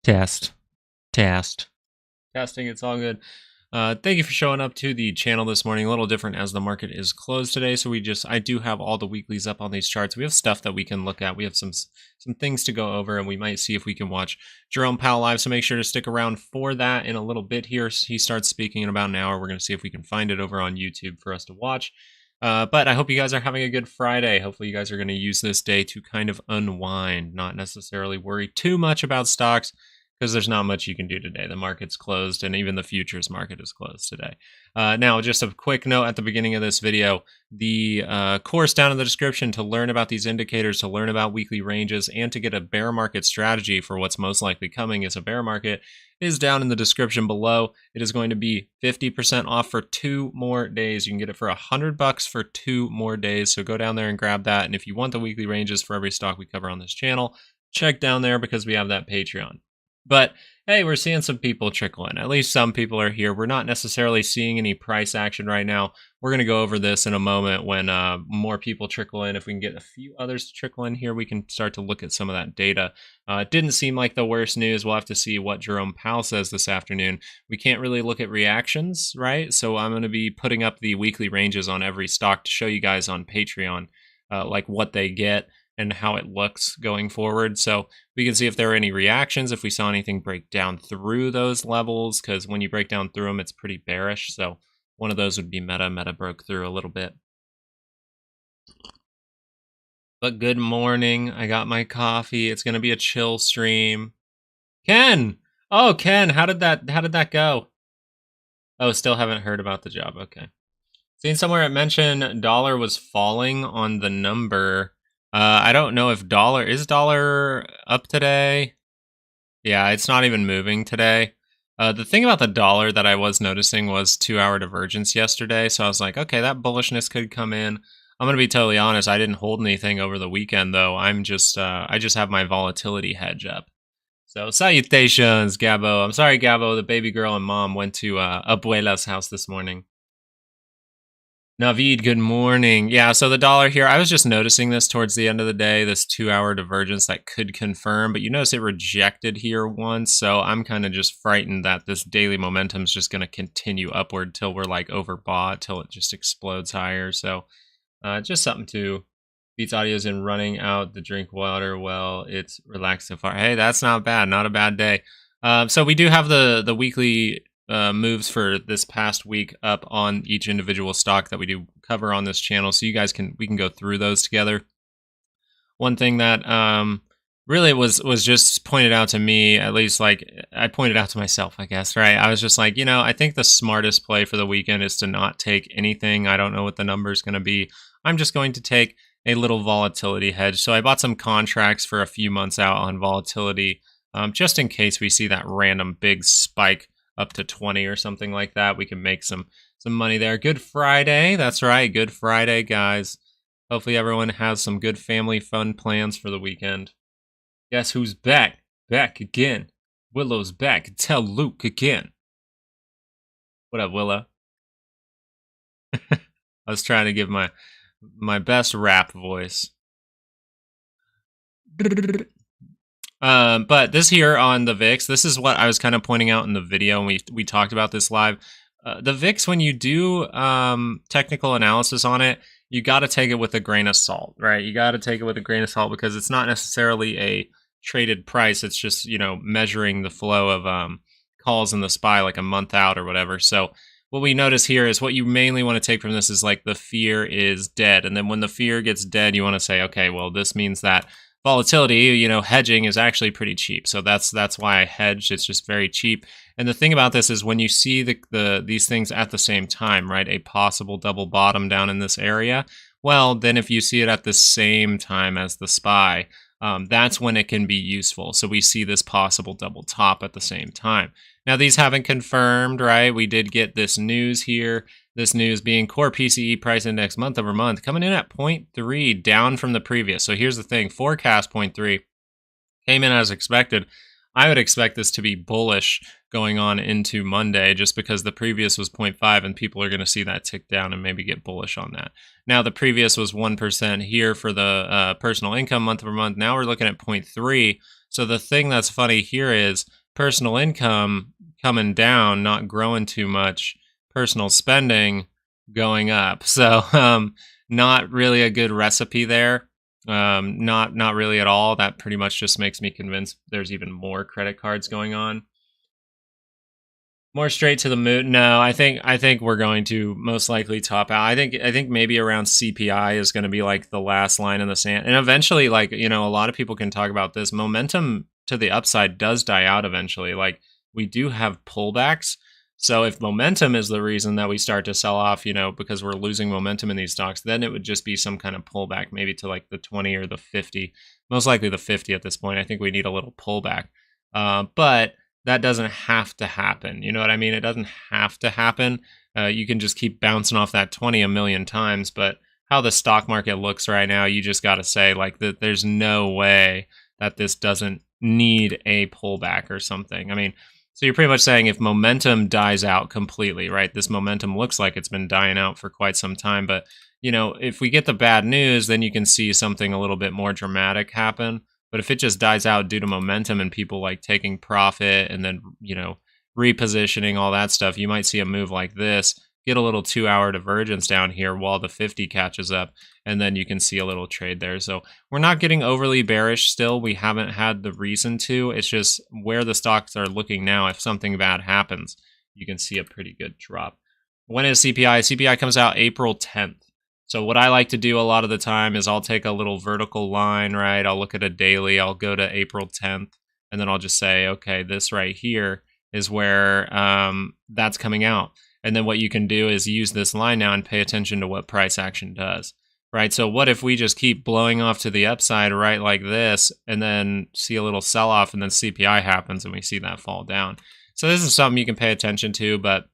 Test. Test. Testing, it's all good. Thank you for showing up to the channel this morning. A little different as the market is closed today. So I do have all the weeklies up on these charts. We have stuff that we can look at. We have some things to go over, and we might see if we can watch Jerome Powell live. So make sure to stick around for that in a little bit here. He starts speaking in about an hour. We're going to see if we can find it over on YouTube for us to watch. But I hope you guys are having a good Friday. Hopefully you guys are going to use this day to kind of unwind, not necessarily worry too much about stocks, because there's not much you can do today. The market's closed, and even the futures market is closed today. Now, just a quick note at the beginning of this video, the course down in the description to learn about these indicators, to learn about weekly ranges, and to get a bear market strategy for what's most likely coming as a bear market is down in the description below. It is going to be 50% off for 2 more days. You can get it for $100 for 2 more days. So go down there and grab that. And if you want the weekly ranges for every stock we cover on this channel, check down there because we have that Patreon. But hey, we're seeing some people trickle in. At least some people are here. We're not necessarily seeing any price action right now. We're going to go over this in a moment when more people trickle in. If we can get a few others to trickle in here, we can start to look at some of that data. It didn't seem like the worst news. We'll have to see what Jerome Powell says this afternoon. We can't really look at reactions, right? So I'm going to be putting up the weekly ranges on every stock to show you guys on Patreon, like what they get and how it looks going forward. So we can see if there are any reactions, if we saw anything break down through those levels, because when you break down through them, it's pretty bearish. So one of those would be Meta. Meta broke through a little bit. But good morning. I got my coffee. It's going to be a chill stream. Ken! Oh, Ken, how did that go? Oh, still haven't heard about the job. Okay. Seen somewhere it mentioned dollar was falling on the number. I don't know if is dollar up today? Yeah, it's not even moving today. The thing about the dollar that I was noticing was 2-hour divergence yesterday. So I was like, okay, that bullishness could come in. I'm going to be totally honest. I didn't hold anything over the weekend though. I just have my volatility hedge up. So salutations, Gabo. I'm sorry, Gabo. The baby girl and mom went to Abuela's house this morning. Navid, good morning. Yeah, so the dollar here, I was just noticing this towards the end of the day, this 2-hour divergence that could confirm, but you notice it rejected here once, so I'm kind of just frightened that this daily momentum is just going to continue upward till we're like overbought, till it just explodes higher. So just something to Beats Audio's in running out the drink water. Well, it's relaxed so far. Hey, that's not bad. Not a bad day. So we do have the weekly moves for this past week up on each individual stock that we do cover on this channel, so you guys we can go through those together. One thing that really was just pointed out to me, at least like I pointed out to myself, I guess, right? I was just like, I think the smartest play for the weekend is to not take anything. I don't know what the number is going to be. I'm just going to take a little volatility hedge. So I bought some contracts for a few months out on volatility, just in case we see that random big spike up to 20 or something like that. We can make some money there. Good Friday. That's right. Good Friday, guys. Hopefully everyone has some good family fun plans for the weekend. Guess who's back? Back again. Willow's back. Tell Luke again. What up, Willow? I was trying to give my best rap voice. But this here on the VIX, this is what I was kind of pointing out in the video, and we talked about this live. The VIX, when you do technical analysis on it, you got to take it with a grain of salt, right? You got to take it with a grain of salt because it's not necessarily a traded price. It's just, measuring the flow of calls in the SPY like a month out or whatever. So what we notice here is what you mainly want to take from this is like the fear is dead. And then when the fear gets dead, you want to say, okay, well, this means that volatility, hedging is actually pretty cheap. So that's why I hedged. It's just very cheap. And the thing about this is when you see these things at the same time, right? A possible double bottom down in this area. Well, then if you see it at the same time as the SPY, that's when it can be useful. So we see this possible double top at the same time. Now, these haven't confirmed, right? We did get this news here. This news being core PCE price index month over month coming in at 0.3, down from the previous. So here's the thing, forecast 0.3 came in as expected. I would expect this to be bullish going on into Monday, just because the previous was 0.5 and people are going to see that tick down and maybe get bullish on that. Now, the previous was 1% here for the personal income month over month. Now we're looking at 0.3. So the thing that's funny here is personal income coming down, not growing too much, personal spending going up. So not really a good recipe there. Not really at all. That pretty much just makes me convinced there's even more credit cards going on. More straight to the moon. No, I think we're going to most likely top out. I think maybe around CPI is going to be like the last line in the sand. And eventually, like, a lot of people can talk about this. Momentum to the upside does die out eventually. Like, we do have pullbacks. So if momentum is the reason that we start to sell off, because we're losing momentum in these stocks, then it would just be some kind of pullback, maybe to like the 20 or the 50. Most likely the 50 at this point. I think we need a little pullback. But that doesn't have to happen. You know what I mean? It doesn't have to happen. You can just keep bouncing off that 20 a million times. But how the stock market looks right now, you just got to say like that. There's no way that this doesn't need a pullback or something. I mean, so you're pretty much saying if momentum dies out completely, right? This momentum looks like it's been dying out for quite some time. But, if we get the bad news, then you can see something a little bit more dramatic happen. But if it just dies out due to momentum and people like taking profit and then, repositioning, all that stuff, you might see a move like this, get a little 2-hour divergence down here while the 50 catches up, and then you can see a little trade there. So we're not getting overly bearish still. We haven't had the reason to. It's just where the stocks are looking now. If something bad happens, you can see a pretty good drop. When is CPI? CPI comes out April 10th. So what I like to do a lot of the time is I'll take a little vertical line, right? I'll look at a daily, I'll go to April 10th, and then I'll just say, okay, this right here is where that's coming out. And then what you can do is use this line now and pay attention to what price action does, right? So what if we just keep blowing off to the upside, right, like this, and then see a little sell-off, and then CPI happens and we see that fall down. So this is something you can pay attention to, but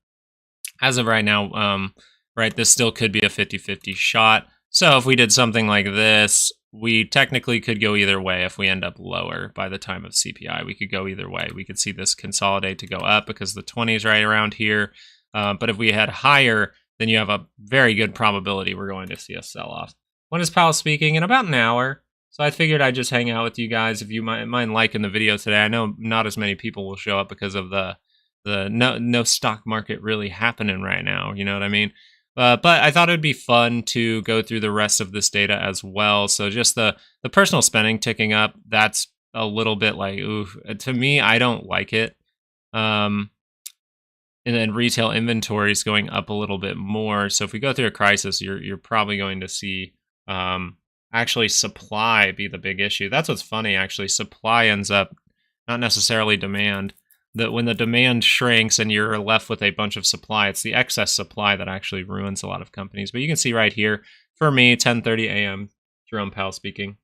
as of right now, right, this still could be a 50-50 shot. So if we did something like this, we technically could go either way. If we end up lower by the time of CPI, we could go either way. We could see this consolidate to go up because the 20 is right around here. But if we head higher, then you have a very good probability we're going to see a sell-off. When is Powell speaking? In about an hour. So I figured I'd just hang out with you guys. If you mind liking the video today, I know not as many people will show up because of the no stock market really happening right now. You know what I mean? But I thought it'd be fun to go through the rest of this data as well. So just the personal spending ticking up, that's a little bit like, oof. To me, I don't like it. And then retail inventories going up a little bit more. So if we go through a crisis, you're probably going to see actually supply be the big issue. That's what's funny, actually. Supply ends up not necessarily demand. That when the demand shrinks and you're left with a bunch of supply, it's the excess supply that actually ruins a lot of companies. But you can see right here, for me, 10:30 a.m., Jerome Powell speaking.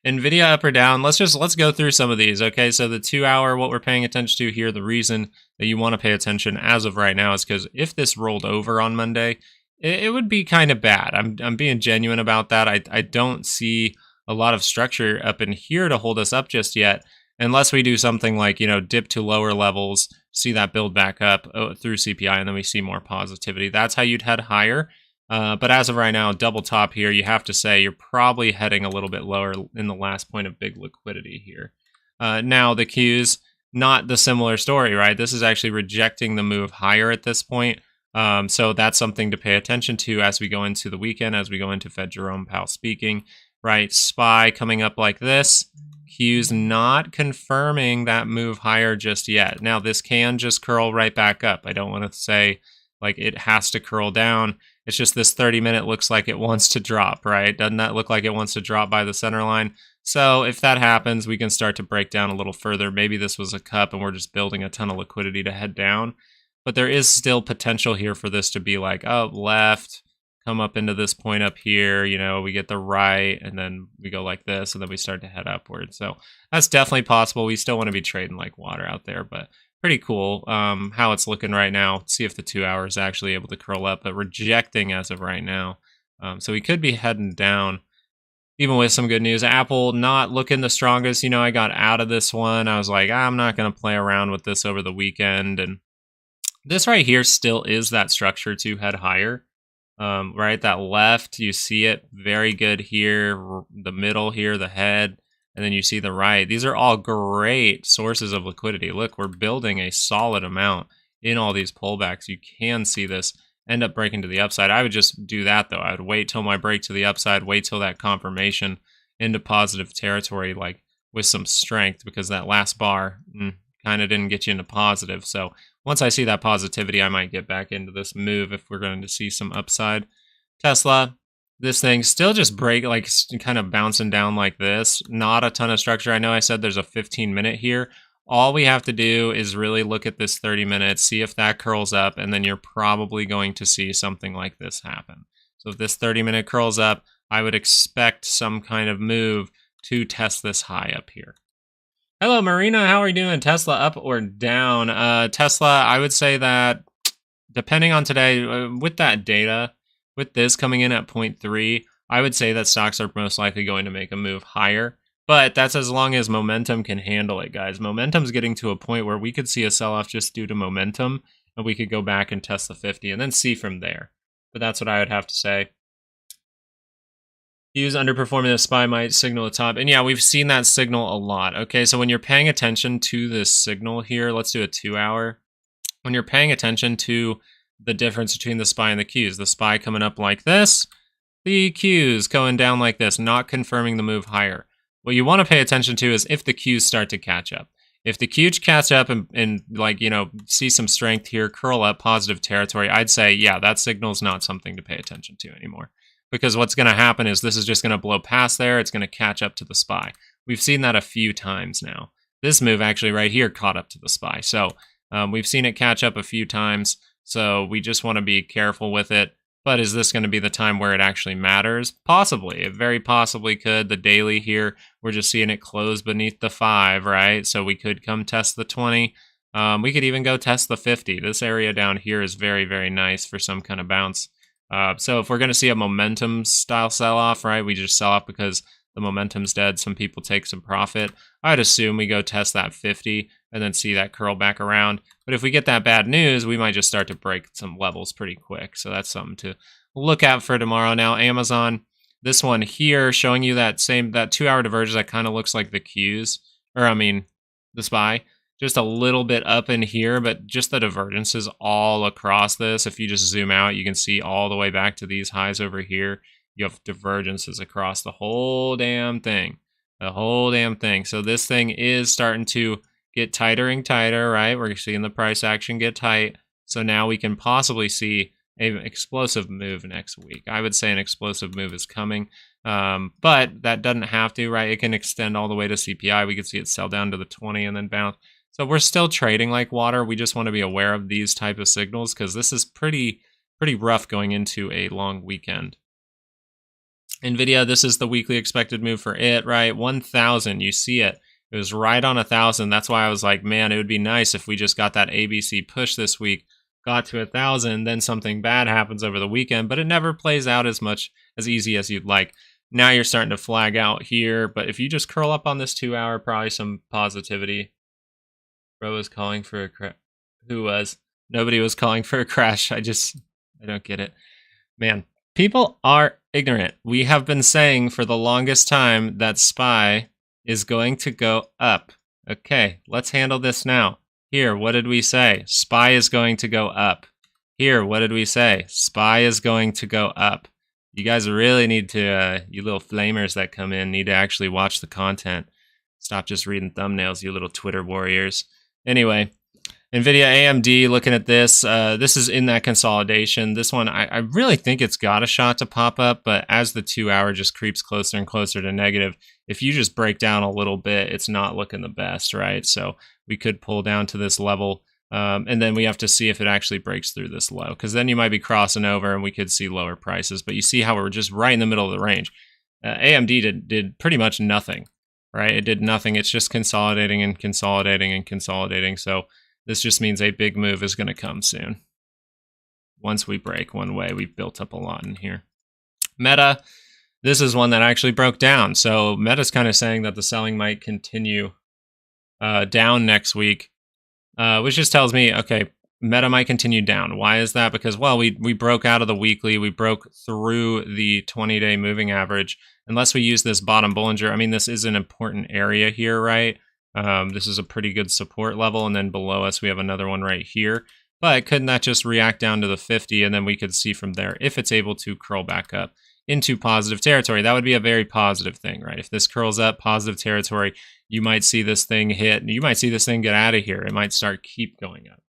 Nvidia up or down? Let's go through some of these. Okay, so the 2-hour, what we're paying attention to here, the reason that you want to pay attention as of right now is because if this rolled over on Monday, it would be kind of bad. I'm being genuine about that. I don't see a lot of structure up in here to hold us up just yet. Unless we do something like, dip to lower levels, see that build back up through CPI, and then we see more positivity. That's how you'd head higher. But as of right now, double top here, you have to say you're probably heading a little bit lower in the last point of big liquidity here. Now, the Qs, not the similar story, right? This is actually rejecting the move higher at this point. So that's something to pay attention to as we go into the weekend, as we go into Fed Jerome Powell speaking, right? SPY coming up like this. Q's not confirming that move higher just yet. Now, this can just curl right back up. I don't want to say like it has to curl down. It's just this 30-minute looks like it wants to drop, right? Doesn't that look like it wants to drop by the center line? So if that happens, we can start to break down a little further. Maybe this was a cup and we're just building a ton of liquidity to head down. But there is still potential here for this to be like, oh, left, come up into this point up here, we get the right, and then we go like this, and then we start to head upward. So that's definitely possible. We still want to be trading like water out there, but pretty cool how it's looking right now. See if the 2-hour is actually able to curl up, but rejecting as of right now. So we could be heading down. even with some good news. Apple not looking the strongest. You know, I got out of this one. I was like, I'm not going to play around with this over the weekend. And this right here still is that structure to head higher. Right, that left, you see it very good here. The middle here, the head, and then you see the right. These are all great sources of liquidity. Look, we're building a solid amount in all these pullbacks. You can see this end up breaking to the upside. I would just do that though. I would wait till my break to the upside, wait till that confirmation into positive territory, like with some strength, because that last bar kind of didn't get you into positive. So once I see that positivity, I might get back into this move if we're going to see some upside. Tesla, this thing still just like kind of bouncing down like this. Not a ton of structure. I know I said there's a 15-minute here. All we have to do is really look at this 30 minutes, see if that curls up, and then you're probably going to see something like this happen. So if this 30-minute curls up, I would expect some kind of move to test this high up here. Hello, Marina. How are you doing? Tesla up or down? Tesla, I would say that depending on today, with that data, with this coming in at 0.3, I would say that stocks are most likely going to make a move higher. But that's as long as momentum can handle it, guys. Momentum's getting to a point where we could see a sell-off just due to momentum, and we could go back and test the 50 and then see from there. But that's what I would have to say. Use underperforming the SPY might signal the top. And yeah, we've seen that signal a lot. Okay, so when you're paying attention to this signal here, let's do a 2-hour. When you're paying attention to the difference between the SPY and the Qs, the SPY coming up like this, the Qs going down like this, not confirming the move higher. What you want to pay attention to is if the Qs start to catch up. If the Qs catch up and like, you know, see some strength here, curl up, positive territory, I'd say, yeah, that signal's not something to pay attention to anymore. Because what's going to happen is this is just going to blow past there. It's going to catch up to the SPY. We've seen that a few times now. This move actually right here caught up to the SPY. So we've seen it catch up a few times. So we just want to be careful with it. But is this going to be the time where it actually matters? Possibly. It very possibly could. The daily here, we're just seeing it close beneath the 5, right? So we could come test the 20. We could even go test the 50. This area down here is very, very nice for some kind of bounce. So if we're going to see a momentum style sell-off, right, we just sell off because the momentum's dead, some people take some profit. I'd assume we go test that 50 and then see that curl back around. But if we get that bad news, we might just start to break some levels pretty quick. So that's something to look out for tomorrow. Now, Amazon, this one here showing you that 2-hour divergence that kind of looks like the Qs, or I mean, the SPY. Just a little bit up in here, but just the divergences all across this. If you just zoom out, you can see all the way back to these highs over here. You have divergences across the whole damn thing. The whole damn thing. So this thing is starting to get tighter and tighter, right? We're seeing the price action get tight. So now we can possibly see an explosive move next week. I would say an explosive move is coming. But that doesn't have to, right? It can extend all the way to CPI. We could see it sell down to the 20 and then bounce. So we're still trading like water. We just want to be aware of these type of signals because this is pretty rough going into a long weekend. Nvidia, this is the weekly expected move for it, right? 1,000, you see it. It was right on 1,000. That's why I was like, man, it would be nice if we just got that ABC push this week, got to 1,000, then something bad happens over the weekend, but it never plays out as easy as you'd like. Now you're starting to flag out here, but if you just curl up on this 2-hour, probably some positivity. Bro was calling for a crash. Who was? Nobody was calling for a crash. I don't get it. Man, people are ignorant. We have been saying for the longest time that SPY is going to go up. Okay, let's handle this now. Here, what did we say? SPY is going to go up. Here, what did we say? SPY is going to go up. You guys really need to, you little flamers that come in, need to actually watch the content. Stop just reading thumbnails, you little Twitter warriors. Anyway, Nvidia, AMD, looking at this. This is in that consolidation. This one, I really think it's got a shot to pop up, but as the 2-hour just creeps closer and closer to negative, if you just break down a little bit, it's not looking the best, right? So we could pull down to this level, and then we have to see if it actually breaks through this low, because then you might be crossing over and we could see lower prices. But you see how we're just right in the middle of the range. AMD did pretty much nothing. Right? It did nothing. It's just consolidating and consolidating and consolidating. So this just means a big move is going to come soon. Once we break one way, we've built up a lot in here. Meta, this is one that actually broke down. So Meta's kind of saying that the selling might continue down next week, which just tells me, okay, Meta might continue down. Why is that? Because, well, we broke out of the weekly. We broke through the 20-day moving average. Unless we use this bottom Bollinger, I mean, this is an important area here, right? This is a pretty good support level. And then below us, we have another one right here. But couldn't that just react down to the 50? And then we could see from there if it's able to curl back up into positive territory. That would be a very positive thing, right? If this curls up positive territory, you might see this thing hit. You might see this thing get out of here. It might keep going up.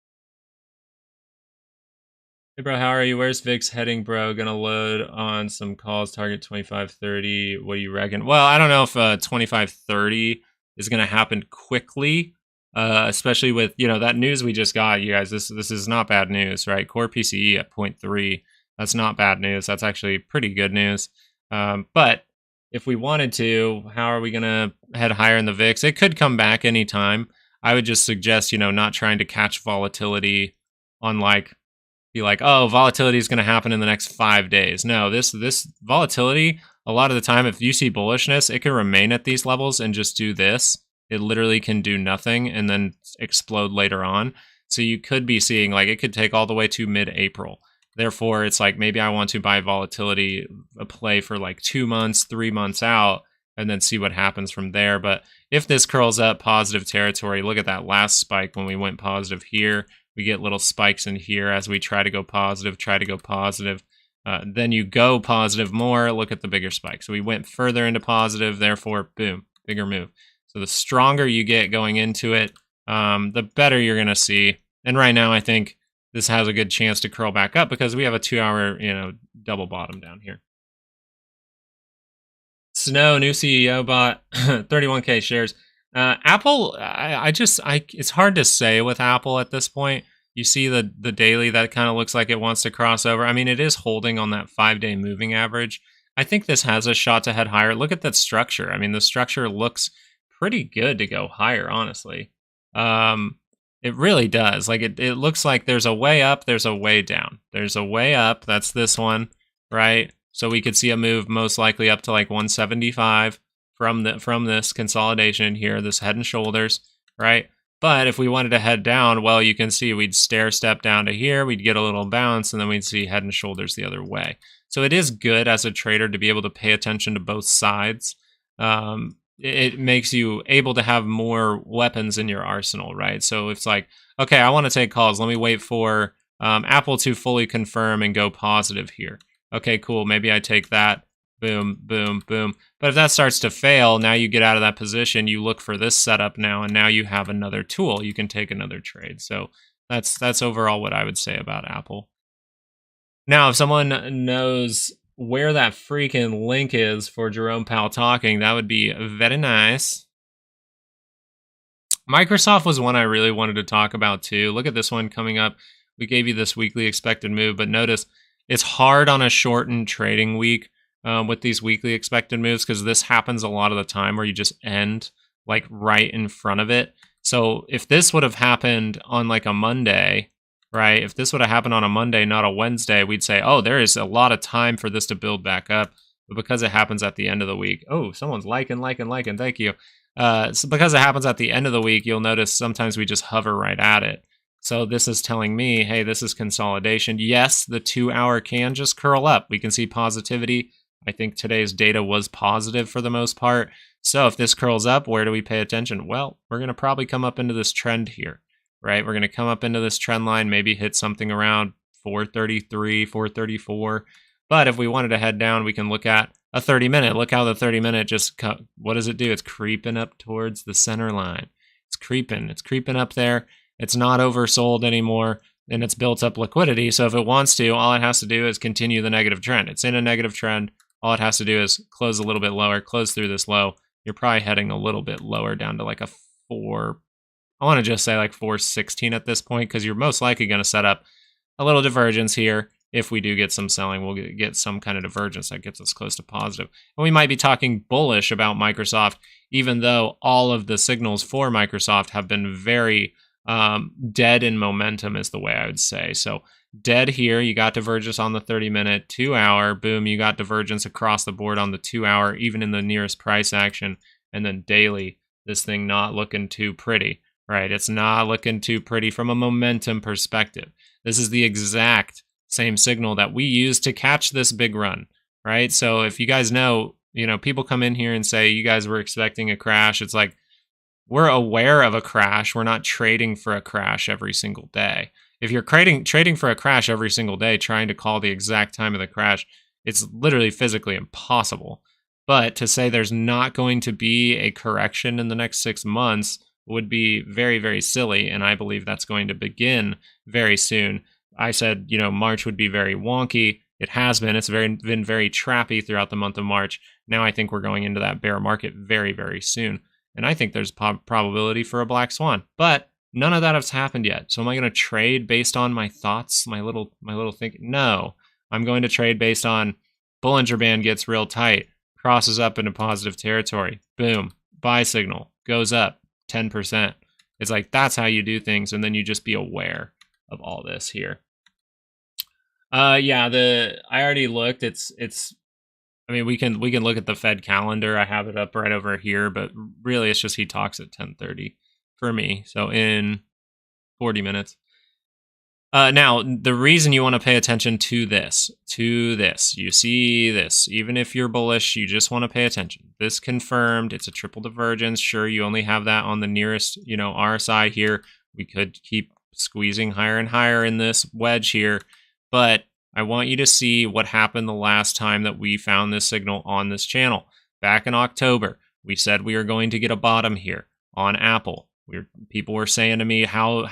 Hey, bro, how are you? Where's VIX heading, bro? Gonna load on some calls, target 2530. What do you reckon? Well, I don't know if 2530 is gonna happen quickly, especially with, that news we just got, you guys. This is not bad news, right? Core PCE at 0.3. That's not bad news. That's actually pretty good news. But if we wanted to, how are we gonna head higher in the VIX? It could come back anytime. I would just suggest, not trying to catch volatility on be like, oh, volatility is going to happen in the next 5 days. No, this volatility, a lot of the time, if you see bullishness, it can remain at these levels and just do this. It literally can do nothing and then explode later on. So you could be seeing, it could take all the way to mid-April. Therefore, it's like, maybe I want to buy volatility, a play for 2 months, 3 months out, and then see what happens from there. But if this curls up positive territory, look at that last spike when we went positive here. We get little spikes in here as we try to go positive. Then you go positive more. Look at the bigger spike. So we went further into positive. Therefore, boom, bigger move. So the stronger you get going into it, the better you're going to see. And right now, I think this has a good chance to curl back up because we have a 2-hour, double bottom down here. Snow, new CEO bought 31K shares. Apple, it's hard to say with Apple at this point. You see the daily that kind of looks like it wants to cross over. I mean, it is holding on that 5-day moving average. I think this has a shot to head higher. Look at that structure. I mean, the structure looks pretty good to go higher, honestly. It really does. It looks like there's a way up, there's a way down. There's a way up, that's this one, right? So we could see a move most likely up to 175 from this consolidation here, this head and shoulders, right? But if we wanted to head down, well, you can see we'd stair step down to here, we'd get a little bounce, and then we'd see head and shoulders the other way. So it is good as a trader to be able to pay attention to both sides. It makes you able to have more weapons in your arsenal, right? So it's like, okay, I want to take calls. Let me wait for Apple to fully confirm and go positive here. Okay, cool. Maybe I take that. Boom, boom, boom. But if that starts to fail, now you get out of that position. You look for this setup now, and now you have another tool. You can take another trade. So that's overall what I would say about Apple. Now, if someone knows where that freaking link is for Jerome Powell talking, that would be very nice. Microsoft was one I really wanted to talk about too. Look at this one coming up. We gave you this weekly expected move, but notice it's hard on a shortened trading week with these weekly expected moves because this happens a lot of the time where you just end right in front of it. So if this would have happened on a Monday, right? If this would have happened on a Monday, not a Wednesday, we'd say, oh, there is a lot of time for this to build back up. But because it happens at the end of the week, oh, someone's liking, thank you. So because it happens at the end of the week, you'll notice sometimes we just hover right at it. So this is telling me, hey, this is consolidation. Yes, the 2-hour can just curl up. We can see positivity. I think today's data was positive for the most part. So if this curls up, where do we pay attention? Well, we're going to probably come up into this trend here, right? We're going to come up into this trend line, maybe hit something around 433, 434. But if we wanted to head down, we can look at a 30-minute. Look how the 30-minute just, what does it do? It's creeping up towards the center line. It's creeping up there. It's not oversold anymore, and it's built up liquidity. So if it wants to, all it has to do is continue the negative trend. It's in a negative trend. All it has to do is close a little bit lower, close through this low. You're probably heading a little bit lower down to a 4. I want to just say 416 at this point because you're most likely going to set up a little divergence here. If we do get some selling, we'll get some kind of divergence that gets us close to positive. And we might be talking bullish about Microsoft, even though all of the signals for Microsoft have been very dead in momentum is the way I would say. So dead here. You got divergence on the 30-minute, 2-hour. Boom, you got divergence across the board on the 2-hour, even in the nearest price action. And then daily, this thing not looking too pretty, right? It's not looking too pretty from a momentum perspective. This is the exact same signal that we used to catch this big run, right? So if you guys know, people come in here and say, you guys were expecting a crash. It's like, we're aware of a crash. We're not trading for a crash every single day. If you're trading for a crash every single day, trying to call the exact time of the crash, it's literally physically impossible. But to say there's not going to be a correction in the next 6 months would be very, very silly. And I believe that's going to begin very soon. I said, March would be very wonky. It has been. It's been very trappy throughout the month of March. Now I think we're going into that bear market very, very soon. And I think there's probability for a black swan. But none of that has happened yet. So am I going to trade based on my thoughts, my little thinking? No. I'm going to trade based on Bollinger Band gets real tight, crosses up into positive territory. Boom. Buy signal. Goes up 10%. It's like, that's how you do things. And then you just be aware of all this here. Yeah, I already looked. I mean, we can look at the Fed calendar. I have it up right over here, but really it's just he talks at 10:30 for me. So in 40 minutes. Now, the reason you want to pay attention to this, you see this, even if you're bullish, you just want to pay attention. This confirmed, it's a triple divergence. Sure, you only have that on the nearest, RSI here. We could keep squeezing higher and higher in this wedge here, but I want you to see what happened the last time that we found this signal on this channel. Back in October, we said we were going to get a bottom here on Apple. People were saying to me, how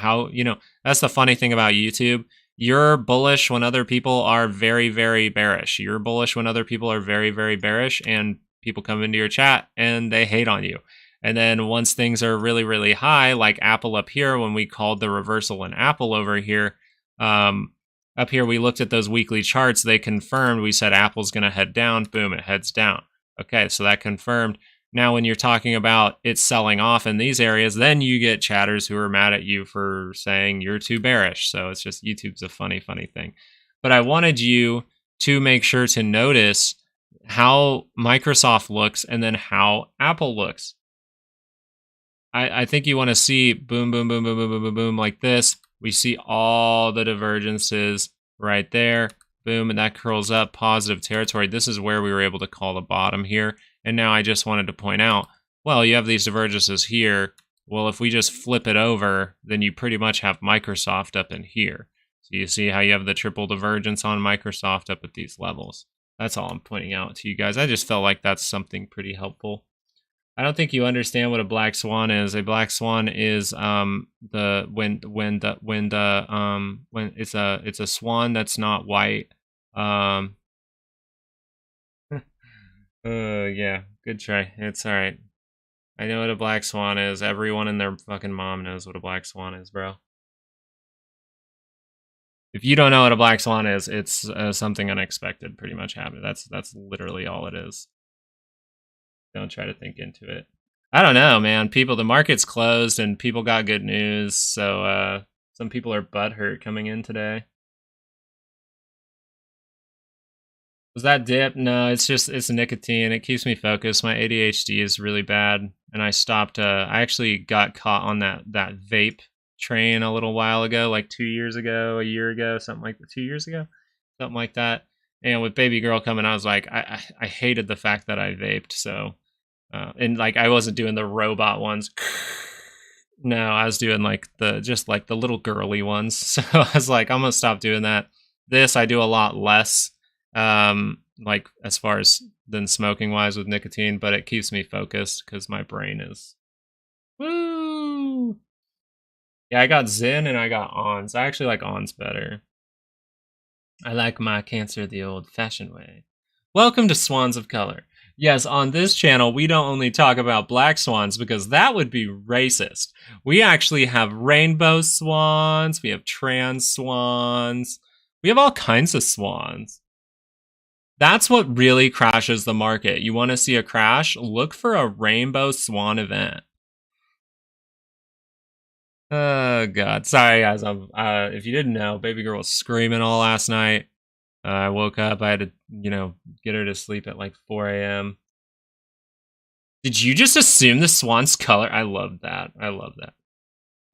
that's the funny thing about YouTube. You're bullish when other people are very, very bearish. You're bullish when other people are very, very bearish, and people come into your chat and they hate on you. And then once things are really, really high, like Apple up here, when we called the reversal in Apple over here, up here, we looked at those weekly charts. They confirmed. We said Apple's going to head down. Boom, it heads down. Okay, so that confirmed. Now, when you're talking about it selling off in these areas, then you get chatters who are mad at you for saying you're too bearish. So it's just YouTube's a funny, funny thing. But I wanted you to make sure to notice how Microsoft looks and then how Apple looks. I think you want to see boom, boom, boom, boom, boom, boom, boom, boom, like this. We see all the divergences right there. Boom, and that curls up positive territory. This is where we were able to call the bottom here. And now I just wanted to point out, well, you have these divergences here. Well, if we just flip it over, then you pretty much have Microsoft up in here. So you see how you have the triple divergence on Microsoft up at these levels. That's all I'm pointing out to you guys. I just felt like that's something pretty helpful. I don't think you understand what a black swan is. A black swan is when it's a swan that's not white. Yeah, good try. It's all right. I know what a black swan is. Everyone and their fucking mom knows what a black swan is, bro. If you don't know what a black swan is, it's something unexpected pretty much happened. That's literally all it is. Don't try to think into it. I don't know, man. The market's closed and people got good news. So some people are butthurt coming in today. Was that dip? No, it's nicotine. It keeps me focused. My ADHD is really bad. And I stopped, I actually got caught on that vape train a little while ago, like 2 years ago, a year ago, something like that. 2 years ago? Something like that. And with baby girl coming, I was like, I hated the fact that I vaped. So, and like I wasn't doing the robot ones. No, I was doing like the little girly ones. So I was like, I'm gonna stop doing that. This I do a lot less, like as far as than smoking wise with nicotine, but it keeps me focused because my brain is woo. Yeah, I got Zen and I got Ons. I actually like Ons better. I like my cancer the old-fashioned way. Welcome to Swans of Color. Yes, on this channel, we don't only talk about black swans because that would be racist. We actually have rainbow swans, we have trans swans, we have all kinds of swans. That's what really crashes the market. You want to see a crash? Look for a rainbow swan event. Oh God, sorry guys. If you didn't know, baby girl was screaming all last night. I woke up. I had to, get her to sleep at like 4 a.m. Did you just assume the swan's color? I love that. I love that.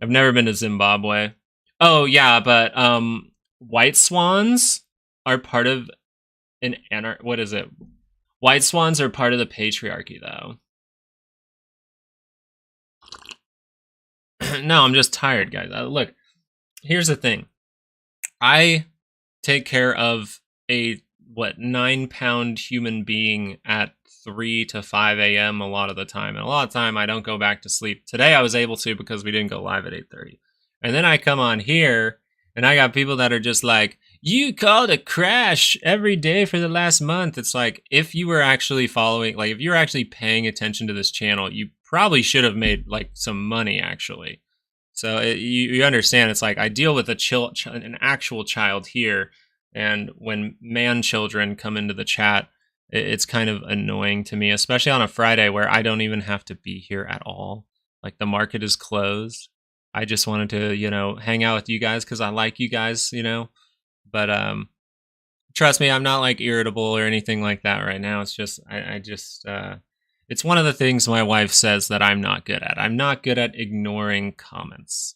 I've never been to Zimbabwe. Oh yeah, but white swans are part of what is it? White swans are part of the patriarchy though. No, I'm just tired, guys. Look, here's the thing. I take care of a 9-pound human being at 3 to 5 a.m. a lot of the time, and a lot of time I don't go back to sleep. Today I was able to because we didn't go live at 8:30, and then I come on here and I got people that are just like, you called a crash every day for the last month. It's like, if you were actually following, like if you're actually paying attention to this channel, you probably should have made like some money actually. So you understand, it's like I deal with an actual child here, and when man children come into the chat, it's kind of annoying to me, especially on a Friday where I don't even have to be here at all. Like the market is closed. I just wanted to, hang out with you guys because I like you guys, But trust me, I'm not like irritable or anything like that right now. It's just I just it's one of the things my wife says that I'm not good at. I'm not good at ignoring comments.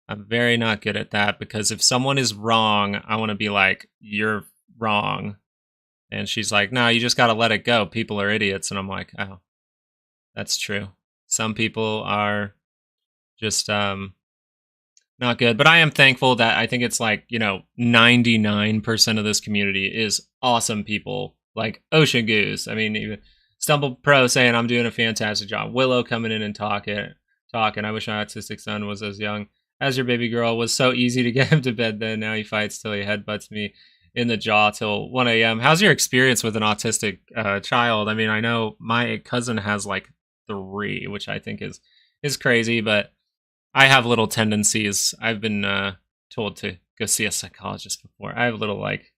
I'm very not good at that because if someone is wrong, I want to be like, you're wrong. And she's like, no, you just got to let it go. People are idiots. And I'm like, oh, that's true. Some people are just not good. But I am thankful that I think it's like, 99% of this community is awesome people like Ocean Goose. I mean, even Stumble Pro saying I'm doing a fantastic job. Willow coming in and talking. I wish my autistic son was as young as your baby girl. Was so easy to get him to bed then. Now he fights till he headbutts me in the jaw till 1 a.m. How's your experience with an autistic child? I mean, I know my cousin has like 3, which I think is crazy, but I have little tendencies. I've been told to go see a psychologist before. I have little like,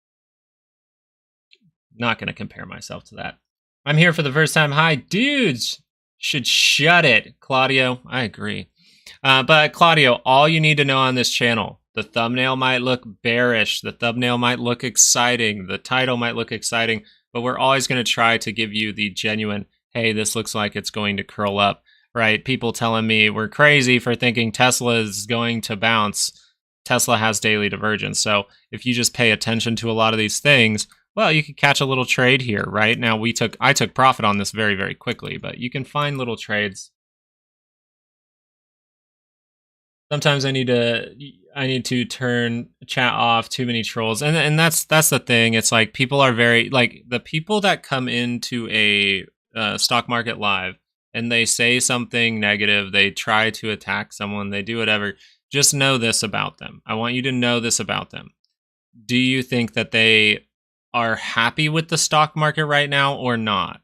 not going to compare myself to that. I'm here for the first time. Hi, dudes. Should shut it. Claudio, I agree. But Claudio, all you need to know on this channel, the thumbnail might look bearish. The thumbnail might look exciting. The title might look exciting. But we're always going to try to give you the genuine, hey, this looks like it's going to curl up, right? People telling me we're crazy for thinking Tesla is going to bounce. Tesla has daily divergence. So if you just pay attention to a lot of these things, well, you could catch a little trade here, right? Now I took profit on this very, very quickly, but you can find little trades. Sometimes I need to turn chat off. Too many trolls, and that's the thing. It's like people are very like the people that come into a stock market live and they say something negative. They try to attack someone. They do whatever. Just know this about them. I want you to know this about them. Do you think that they are happy with the stock market right now or not?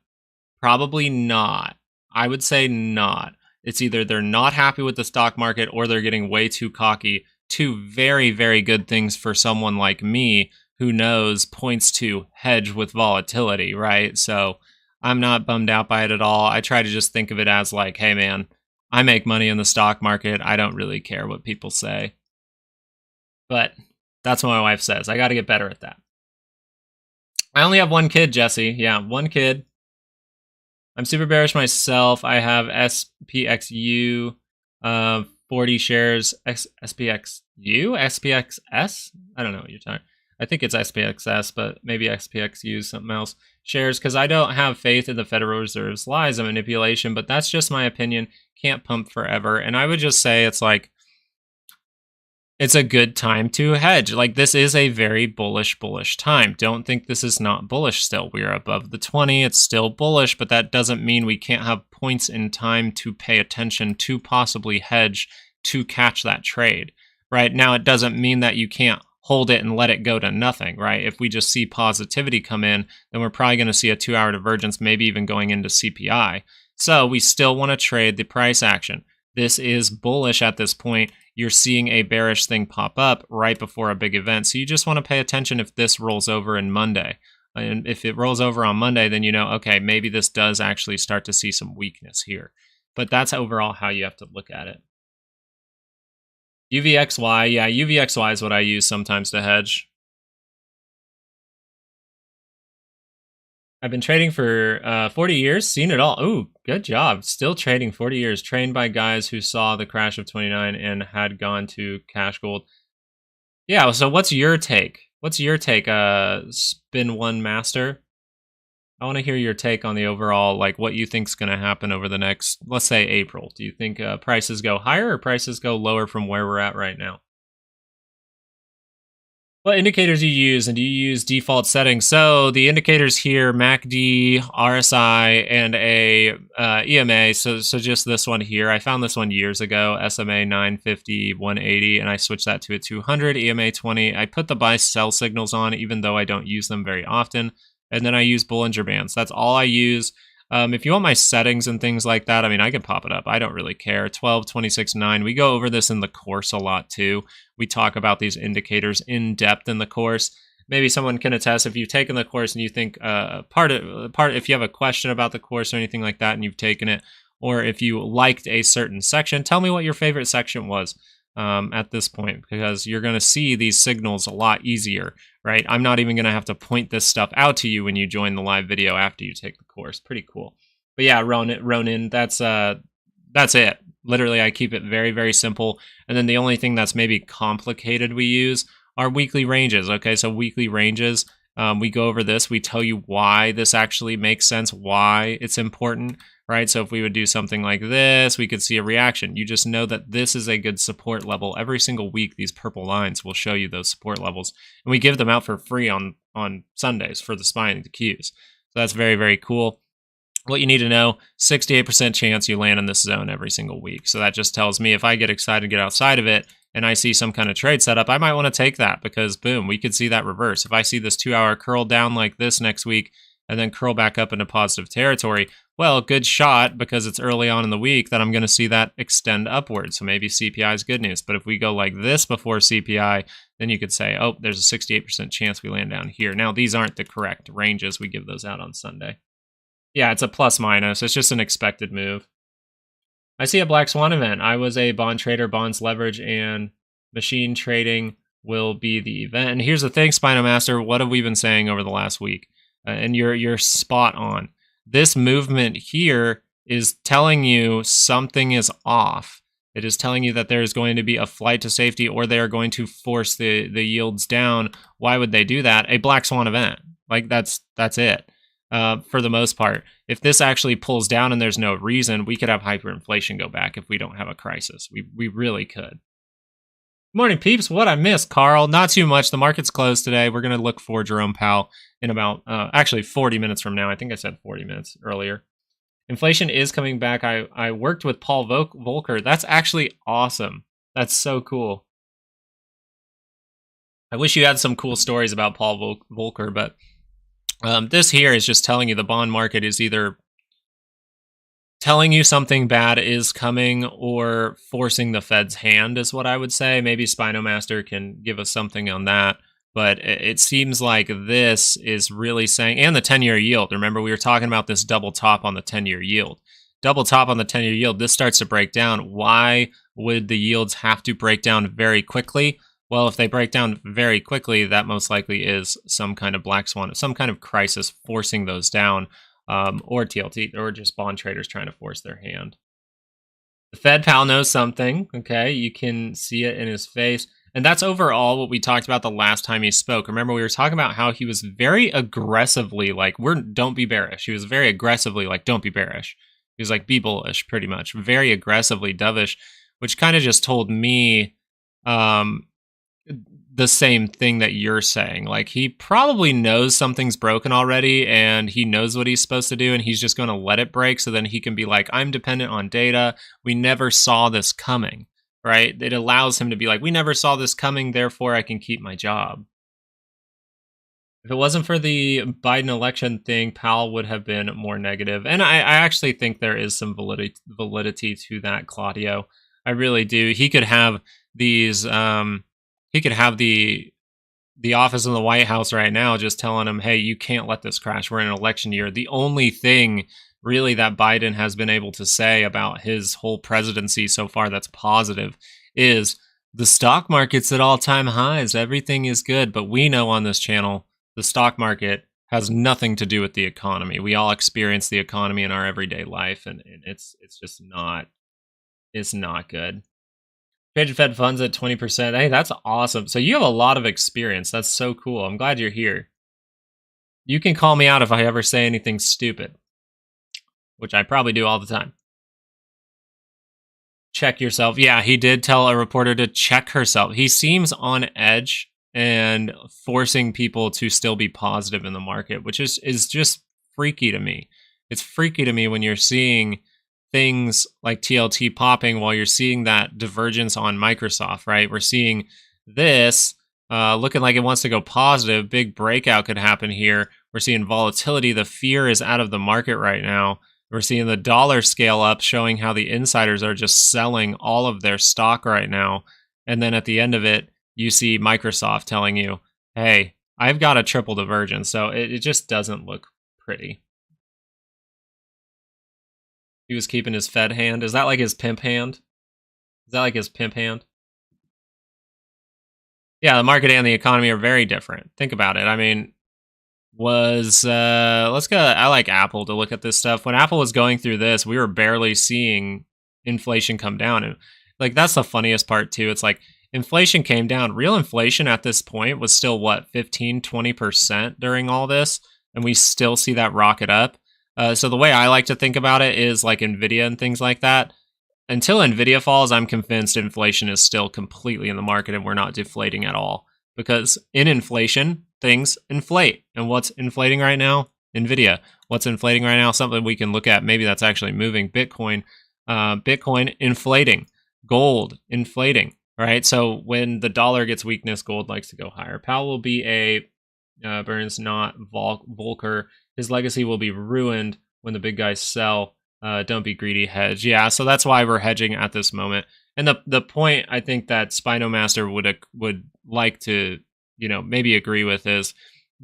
Probably not. I would say not. It's either they're not happy with the stock market or they're getting way too cocky. 2 very, very good things for someone like me who knows points to hedge with volatility, right? So I'm not bummed out by it at all. I try to just think of it as like, hey man, I make money in the stock market. I don't really care what people say. But that's what my wife says. I got to get better at that. I only have 1 kid, Jesse. Yeah, 1 kid. I'm super bearish myself. I have SPXU, 40 shares. SPXU? SPXS? I don't know what you're talking. I think it's SPXS, but maybe SPXU, something else. Shares, because I don't have faith in the Federal Reserve's lies and manipulation, but that's just my opinion. Can't pump forever. And I would just say it's like, it's a good time to hedge. Like this is a very bullish time. Don't think this is not bullish still. We are above the 20. It's still bullish, but that doesn't mean we can't have points in time to pay attention to possibly hedge to catch that trade, right? Now, it doesn't mean that you can't hold it and let it go to nothing, right? If we just see positivity come in, then we're probably going to see a 2-hour divergence, maybe even going into CPI. So we still want to trade the price action. This is bullish at this point. You're seeing a bearish thing pop up right before a big event. So you just want to pay attention if this rolls over in Monday. And if it rolls over on Monday, then you know, okay, maybe this does actually start to see some weakness here. But that's overall how you have to look at it. UVXY, yeah, UVXY is what I use sometimes to hedge. I've been trading for 40 years, seen it all. Ooh, good job. Still trading 40 years, trained by guys who saw the crash of 29 and had gone to cash gold. Yeah, so what's your take? What's your take, Spin One Master? I want to hear your take on the overall, like what you think's going to happen over the next, let's say April. Do you think prices go higher or prices go lower from where we're at right now? What indicators do you use, and do you use default settings? So the indicators here, MACD, RSI, and a EMA. So just this one here. I found this one years ago, SMA 950, 180, and I switched that to a 200, EMA 20. I put the buy-sell signals on, even though I don't use them very often. And then I use Bollinger Bands. That's all I use. If you want my settings and things like that, I mean, I can pop it up. I don't really care. 12, 26, 9. We go over this in the course a lot too. We talk about these indicators in depth in the course. Maybe someone can attest if you've taken the course and you think if you have a question about the course or anything like that and you've taken it, or if you liked a certain section, tell me what your favorite section was at this point, because you're going to see these signals a lot easier, right? I'm not even going to have to point this stuff out to you when you join the live video after you take the course. Pretty cool. But yeah, Ronin, that's it. Literally, I keep it very, very simple. And then the only thing that's maybe complicated we use are weekly ranges. Okay, so weekly ranges, we go over this. We tell you why this actually makes sense, why it's important, right? So if we would do something like this, we could see a reaction. You just know that this is a good support level. Every single week, these purple lines will show you those support levels. And we give them out for free on Sundays for the SPY and the Qs. So that's very, very cool. What you need to know, 68% chance you land in this zone every single week. So that just tells me if I get excited and get outside of it and I see some kind of trade setup, I might want to take that because boom, we could see that reverse. If I see this 2 hour curl down like this next week and then curl back up into positive territory, well, good shot because it's early on in the week that I'm going to see that extend upwards. So maybe CPI is good news. But if we go like this before CPI, then you could say, oh, there's a 68% chance we land down here. Now, these aren't the correct ranges. We give those out on Sunday. Yeah, it's a plus minus. It's just an expected move. I see a black swan event. I was a bond trader, bonds leverage, and machine trading will be the event. And here's the thing, Spino Master, what have we been saying over the last week? And you're spot on. This movement here is telling you something is off. It is telling you that there is going to be a flight to safety or they are going to force the yields down. Why would they do that? A black swan event. Like that's it. For the most part, if this actually pulls down and there's no reason, we could have hyperinflation go back if we don't have a crisis. We really could. Morning, peeps. What I missed, Carl? Not too much. The market's closed today. We're going to look for Jerome Powell in about, actually 40 minutes from now. I think I said 40 minutes earlier. Inflation is coming back. I worked with Paul Volcker. That's actually awesome. That's so cool. I wish you had some cool stories about Paul Volcker, but this here is just telling you the bond market is either telling you something bad is coming or forcing the Fed's hand is what I would say. Maybe Spino Master can give us something on that. But it seems like this is really saying, and the 10-year yield. Remember, we were talking about this double top on the 10-year yield. Double top on the 10-year yield, this starts to break down. Why would the yields have to break down very quickly? Well, if they break down very quickly, that most likely is some kind of black swan, some kind of crisis forcing those down, or TLT, or just bond traders trying to force their hand. The Fed pal knows something, okay? You can see it in his face. And that's overall what we talked about the last time he spoke. Remember, we were talking about how he was very aggressively like, don't be bearish. He was very aggressively like, don't be bearish. He was like, be bullish, pretty much. Very aggressively dovish, which kind of just told me the same thing that you're saying. Like, he probably knows something's broken already and he knows what he's supposed to do and he's just going to let it break so then he can be like, I'm dependent on data. We never saw this coming, right? It allows him to be like, we never saw this coming, therefore I can keep my job. If it wasn't for the Biden election thing, Powell would have been more negative. And I actually think there is some validity to that, Claudio. I really do. He could have these... he could have the office in the White House right now just telling him, hey, you can't let this crash. We're in an election year. The only thing really that Biden has been able to say about his whole presidency so far that's positive is The stock market's at all-time highs. Everything is good, but we know on this channel the stock market has nothing to do with the economy. We all experience the economy in our everyday life, and it's just not it's not good. Trade Fed funds at 20%. Hey, that's awesome. So you have a lot of experience. That's so cool. I'm glad you're here. You can call me out if I ever say anything stupid, which I probably do all the time. Check yourself. Yeah, he did tell a reporter to check herself. He seems on edge and forcing people to still be positive in the market, which is just freaky to me. It's freaky to me when you're seeing things like TLT popping while you're seeing that divergence on Microsoft, right? We're seeing this looking like it wants to go positive. Big breakout could happen here. We're seeing volatility. The fear is out of the market right now. We're seeing the dollar scale up, showing how the insiders are just selling all of their stock right now. And then at the end of it, you see Microsoft telling you, hey, I've got a triple divergence. So it just doesn't look pretty. He was keeping his Fed hand. Is that like his pimp hand? Is that like his pimp hand? Yeah, the market and the economy are very different. Think about it. I mean, let's go. I like Apple to look at this stuff. When Apple was going through this, we were barely seeing inflation come down. And like that's the funniest part too. It's like inflation came down. Real inflation at this point was still what, 15-20% during all this, and we still see that rocket up. So the way I like to think about it is like Nvidia and things like that. Until Nvidia falls, I'm convinced inflation is still completely in the market and we're not deflating at all. Because in inflation, things inflate. And what's inflating right now? Nvidia. What's inflating right now? Something we can look at. Maybe that's actually moving. Bitcoin. Bitcoin inflating. Gold inflating. Right? So when the dollar gets weakness, gold likes to go higher. Powell will be a Burns, not Volcker. His legacy will be ruined when the big guys sell. Don't be greedy, hedge. Yeah, so that's why we're hedging at this moment. And the point I think that Spinomaster would like to, maybe agree with is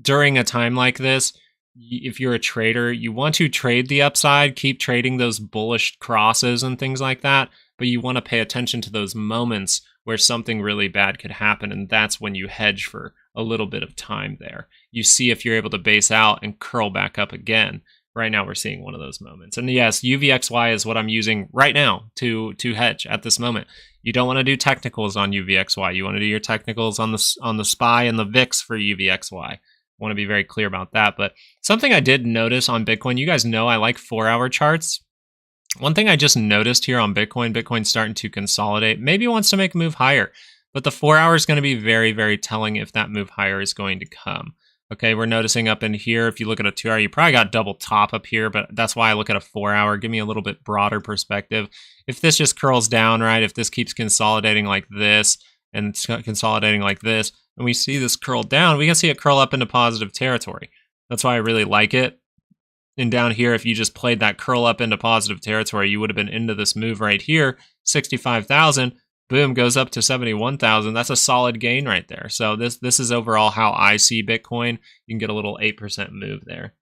during a time like this, if you're a trader, you want to trade the upside, keep trading those bullish crosses and things like that, but you want to pay attention to those moments where something really bad could happen, and that's when you hedge for a little bit of time there. You see if you're able to base out and curl back up again. Right now, we're seeing one of those moments. And yes, UVXY is what I'm using right now to hedge at this moment. You don't want to do technicals on UVXY. You want to do your technicals on the SPY and the VIX for UVXY. I want to be very clear about that. But something I did notice on Bitcoin, you guys know I like 4-hour charts. One thing I just noticed here on Bitcoin's starting to consolidate. Maybe it wants to make a move higher, but the 4-hour is going to be very, very telling if that move higher is going to come. Okay, we're noticing up in here, if you look at a 2-hour, you probably got double top up here, but that's why I look at a 4-hour. Give me a little bit broader perspective. If this just curls down, right, if this keeps consolidating like this and consolidating like this, and we see this curl down, we can see it curl up into positive territory. That's why I really like it. And down here, if you just played that curl up into positive territory, you would have been into this move right here, 65,000. Boom, goes up to 71,000. That's a solid gain right there. So this is overall how I see Bitcoin. You can get a little 8% move there.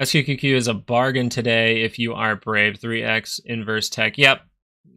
SQQQ is a bargain today if you are brave. 3x inverse tech. Yep.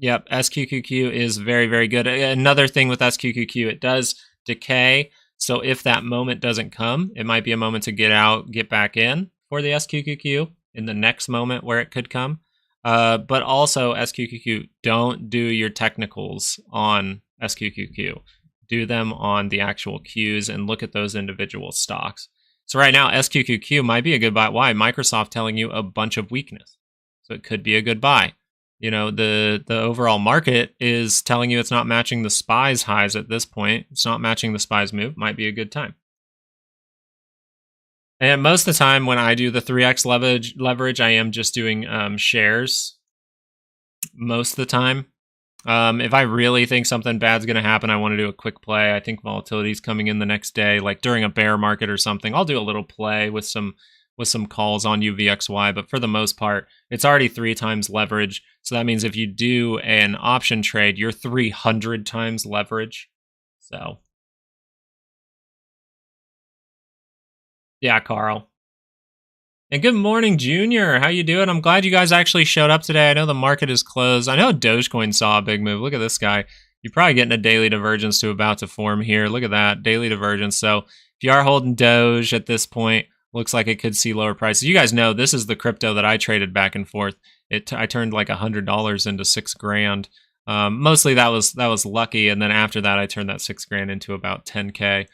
SQQQ is very, very good. Another thing with SQQQ, it does decay. So if that moment doesn't come, it might be a moment to get out, get back in for the SQQQ in the next moment where it could come. But also SQQQ, don't do your technicals on SQQQ. Do them on the actual Qs and look at those individual stocks. So right now, SQQQ might be a good buy. Why? Microsoft telling you a bunch of weakness. So it could be a good buy. The overall market is telling you it's not matching the SPY's highs at this point. It's not matching the SPY's move. Might be a good time. And most of the time when I do the 3x leverage, I am just doing shares most of the time. If I really think something bad's going to happen, I want to do a quick play. I think volatility is coming in the next day, like during a bear market or something. I'll do a little play with some calls on UVXY, but for the most part, it's already 3 times leverage. So that means if you do an option trade, you're 300 times leverage. So yeah, Carl. And good morning, Junior. How you doing? I'm glad you guys actually showed up today. I know the market is closed. I know Dogecoin saw a big move. Look at this guy. You're probably getting a daily divergence to about to form here. Look at that, daily divergence. So if you are holding Doge at this point, looks like it could see lower prices. You guys know this is the crypto that I traded back and forth. I turned like $100 into $6,000. Mostly that was lucky, and then after that, I turned that $6,000 into about 10K.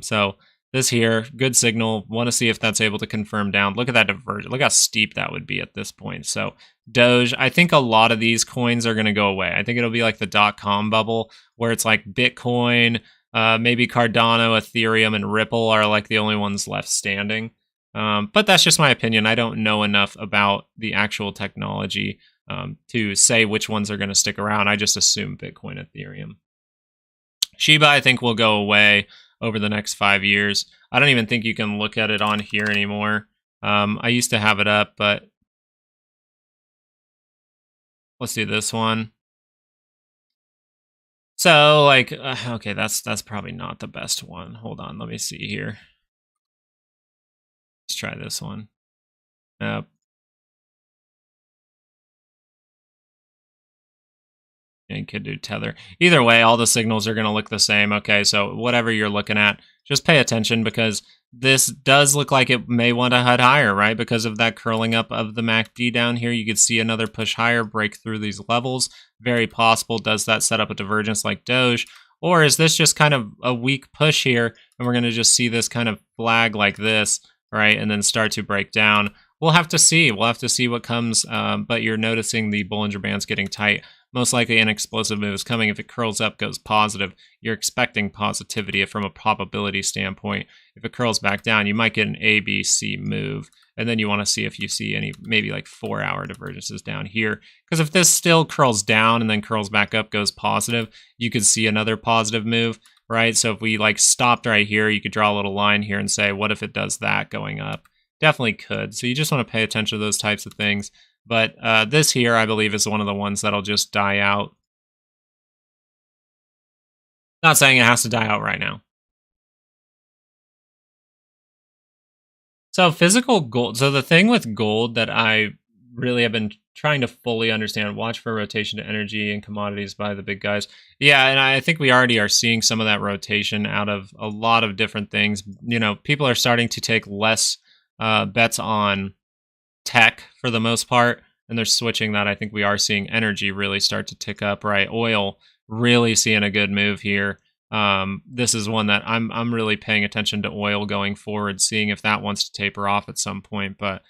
So this here, good signal. Want to see if that's able to confirm down. Look at that divergence. Look how steep that would be at this point. So Doge, I think a lot of these coins are going to go away. I think it'll be like the dot-com bubble where it's like Bitcoin, maybe Cardano, Ethereum, and Ripple are like the only ones left standing. But that's just my opinion. I don't know enough about the actual technology to say which ones are going to stick around. I just assume Bitcoin, Ethereum. Shiba, I think, will go away over the next 5 years. I don't even think you can look at it on here anymore. I used to have it up, but let's do this one. So, like, okay, that's probably not the best one. Hold on, let me see here. Let's try this one. Nope. And could do tether. Either way, all the signals are going to look the same. Okay, so whatever you're looking at, just pay attention because this does look like it may want to head higher, right? Because of that curling up of the MACD down here, you could see another push higher, break through these levels. Very possible. Does that set up a divergence like Doge? Or is this just kind of a weak push here, and we're going to just see this kind of flag like this, right? And then start to break down. We'll have to see. We'll have to see what comes, but you're noticing the Bollinger Band's getting tight. Most likely an explosive move is coming. If it curls up, goes positive, you're expecting positivity from a probability standpoint. If it curls back down, you might get an ABC move. And then you want to see if you see any, maybe like 4-hour divergences down here. Because if this still curls down and then curls back up, goes positive, you could see another positive move, right? So if we like stopped right here, you could draw a little line here and say, what if it does that going up? Definitely could. So you just want to pay attention to those types of things. But this here, I believe, is one of the ones that'll just die out. Not saying it has to die out right now. So physical gold. So the thing with gold that I really have been trying to fully understand, watch for rotation to energy and commodities by the big guys. Yeah, and I think we already are seeing some of that rotation out of a lot of different things. You know, people are starting to take less bets on tech for the most part, and they're switching that. I think we are seeing energy really start to tick up, right? Oil really seeing a good move here. This is one that I'm really paying attention to oil going forward, seeing if that wants to taper off at some point, but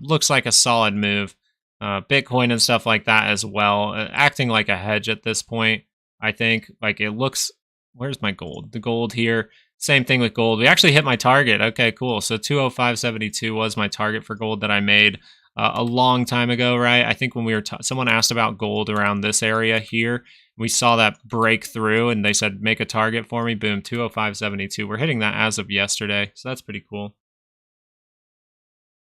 looks like a solid move. Bitcoin and stuff like that as well, acting like a hedge at this point. I think like it looks, where's my gold? The gold here. Same thing with gold. We actually hit my target. Okay, cool. So 205.72 was my target for gold that I made a long time ago, right? I think when we were someone asked about gold around this area here, we saw that break through, and they said make a target for me. Boom, 205.72. We're hitting that as of yesterday, so that's pretty cool.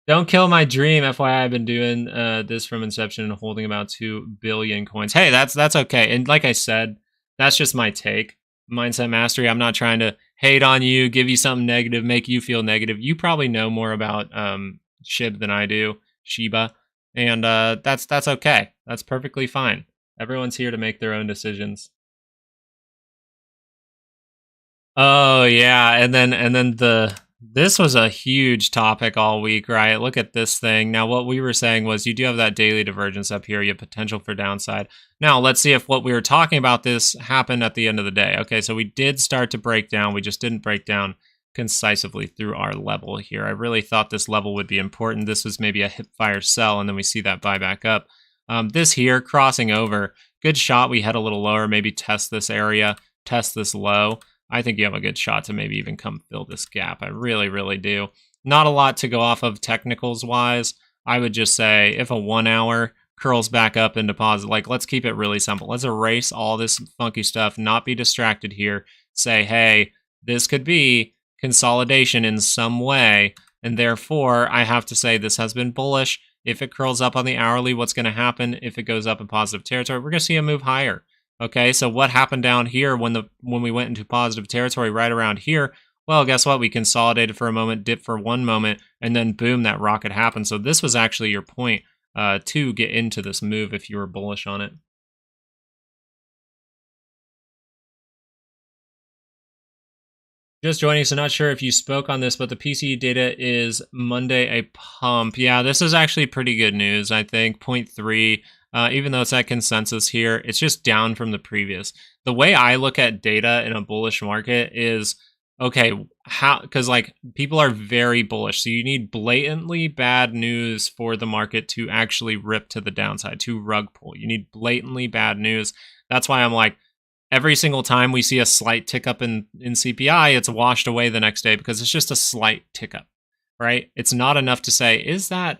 Don't kill my dream. FYI, I've been doing this from inception and holding about 2 billion coins. Hey, that's okay. And like I said, that's just my take. Mindset mastery. I'm not trying to hate on you, give you something negative, make you feel negative. You probably know more about SHIB than I do, Shiba, and that's okay. That's perfectly fine. Everyone's here to make their own decisions. Oh yeah, and then this was a huge topic all week, right? Look at this thing. Now, what we were saying was you do have that daily divergence up here. You have potential for downside. Now, let's see if what we were talking about this happened at the end of the day. Okay, so we did start to break down. We just didn't break down concisely through our level here. I really thought this level would be important. This was maybe a hip fire sell, and then we see that buy back up. This here, crossing over, good shot. We head a little lower, maybe test this area, test this low. I think you have a good shot to maybe even come fill this gap. I really, really do. Not a lot to go off of technicals-wise. I would just say if a 1 hour curls back up and deposit, like let's keep it really simple. Let's erase all this funky stuff, not be distracted here. Say, hey, this could be consolidation in some way, and therefore I have to say this has been bullish. If it curls up on the hourly, what's going to happen? If it goes up in positive territory, we're going to see a move higher. Okay, so what happened down here when we went into positive territory right around here? Well, guess what? We consolidated for a moment, dipped for one moment, and then boom, that rocket happened. So this was actually your point to get into this move if you were bullish on it. Just joining, so not sure if you spoke on this, but the PCE data is Monday a pump. Yeah, this is actually pretty good news, I think. Point 0.3, even though it's at consensus here, it's just down from the previous. The way I look at data in a bullish market is, okay, how, because like people are very bullish. So you need blatantly bad news for the market to actually rip to the downside, to rug pull. You need blatantly bad news. That's why I'm like, every single time we see a slight tick up in CPI, it's washed away the next day because it's just a slight tick up, right? It's not enough to say, is that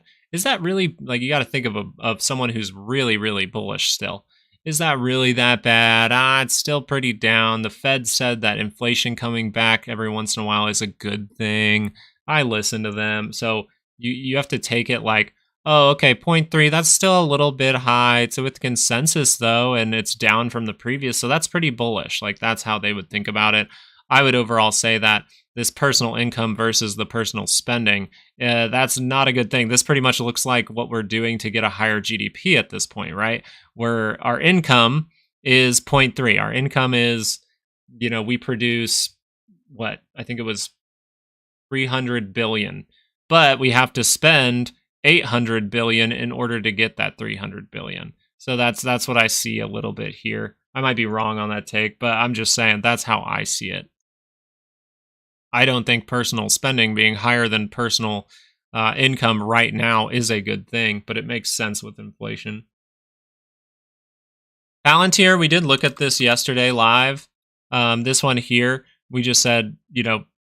really, like, you got to think of someone who's really, really bullish still. Is that really that bad? It's still pretty down. The Fed said that inflation coming back every once in a while is a good thing. I listen to them. So you have to take it like, oh, okay, point 0.3. That's still a little bit high. So with consensus though, and it's down from the previous, so that's pretty bullish. Like that's how they would think about it. I would overall say that this personal income versus the personal spending, that's not a good thing. This pretty much looks like what we're doing to get a higher GDP at this point, right? Where our income is point 0.3. Our income is, we produce what? I think it was 300 billion, but we have to spend 800 billion in order to get that 300 billion. So that's what I see a little bit here. I might be wrong on that take, but I'm just saying that's how I see it. I don't think personal spending being higher than personal income right now is a good thing, but it makes sense with inflation. Palantir, we did look at this yesterday live. This one here, we just said,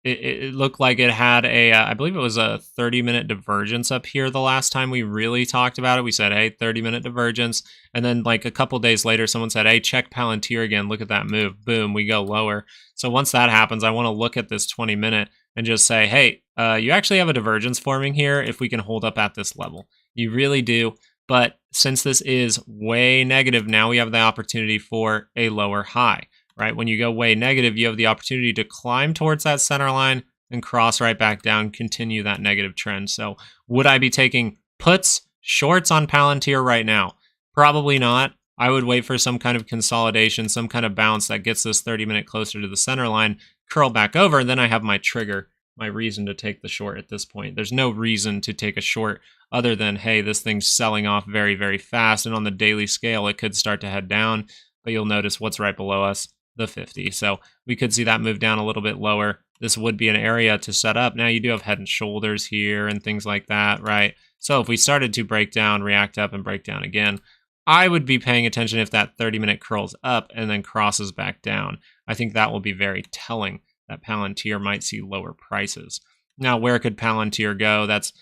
it looked like it had I believe it was a 30-minute divergence up here the last time we really talked about it. We said, hey, 30-minute divergence. And then like a couple days later, someone said, hey, check Palantir again. Look at that move. Boom, we go lower. So once that happens, I want to look at this 20-minute and just say, hey, you actually have a divergence forming here if we can hold up at this level. You really do. But since this is way negative, now we have the opportunity for a lower high. Right? When you go way negative, you have the opportunity to climb towards that center line and cross right back down, continue that negative trend. So would I be taking puts, shorts on Palantir right now? Probably not. I would wait for some kind of consolidation, some kind of bounce that gets this 30-minute closer to the center line, curl back over, and then I have my trigger, my reason to take the short at this point. There's no reason to take a short other than, hey, this thing's selling off very, very fast, and on the daily scale, it could start to head down, but you'll notice what's right below us, the 50. So we could see that move down a little bit lower. This would be an area to set up. Now you do have head and shoulders here and things like that, right? So if we started to break down, react up, and break down again, I would be paying attention if that 30-minute curls up and then crosses back down. I think that will be very telling that Palantir might see lower prices. Now, where could Palantir go? That's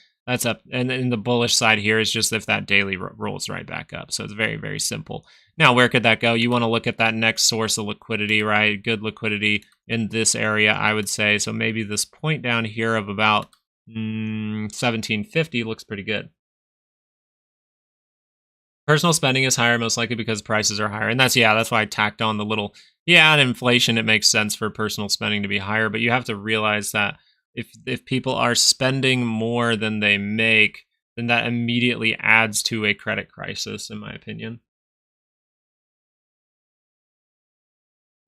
up. And in the bullish side here is just if that daily rolls right back up. So it's very, very simple. Now, where could that go? You want to look at that next source of liquidity, right? Good liquidity in this area, I would say. So maybe this point down here of about 1750 looks pretty good. Personal spending is higher, most likely because prices are higher. And that's why I tacked on the little, and inflation, it makes sense for personal spending to be higher. But you have to realize that if people are spending more than they make, then that immediately adds to a credit crisis, in my opinion.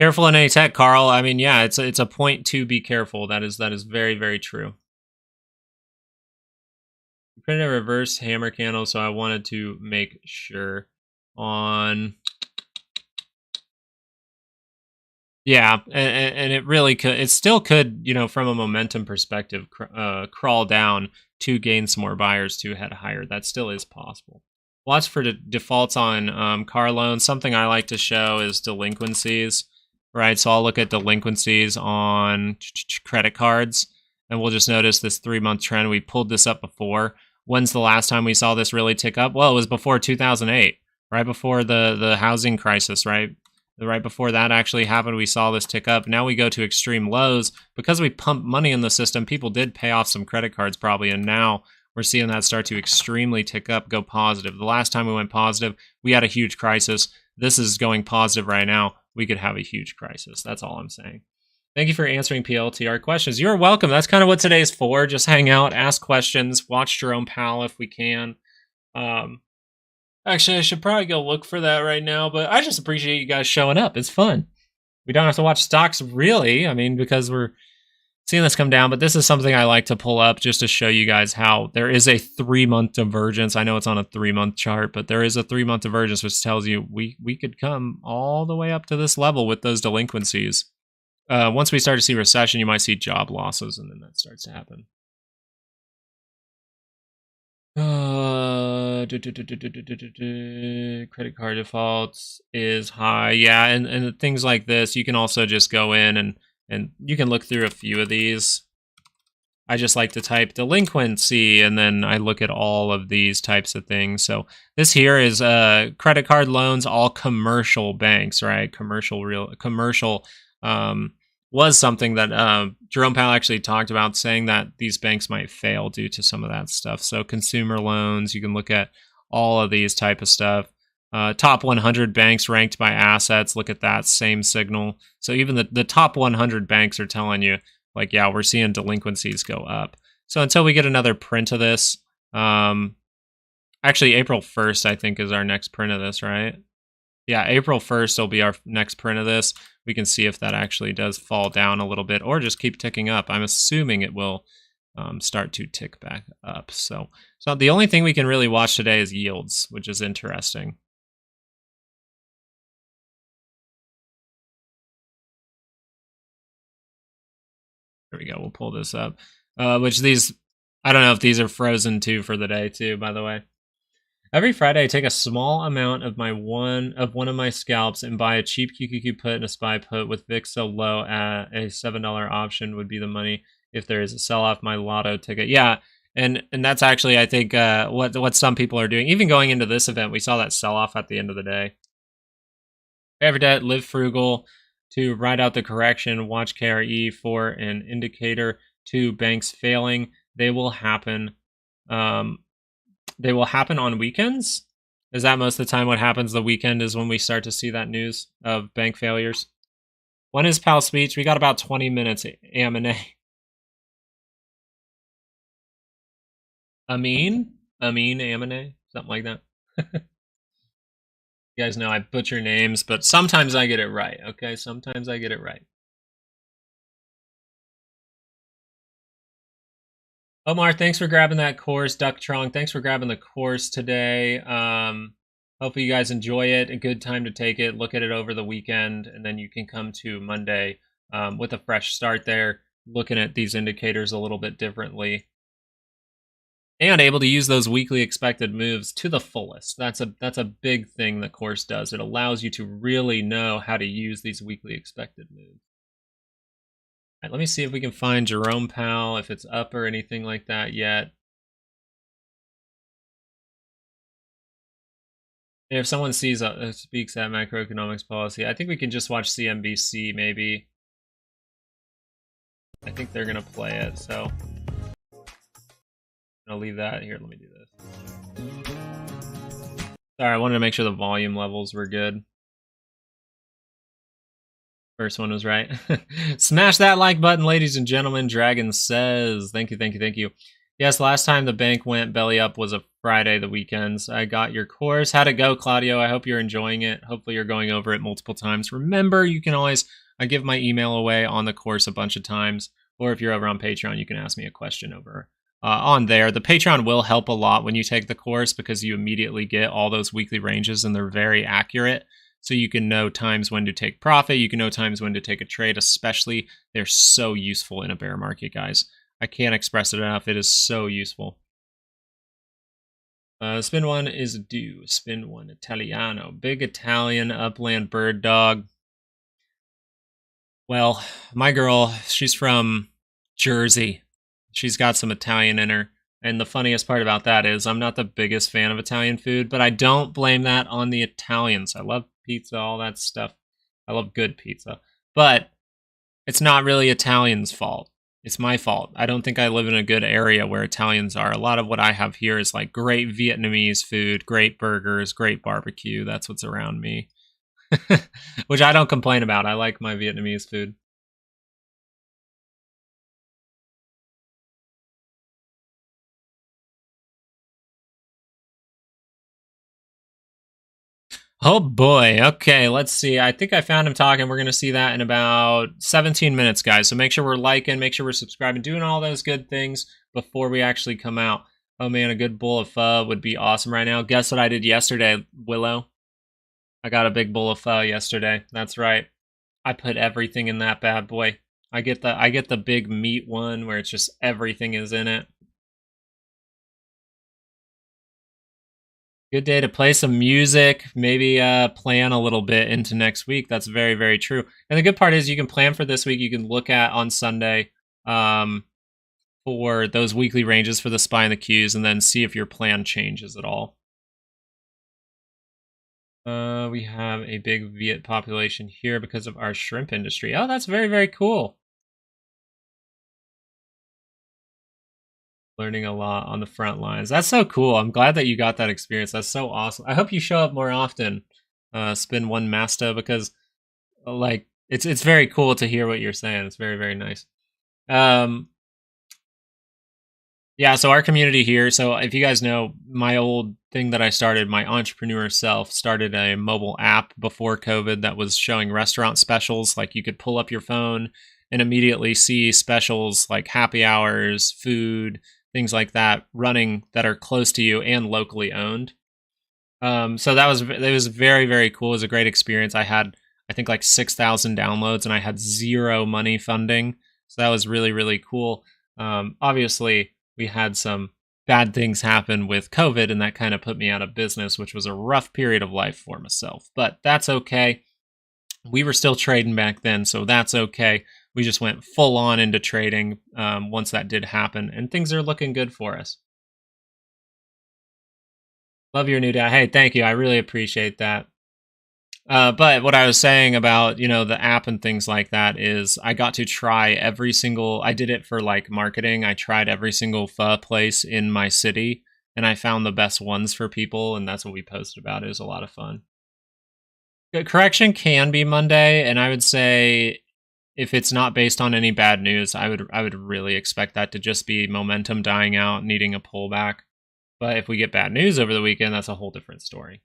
Careful in any tech, Carl. I mean, yeah, it's a point to be careful. That is very, very true. We printed a reverse hammer candle, so I wanted to make sure on. Yeah, and it really could. It still could, from a momentum perspective, crawl down to gain some more buyers to head higher. That still is possible. Watch for defaults on car loans. Something I like to show is delinquencies, right? So I'll look at delinquencies on credit cards, and we'll just notice this 3-month trend. We pulled this up before. When's the last time we saw this really tick up? Well, it was before 2008, right before the housing crisis, right? Right before that actually happened, we saw this tick up. Now we go to extreme lows. Because we pumped money in the system, people did pay off some credit cards probably, and now we're seeing that start to extremely tick up, go positive. The last time we went positive, we had a huge crisis. This is going positive right now. We could have a huge crisis. That's all I'm saying. Thank you for answering PLTR questions. You're welcome. That's kind of what today's for. Just hang out, ask questions, watch Jerome Powell if we can. Actually, I should probably go look for that right now, but I just appreciate you guys showing up. It's fun. We don't have to watch stocks, really. I mean, because we're seeing this come down, but this is something I like to pull up just to show you guys how there is a 3-month divergence. I know it's on a 3-month chart, but there is a 3-month divergence, which tells you we could come all the way up to this level with those delinquencies. Once we start to see recession, you might see job losses, and then that starts to happen. Credit card defaults is high. Yeah, and things like this, you can also just go in and you can look through a few of these. I just like to type delinquency, and then I look at all of these types of things. So this here is credit card loans, all commercial banks, right? Commercial was something that Jerome Powell actually talked about, saying that these banks might fail due to some of that stuff. So consumer loans, you can look at all of these type of stuff. Top 100 banks ranked by assets, look at that same signal. So even the top 100 banks are telling you, like, yeah, we're seeing delinquencies go up. So until we get another print of this, actually April 1st, I think, is our next print of this, right? Yeah, April 1st will be our next print of this. We can see if that actually does fall down a little bit or just keep ticking up. I'm assuming it will start to tick back up. So the only thing we can really watch today is yields, which is interesting. There we go. We'll pull this up. Which these, I don't know if these are frozen too for the day too, by the way. Every Friday, I take a small amount of one of my scalps and buy a cheap QQQ put and a SPY put with VIX so low at a $7 option would be the money if there is a sell-off my lotto ticket. Yeah, and that's actually, I think, what some people are doing. Even going into this event, we saw that sell-off at the end of the day. Pay for debt, live frugal, to ride out the correction, watch KRE for an indicator to banks failing. They will happen. They will happen on weekends. Is that most of the time what happens? The weekend is when we start to see that news of bank failures. When is Powell speech? We got about 20 minutes. AMD. Amin, AMD, something like that. You guys know I butcher names, but sometimes I get it right. Okay, sometimes I get it right. Omar, thanks for grabbing that course. Duck Trong, thanks for grabbing the course today. Hopefully you guys enjoy it. A good time to take it. Look at it over the weekend, and then you can come to Monday with a fresh start there, looking at these indicators a little bit differently. And able to use those weekly expected moves to the fullest. That's a big thing the course does. It allows you to really know how to use these weekly expected moves. All right, let me see if we can find Jerome Powell, if it's up or anything like that yet. And if someone speaks at macroeconomics policy, I think we can just watch CNBC maybe. I think they're gonna play it, so I'll leave that here. Let me do this. Sorry, I wanted to make sure the volume levels were good. First one was right. Smash that like button, ladies and gentlemen. Dragon says, thank you. Yes, last time the bank went belly up was a Friday, the weekends. I got your course. How'd it go, Claudio? I hope you're enjoying it. Hopefully you're going over it multiple times. Remember, you can always, I give my email away on the course a bunch of times. Or if you're over on Patreon, you can ask me a question over on there. The Patreon will help a lot when you take the course because you immediately get all those weekly ranges and they're very accurate. So you can know times when to take profit. You can know times when to take a trade, especially. They're so useful in a bear market, guys. I can't express it enough. It is so useful. Spin one is due. Spin one, Italiano. Big Italian upland bird dog. Well, my girl, she's from Jersey. She's got some Italian in her. And the funniest part about that is I'm not the biggest fan of Italian food, but I don't blame that on the Italians. I love pizza, all that stuff. I love good pizza. But it's not really Italians' fault. It's my fault. I don't think I live in a good area where Italians are. A lot of what I have here is like great Vietnamese food, great burgers, great barbecue. That's what's around me. Which I don't complain about. I like my Vietnamese food. Oh boy. Okay, let's see. I think I found him talking. We're going to see that in about 17 minutes, guys. So make sure we're liking, make sure we're subscribing, doing all those good things before we actually come out. Oh man, a good bowl of pho would be awesome right now. Guess what I did yesterday, Willow? I got a big bowl of pho yesterday. That's right. I put everything in that bad boy. I get the big meat one where it's just everything is in it. Good day to play some music, maybe plan a little bit into next week. That's very, very true. And the good part is you can plan for this week. You can look at on Sunday for those weekly ranges for the SPY and the Qs and then see if your plan changes at all. We have a big Viet population here because of our shrimp industry. Oh, that's very, very cool. Learning a lot on the front lines. That's so cool. I'm glad that you got that experience. That's so awesome. I hope you show up more often, Spin One Masta, because like it's very cool to hear what you're saying. It's very, very nice. Yeah, so our community here, so if you guys know, my old thing that I started, my entrepreneur self, started a mobile app before COVID that was showing restaurant specials. Like you could pull up your phone and immediately see specials like happy hours, food, things like that running that are close to you and locally owned. So it was very, very cool. It was a great experience. I had, I think, like 6,000 downloads and I had zero money funding. So that was really, really cool. Obviously, we had some bad things happen with COVID, and that kind of put me out of business, which was a rough period of life for myself. But that's okay. We were still trading back then, so that's okay. We just went full on into trading once that did happen, and things are looking good for us. Love your new dad. Hey, thank you. I really appreciate that. But what I was saying about, the app and things like that is I got to try I did it for like marketing. I tried every single pho place in my city and I found the best ones for people. And that's what we posted about. It was a lot of fun. Correction can be Monday. And I would say if it's not based on any bad news, I would really expect that to just be momentum dying out, needing a pullback. But if we get bad news over the weekend, that's a whole different story.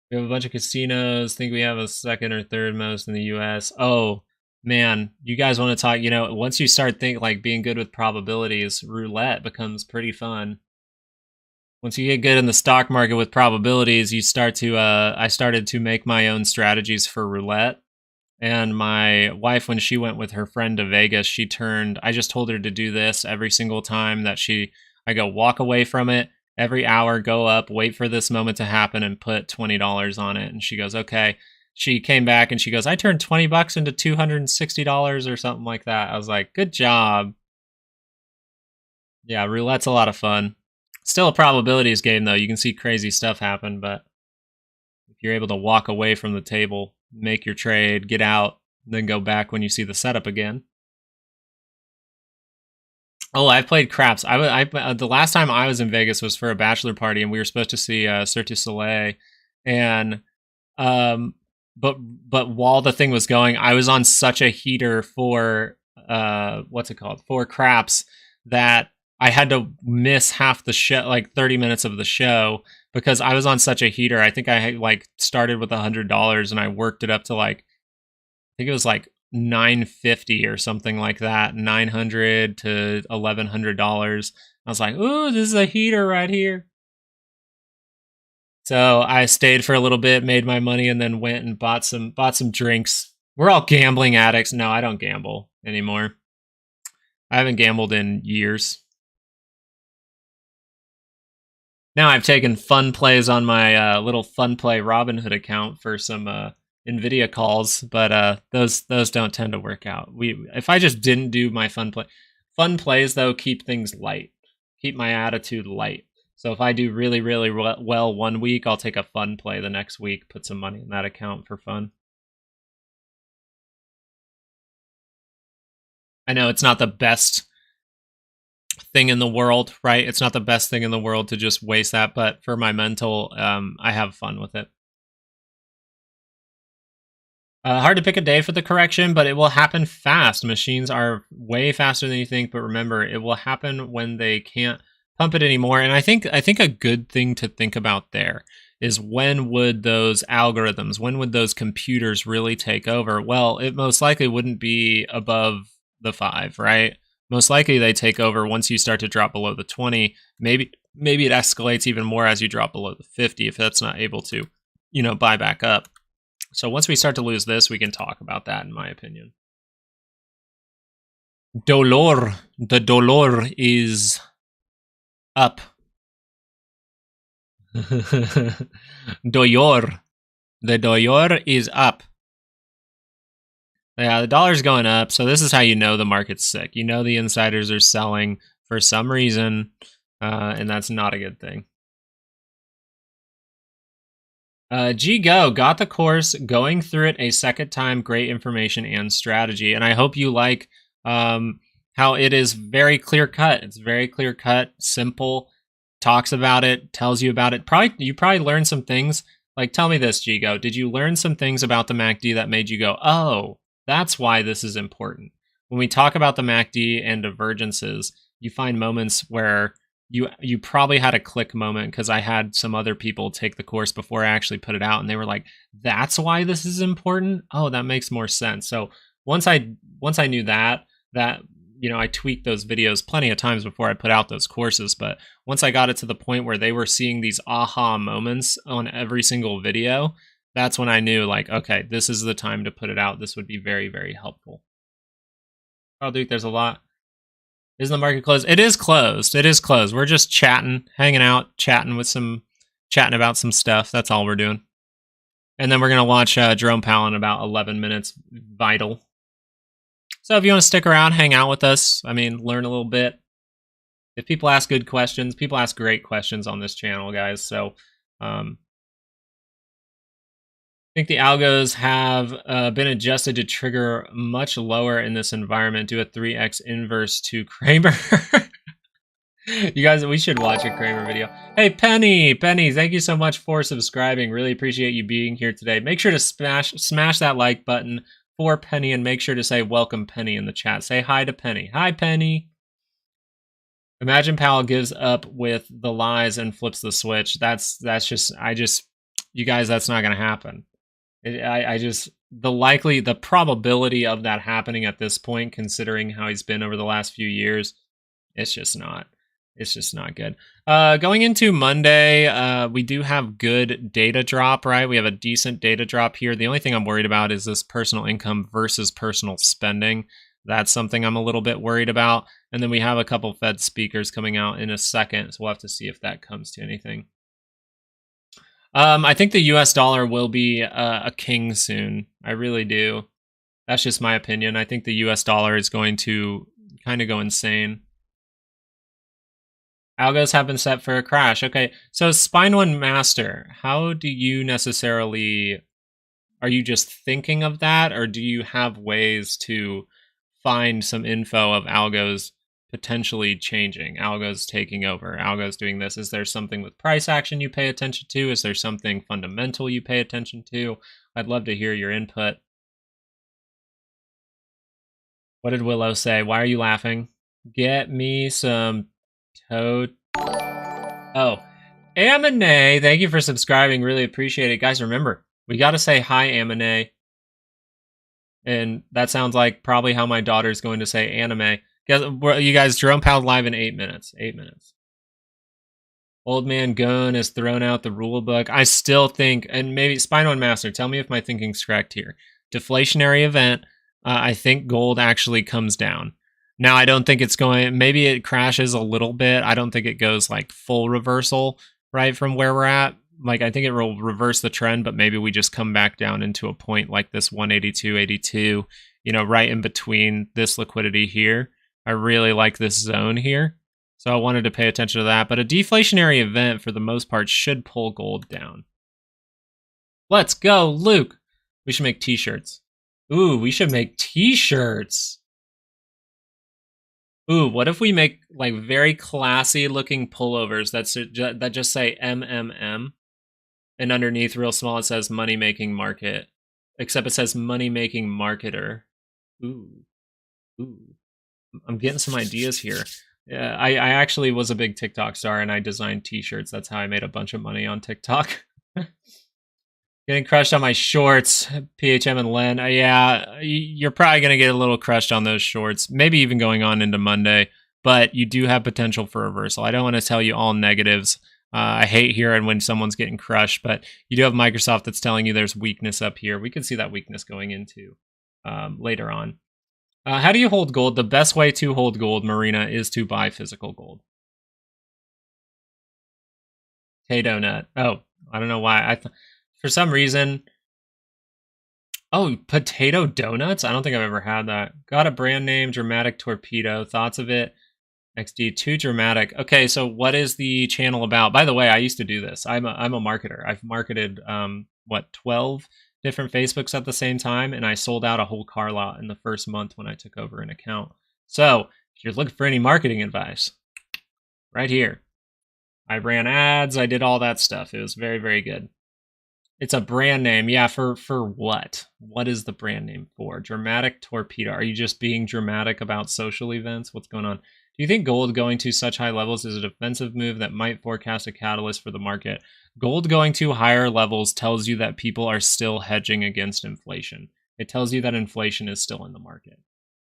We have a bunch of casinos. I think we have a second or third most in the US. Oh, man, you guys want to talk, once you start being good with probabilities, roulette becomes pretty fun. Once you get good in the stock market with probabilities, you start to I started to make my own strategies for roulette. And my wife, when she went with her friend to Vegas, I just told her to do this every single time that I go walk away from it every hour, go up, wait for this moment to happen and put $20 on it. And she goes, okay. She came back and she goes, I turned $20 into $260 or something like that. I was like, good job. Yeah, roulette's a lot of fun. Still a probabilities game though. You can see crazy stuff happen, but if you're able to walk away from the table, make your trade, get out, then go back when you see the setup again. Oh, I've played craps. The last time I was in Vegas was for a bachelor party, and we were supposed to see Cirque du Soleil, and but while the thing was going, I was on such a heater for what's it called, for craps, that I had to miss half the show, like 30 minutes of the show, because I was on such a heater. I think I had started with $100 and I worked it up to I think it was $950 or something like that, $900 to $1,100. I was like, ooh, this is a heater right here. So I stayed for a little bit, made my money, and then went and bought some drinks. We're all gambling addicts. No, I don't gamble anymore. I haven't gambled in years. Now I've taken fun plays on my little fun play Robinhood account for some Nvidia calls, but those don't tend to work out. If I just didn't do my fun plays though keep things light, keep my attitude light. So if I do really, really well one week, I'll take a fun play the next week, put some money in that account for fun. I know it's not the best thing in the world, right? It's not the best thing in the world to just waste that, but for my mental, I have fun with it. Hard to pick a day for the correction, but it will happen fast. Machines are way faster than you think, but remember, it will happen when they can't pump it anymore. And I think a good thing to think about there is when would those algorithms, when would those computers really take over? Well, it most likely wouldn't be above the 5, right? Most likely they take over once you start to drop below the 20. Maybe it escalates even more as you drop below the 50 if that's not able to, buy back up. So once we start to lose this, we can talk about that, in my opinion. The dollar is up. Doyor. The doyor is up. Yeah, the dollar's going up, so this is how you know the market's sick. You know the insiders are selling for some reason, and that's not a good thing. Go got the course, going through it a second time, great information and strategy. And I hope you like how it is very clear cut. It's very clear cut, simple, talks about it, tells you about it. You probably learned some things. Like, tell me this, Go. Did you learn some things about the MACD that made you go, oh, that's why this is important? When we talk about the MACD and divergences, you find moments where you probably had a click moment, because I had some other people take the course before I actually put it out, and they were like, that's why this is important? Oh, that makes more sense. So once I knew that I tweaked those videos plenty of times before I put out those courses, but once I got it to the point where they were seeing these aha moments on every single video, that's when I knew, like, okay, this is the time to put it out. This would be very, very helpful. Oh, Duke, there's a lot. Isn't the market closed? It is closed. It is closed. We're just chatting, hanging out, chatting about some stuff. That's all we're doing. And then we're going to watch Jerome Powell in about 11 minutes. Vital. So if you want to stick around, hang out with us, learn a little bit. If people ask good questions, people ask great questions on this channel, guys. So I think the algos have been adjusted to trigger much lower in this environment. Do a 3x inverse to Kramer. You guys, we should watch a Kramer video. Hey, Penny, thank you so much for subscribing. Really appreciate you being here today. Make sure to smash that like button for Penny, and make sure to say welcome Penny in the chat. Say hi to Penny. Hi, Penny. Imagine Powell gives up with the lies and flips the switch. That's just, you guys, that's not going to happen. The probability of that happening at this point, considering how he's been over the last few years, it's just not good. Going into Monday, we do have good data drop, right? We have a decent data drop here. The only thing I'm worried about is this personal income versus personal spending. That's something I'm a little bit worried about. And then we have a couple Fed speakers coming out in a second, so we'll have to see if that comes to anything. I think the US dollar will be a king soon. I really do. That's just my opinion. I think the US dollar is going to kind of go insane. Algos have been set for a crash. Okay, so Spine1 Master, how do you necessarily... Are you just thinking of that, or do you have ways to find some info of algos potentially changing, algos taking over, algos doing this? Is there something with price action you pay attention to? Is there something fundamental you pay attention to? I'd love to hear your input. What did Willow say? Why are you laughing? Get me some toad. Oh, Amine, thank you for subscribing. Really appreciate it. Guys, remember, we got to say hi, Amine. And that sounds like probably how my daughter's going to say anime. You guys, Jerome Powell live in 8 minutes. 8 minutes. Old Man Gun has thrown out the rule book. I still think, and maybe Spine1 Master, tell me if my thinking's correct here. Deflationary event, I think gold actually comes down. Now, I don't think it's going, maybe it crashes a little bit. I don't think it goes like full reversal, right, from where we're at. Like, I think it will reverse the trend, but maybe we just come back down into a point like this 182.82, right in between this liquidity here. I really like this zone here, so I wanted to pay attention to that. But a deflationary event, for the most part, should pull gold down. Let's go, Luke. We should make t-shirts. Ooh, we should make t-shirts. Ooh, what if we make like very classy looking pullovers that just say MMM, and underneath real small it says money making market, except it says money making marketer. Ooh, I'm getting some ideas here. Yeah, I actually was a big TikTok star, and I designed t-shirts. That's how I made a bunch of money on TikTok. Getting crushed on my shorts, PHM and Len. Yeah, you're probably going to get a little crushed on those shorts, maybe even going on into Monday, but you do have potential for reversal. I don't want to tell you all negatives. I hate hearing when someone's getting crushed, but you do have Microsoft that's telling you there's weakness up here. We can see that weakness going into later on. How do you hold gold? The best way to hold gold, Marina, is to buy physical gold. Potato nut. Oh, I don't know why. For some reason. Oh, potato donuts? I don't think I've ever had that. Got a brand name, Dramatic Torpedo. Thoughts of it? XD, too dramatic. Okay, so what is the channel about? By the way, I used to do this. I'm a marketer. I've marketed, 12 different Facebooks at the same time, and I sold out a whole car lot in the first month when I took over an account. So, if you're looking for any marketing advice, right here. I ran ads. I did all that stuff. It was very, very good. It's a brand name. Yeah, for what? What is the brand name for? Dramatic Torpedo. Are you just being dramatic about social events? What's going on? Do you think gold going to such high levels is a defensive move that might forecast a catalyst for the market? Gold going to higher levels tells you that people are still hedging against inflation. It tells you that inflation is still in the market.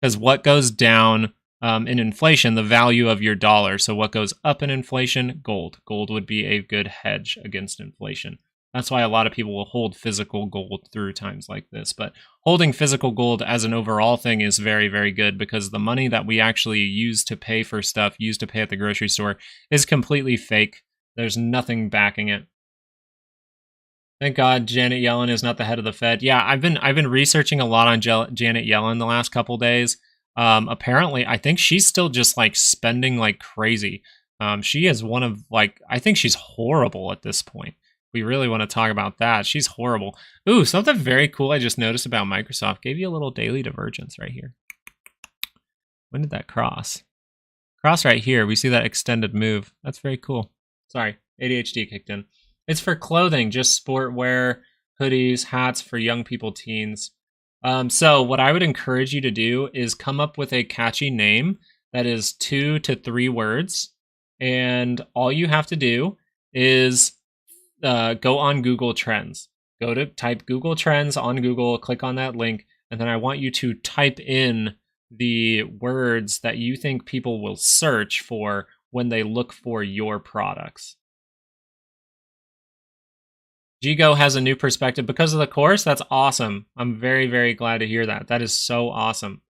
Because what goes down in inflation, the value of your dollar. So what goes up in inflation? Gold. Gold would be a good hedge against inflation. That's why a lot of people will hold physical gold through times like this. But holding physical gold as an overall thing is very, very good because the money that we actually use to pay for stuff, use to pay at the grocery store, is completely fake. There's nothing backing it. Thank God Janet Yellen is not the head of the Fed. Yeah, I've been researching a lot on Janet Yellen the last couple days. Apparently, I think she's still just like spending like crazy. She is one of like, I think she's horrible at this point. We really want to talk about that. She's horrible. Ooh, something very cool I just noticed about Microsoft. Gave you a little daily divergence right here. When did that cross? Cross right here. We see that extended move. That's very cool. Sorry, ADHD kicked in. It's for clothing, just sport wear, hoodies, hats for young people, teens. So what I would encourage you to do is come up with a catchy name that is 2 to 3 words. And all you have to do is go on Google Trends. Go to type Google Trends on Google, click on that link, and then I want you to type in the words that you think people will search for when they look for your products. Gigo has a new perspective because of the course. That's awesome. I'm very, very glad to hear that. That is so awesome.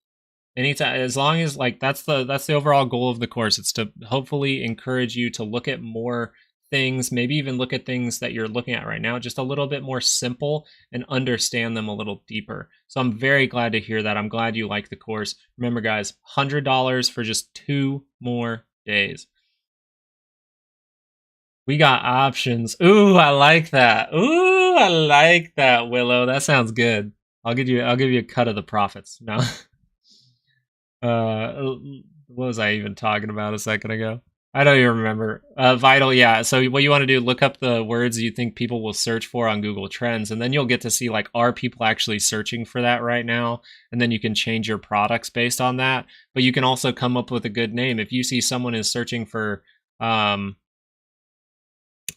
Anytime, as long as like that's the overall goal of the course. It's to hopefully encourage you to look at more things, maybe even look at things that you're looking at right now, just a little bit more simple and understand them a little deeper. So I'm very glad to hear that. I'm glad you like the course. Remember, guys, $100 for just 2 more days. We got options. Ooh, I like that. Ooh, I like that, Willow. That sounds good. I'll give you a cut of the profits. No. What was I even talking about a second ago? I don't even remember. Vital, yeah. So what you want to do, look up the words you think people will search for on Google Trends, and then you'll get to see, like, are people actually searching for that right now? And then you can change your products based on that. But you can also come up with a good name. If you see someone is searching for,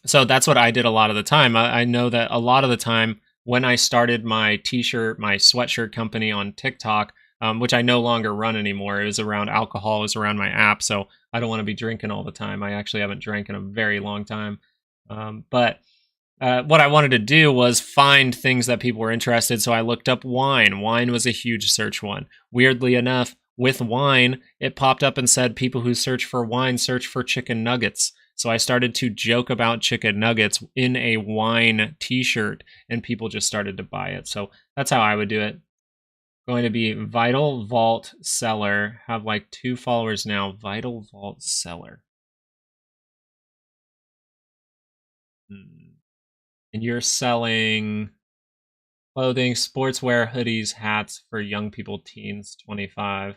so that's what I did a lot of the time. I know that a lot of the time when I started my t-shirt, my sweatshirt company on TikTok, which I no longer run anymore. It was around alcohol, it was around my app, so I don't want to be drinking all the time. I actually haven't drank in a very long time. But what I wanted to do was find things that people were interested, so I looked up wine. Wine was a huge search one. Weirdly enough, with wine, it popped up and said people who search for wine search for chicken nuggets. So I started to joke about chicken nuggets in a wine t-shirt, and people just started to buy it. So that's how I would do it. Going to be Vital Vault Seller. Have like 2 followers now. Vital Vault Seller. And you're selling clothing, sportswear, hoodies, hats for young people, teens, 25.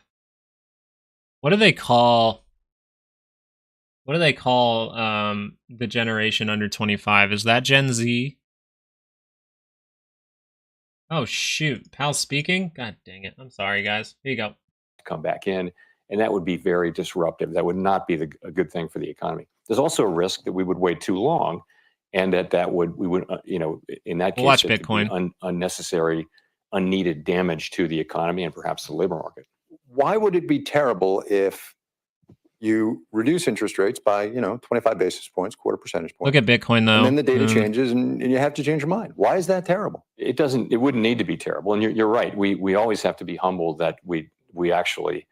What do they call the generation under 25? Is that Gen Z? Oh, shoot. Pal speaking? God dang it. I'm sorry, guys. Here you go. Come back in, and that would be very disruptive. That would not be a good thing for the economy. There's also a risk that we would wait too long, and we would in that case watch it would be Bitcoin. unnecessary, unneeded damage to the economy and perhaps the labor market. Why would it be terrible if you reduce interest rates by 25 basis points, quarter percentage point? Look at Bitcoin though. And then the data changes and you have to change your mind. Why is that terrible? It wouldn't need to be terrible. And you're right. We always have to be humble that we actually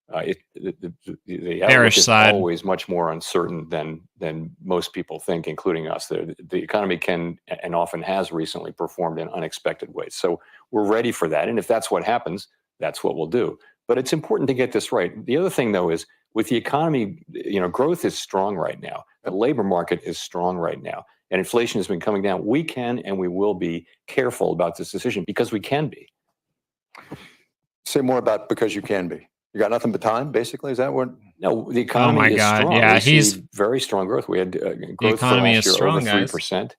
the outlook is always much more uncertain than most people think, including us. The economy can and often has recently performed in unexpected ways. So we're ready for that. And if that's what happens, that's what we'll do. But it's important to get this right. The other thing, though, is with the economy, growth is strong right now. The labor market is strong right now. And inflation has been coming down. We can and we will be careful about this decision because we can be. Say more about because you can be. You got nothing but time, basically? Is that what? No, the economy is strong. Yeah, he's very strong growth. We had growth for last year over 3%.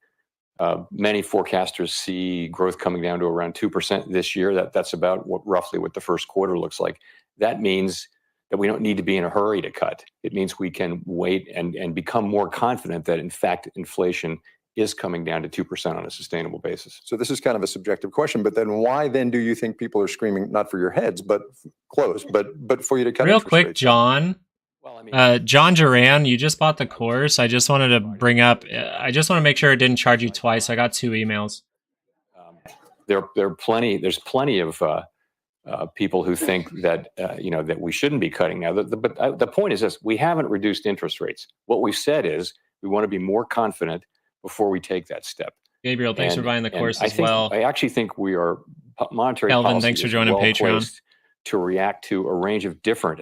Many forecasters see growth coming down to around 2% this year. That's about roughly what the first quarter looks like. That means that we don't need to be in a hurry to cut. It means we can wait and become more confident that, in fact, inflation is coming down to 2% on a sustainable basis. So this is kind of a subjective question, but then why then do you think people are screaming, not for your heads, but close, but for you to cut real quick, rates? John? Well, I mean, John Duran, you just bought the course. I just wanted to bring up, I just want to make sure it didn't charge you twice. I got 2 emails. There's plenty of people who think that, that we shouldn't be cutting now. But the point is this, we haven't reduced interest rates. What we've said is we want to be more confident before we take that step. Gabriel, thanks for buying the course as well. I actually think we are monetary Kelvin, policy thanks for joining Patreon. To react to a range of different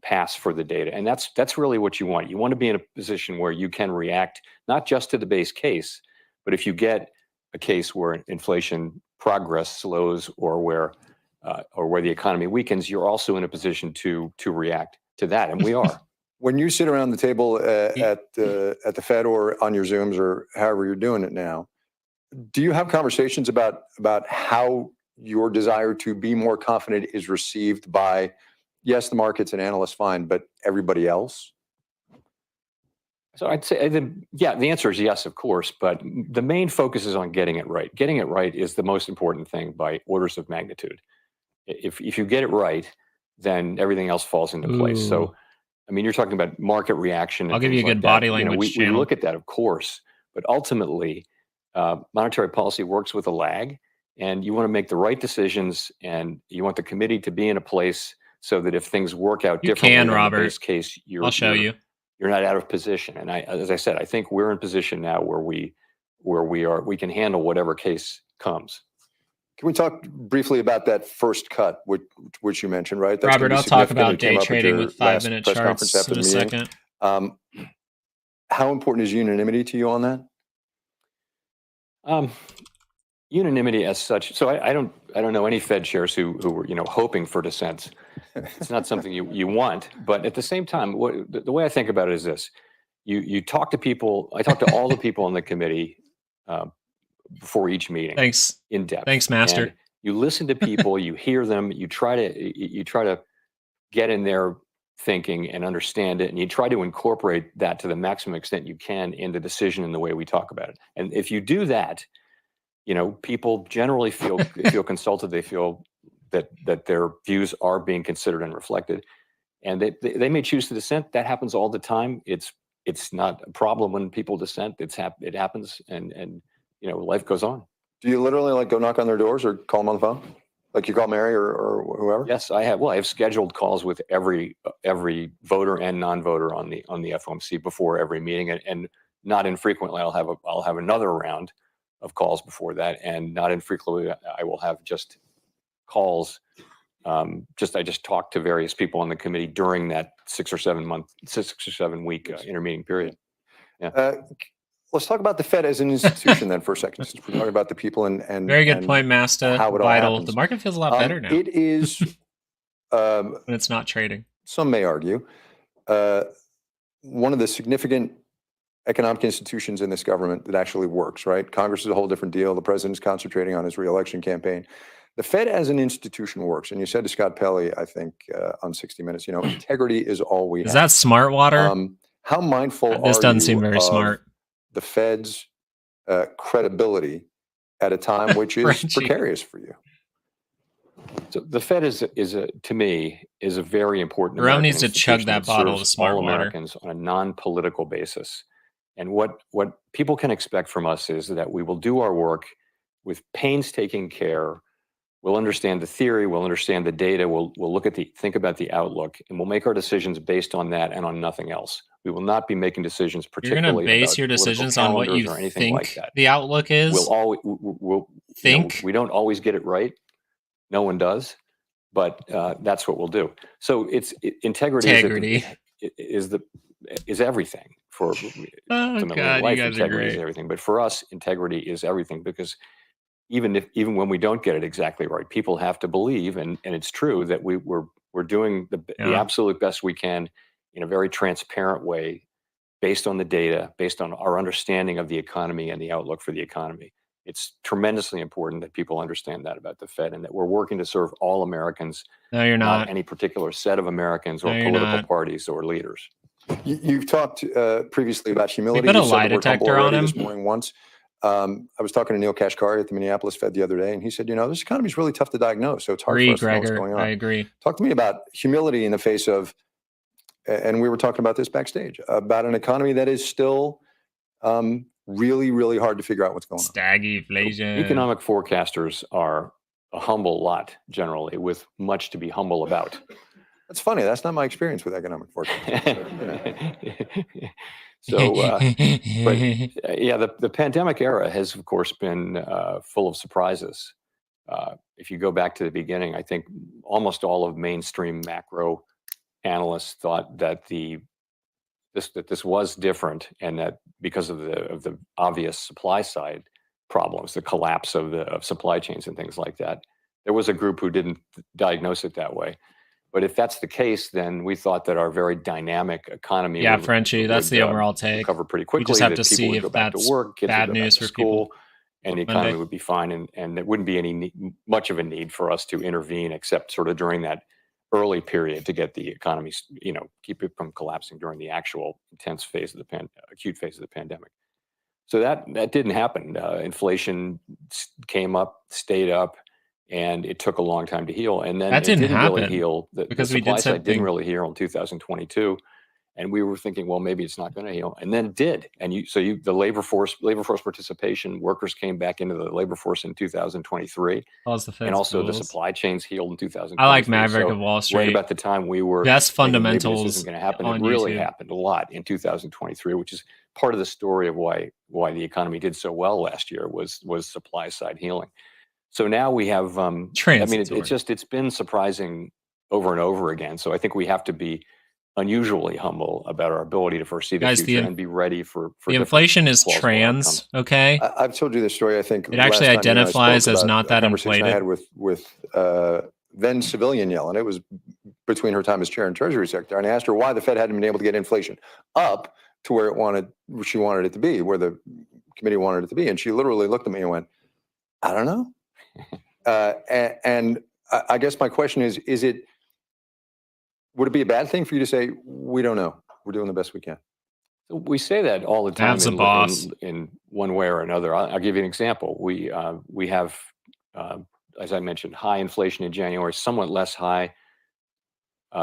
paths for the data. And that's really what you want. You want to be in a position where you can react not just to the base case, but if you get a case where inflation progress slows or where the economy weakens, you're also in a position to react to that. And we are. When you sit around the table at the Fed or on your Zooms or however you're doing it now, do you have conversations about how your desire to be more confident is received by, yes, the markets and analysts, fine, but everybody else? So I'd say, the answer is yes, of course, but the main focus is on getting it right. Getting it right is the most important thing by orders of magnitude. If you get it right, then everything else falls into place. So, I mean, you're talking about market reaction. I'll give you a good body language we look at that, of course, but ultimately, monetary policy works with a lag, and you want to make the right decisions, and you want the committee to be in a place so that if things work out differently in the base case, I'll show you. You're not out of position. And as I said, I think we're in position now where we can handle whatever case comes. Can we talk briefly about that first cut, which you mentioned, right? That's Robert, I'll talk about day trading with 5-minute charts in a second. How important is unanimity to you on that? Unanimity as such. So I don't know any Fed chairs who were hoping for dissents. It's not something you want. But at the same time, the way I think about it is this: you talk to people. I talk to all the people on the committee before each meeting. Thanks. In depth. Thanks, Master. And you listen to people. You hear them. You try to get in their thinking and understand it, and you try to incorporate that to the maximum extent you can in the decision and the way we talk about it. And if you do that, people generally feel consulted. They feel that their views are being considered and reflected, and they may choose to dissent. That happens all the time. It's not a problem when people dissent. It happens, and life goes on. Do you literally go knock on their doors or call them on the phone, like you call Mary or whoever? Yes, I have. Well, I have scheduled calls with every voter and non-voter on the FOMC before every meeting, and not infrequently I'll have another round of calls before that, and not infrequently I will have just calls. I just talk to various people on the committee during that 6 or 7 week intermeeting period. Yeah. Let's talk about the Fed as an institution then for a second, since we're talking about the people and very good point, Master. How it all Vital. happens. The market feels a lot better now. It is when it's not trading. Some may argue one of the significant economic institutions in this government that actually works, right? Congress is a whole different deal. The president's concentrating on his reelection campaign. The Fed as an institution works. And you said to Scott Pelley, I think, on 60 Minutes, integrity is all we have. Is that smart water? How mindful are you this doesn't seem very smart. the Fed's credibility at a time which is precarious for you? So the Fed to me, is a very important. Jerome needs to chug that bottle of smart all water. Americans on a non-political basis. And what people can expect from us is that we will do our work with painstaking care. We'll understand the theory, we'll understand the data, we'll think about the outlook, and we'll make our decisions based on that and on nothing else. We will not be making decisions particularly. You're going to base your decisions on what you think like that. The outlook is. We'll think. We don't always get it right. No one does, but that's what we'll do. So integrity is everything for. God, life you guys integrity is everything, but for us, integrity is everything, because even when we don't get it exactly right, people have to believe, and it's true that we're doing the absolute best we can in a very transparent way, based on the data, based on our understanding of the economy and the outlook for the economy. It's tremendously important that people understand that about the Fed, and that we're working to serve all Americans. No, you're not any particular set of Americans or political parties or leaders. You've talked previously about humility. We put a lie detector on him this morning once. I was talking to Neil Kashkari at the Minneapolis Fed the other day, and he said, this economy is really tough to diagnose, so it's hard for us to know what's going on. I agree. Talk to me about humility in the face of, and we were talking about this backstage, about an economy that is still really, really hard to figure out what's going on. Stagflation. Economic forecasters are a humble lot, generally, with much to be humble about. That's funny. That's not my experience with economic forecasters. The pandemic era has, of course, been full of surprises. If you go back to the beginning, I think almost all of mainstream macro analysts thought that this was different, and that because of the obvious supply side problems, the collapse of supply chains and things like that, there was a group who didn't diagnose it that way. But if that's the case, then we thought that our very dynamic economy Frenchie, that's the overall take. Recover pretty quickly. We just have to see if that's work, kids bad would go news back to for school, people. And the economy would be fine, and there wouldn't be much of a need for us to intervene, except sort of during that early period to get the economy, keep it from collapsing during the actual intense phase of acute phase of the pandemic. So that didn't happen. Inflation came up, stayed up, and it took a long time to heal. And then that didn't happen really heal. Because the supply side didn't really heal in 2022. And we were thinking, well, maybe it's not going to heal, and then it did. And the labor force participation, workers came back into the labor force in 2023, and also the supply chains healed in 2023. I like Maverick of Wall Street. Right about the time we were best fundamentals. Maybe this isn't going to happen. It really happened a lot in 2023, which is part of the story of why the economy did so well last year was supply side healing. So now we have. It's been surprising over and over again. So I think we have to be unusually humble about our ability to foresee the future and be ready for the inflation is trans. Okay, I've told you this story. I think it actually identifies as not that inflated. I had with then civilian Yellen. It was between her time as chair and Treasury Secretary, and I asked her why the Fed hadn't been able to get inflation up to where she wanted it to be, where the committee wanted it to be, and she literally looked at me and went, "I don't know." And I guess my question is would it be a bad thing for you to say, we don't know, we're doing the best we can? We say that all the time in one way or another. I'll give you an example. We have, as I mentioned, high inflation in January, somewhat less high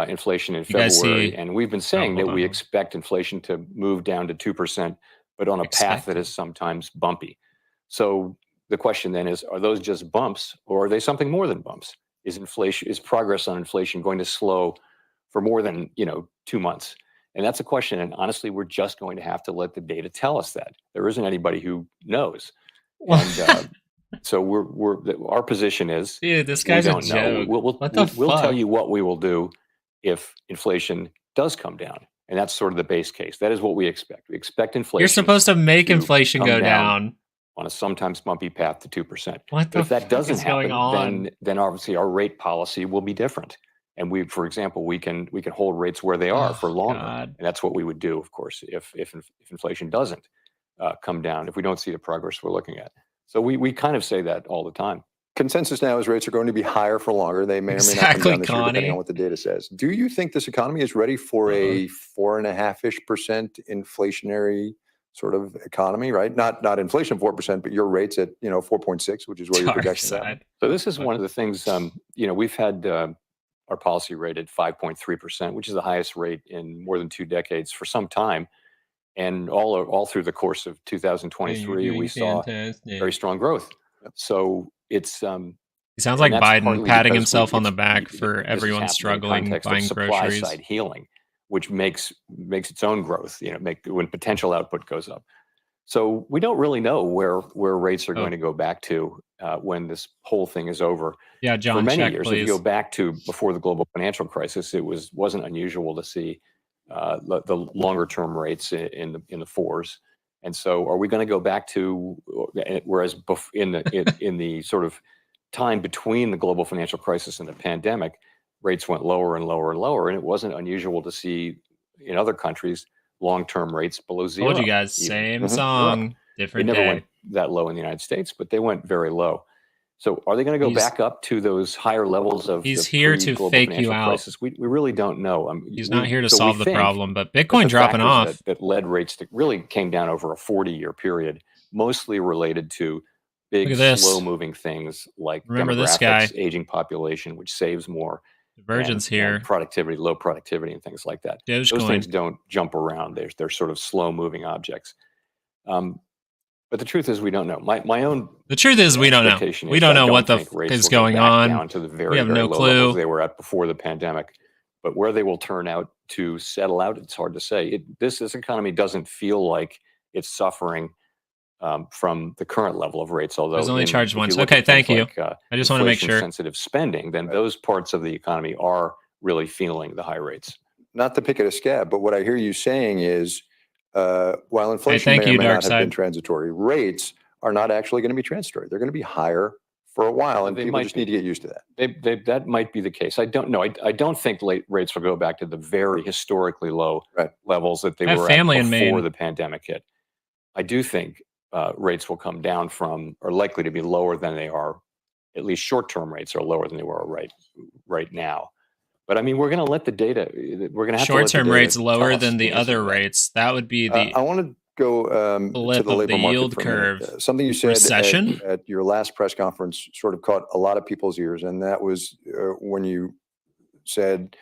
inflation in February. And we've been saying that we expect inflation to move down to 2%, but on a path that is sometimes bumpy. So the question then is, are those just bumps, or are they something more than bumps? Is progress on inflation going to slow for more than 2 months? And that's a question. And honestly, we're just going to have to let the data tell us that. There isn't anybody who knows. And so our position is, dude, this guy's a joke. We'll tell you what we will do if inflation does come down. And that's sort of the base case. That is what we expect. We expect inflation. You're supposed to make inflation go down on a sometimes bumpy path to 2%. But if that doesn't happen, then obviously our rate policy will be different. And for example, we can hold rates where they are for longer, and that's what we would do, of course, if inflation doesn't come down, if we don't see the progress we're looking at. So we kind of say that all the time. Consensus now is rates are going to be higher for longer. They may or may not come down this year, depending on what the data says. Do you think this economy is ready for a 4.5%-ish inflationary sort of economy, right? Not inflation 4%, but your rates at 4.6, which is where your projections are. So this is one of the things. We've had our policy rate at 5.3%, which is the highest rate in more than 2 decades for some time. And all through the course of 2023, we saw very strong growth. Yep. So it's he sounds like Biden patting himself on the back for everyone struggling buying groceries. Supply side healing, which makes its own growth. When potential output goes up. So we don't really know where rates are going to go back to when this whole thing is over. Yeah, John, for many years, please. if you go back to before the global financial crisis, it wasn't unusual to see the longer term rates in the 4s. And so, are we going to go back to whereas in the sort of time between the global financial crisis and the pandemic, rates went lower and lower and lower, and it wasn't unusual to see in other countries long-term rates below 0. Told you guys, same song, different day. They never went day. that low in the United States, but they went very low. So are they going to go back up to those higher levels of he's the here to fake financial you out crisis? We really don't know. He's not here to solve the problem, but Bitcoin dropping off. That led rates to really came down over a 40-year period, mostly related to big, slow-moving things like demographics, aging population, which saves more. Divergence here. And productivity, low productivity, and things like that. Those things don't jump around. They're sort of slow-moving objects. But the truth is, we don't know. The truth is, we don't know. We don't know what the is going on. Down to the very, we have very no low clue. Levels they were at before the pandemic. But where they will turn out to settle out, it's hard to say. This economy doesn't feel like it's suffering from the current level of rates. Although it's only charged once. Okay, thank you. I just want to make sure. Sensitive spending, then those parts of the economy are really feeling the high rates. Not to pick at a scab, but what I hear you saying is, while inflation may or may not have been transitory, rates are not actually going to be transitory. They're going to be higher for a while, and people just need to get used to that. That might be the case. I don't know. I don't think rates will go back to the very historically low levels that they were at before the pandemic hit. I do think rates will come down are likely to be lower than they are. At least short-term rates are lower than they were right now. But I mean, we're going to let the data. We're going to have short-term rates lower than the other rates. That would be the. I want to go to the labor market yield curve. Something you said at your last press conference sort of caught a lot of people's ears, and that was when you said,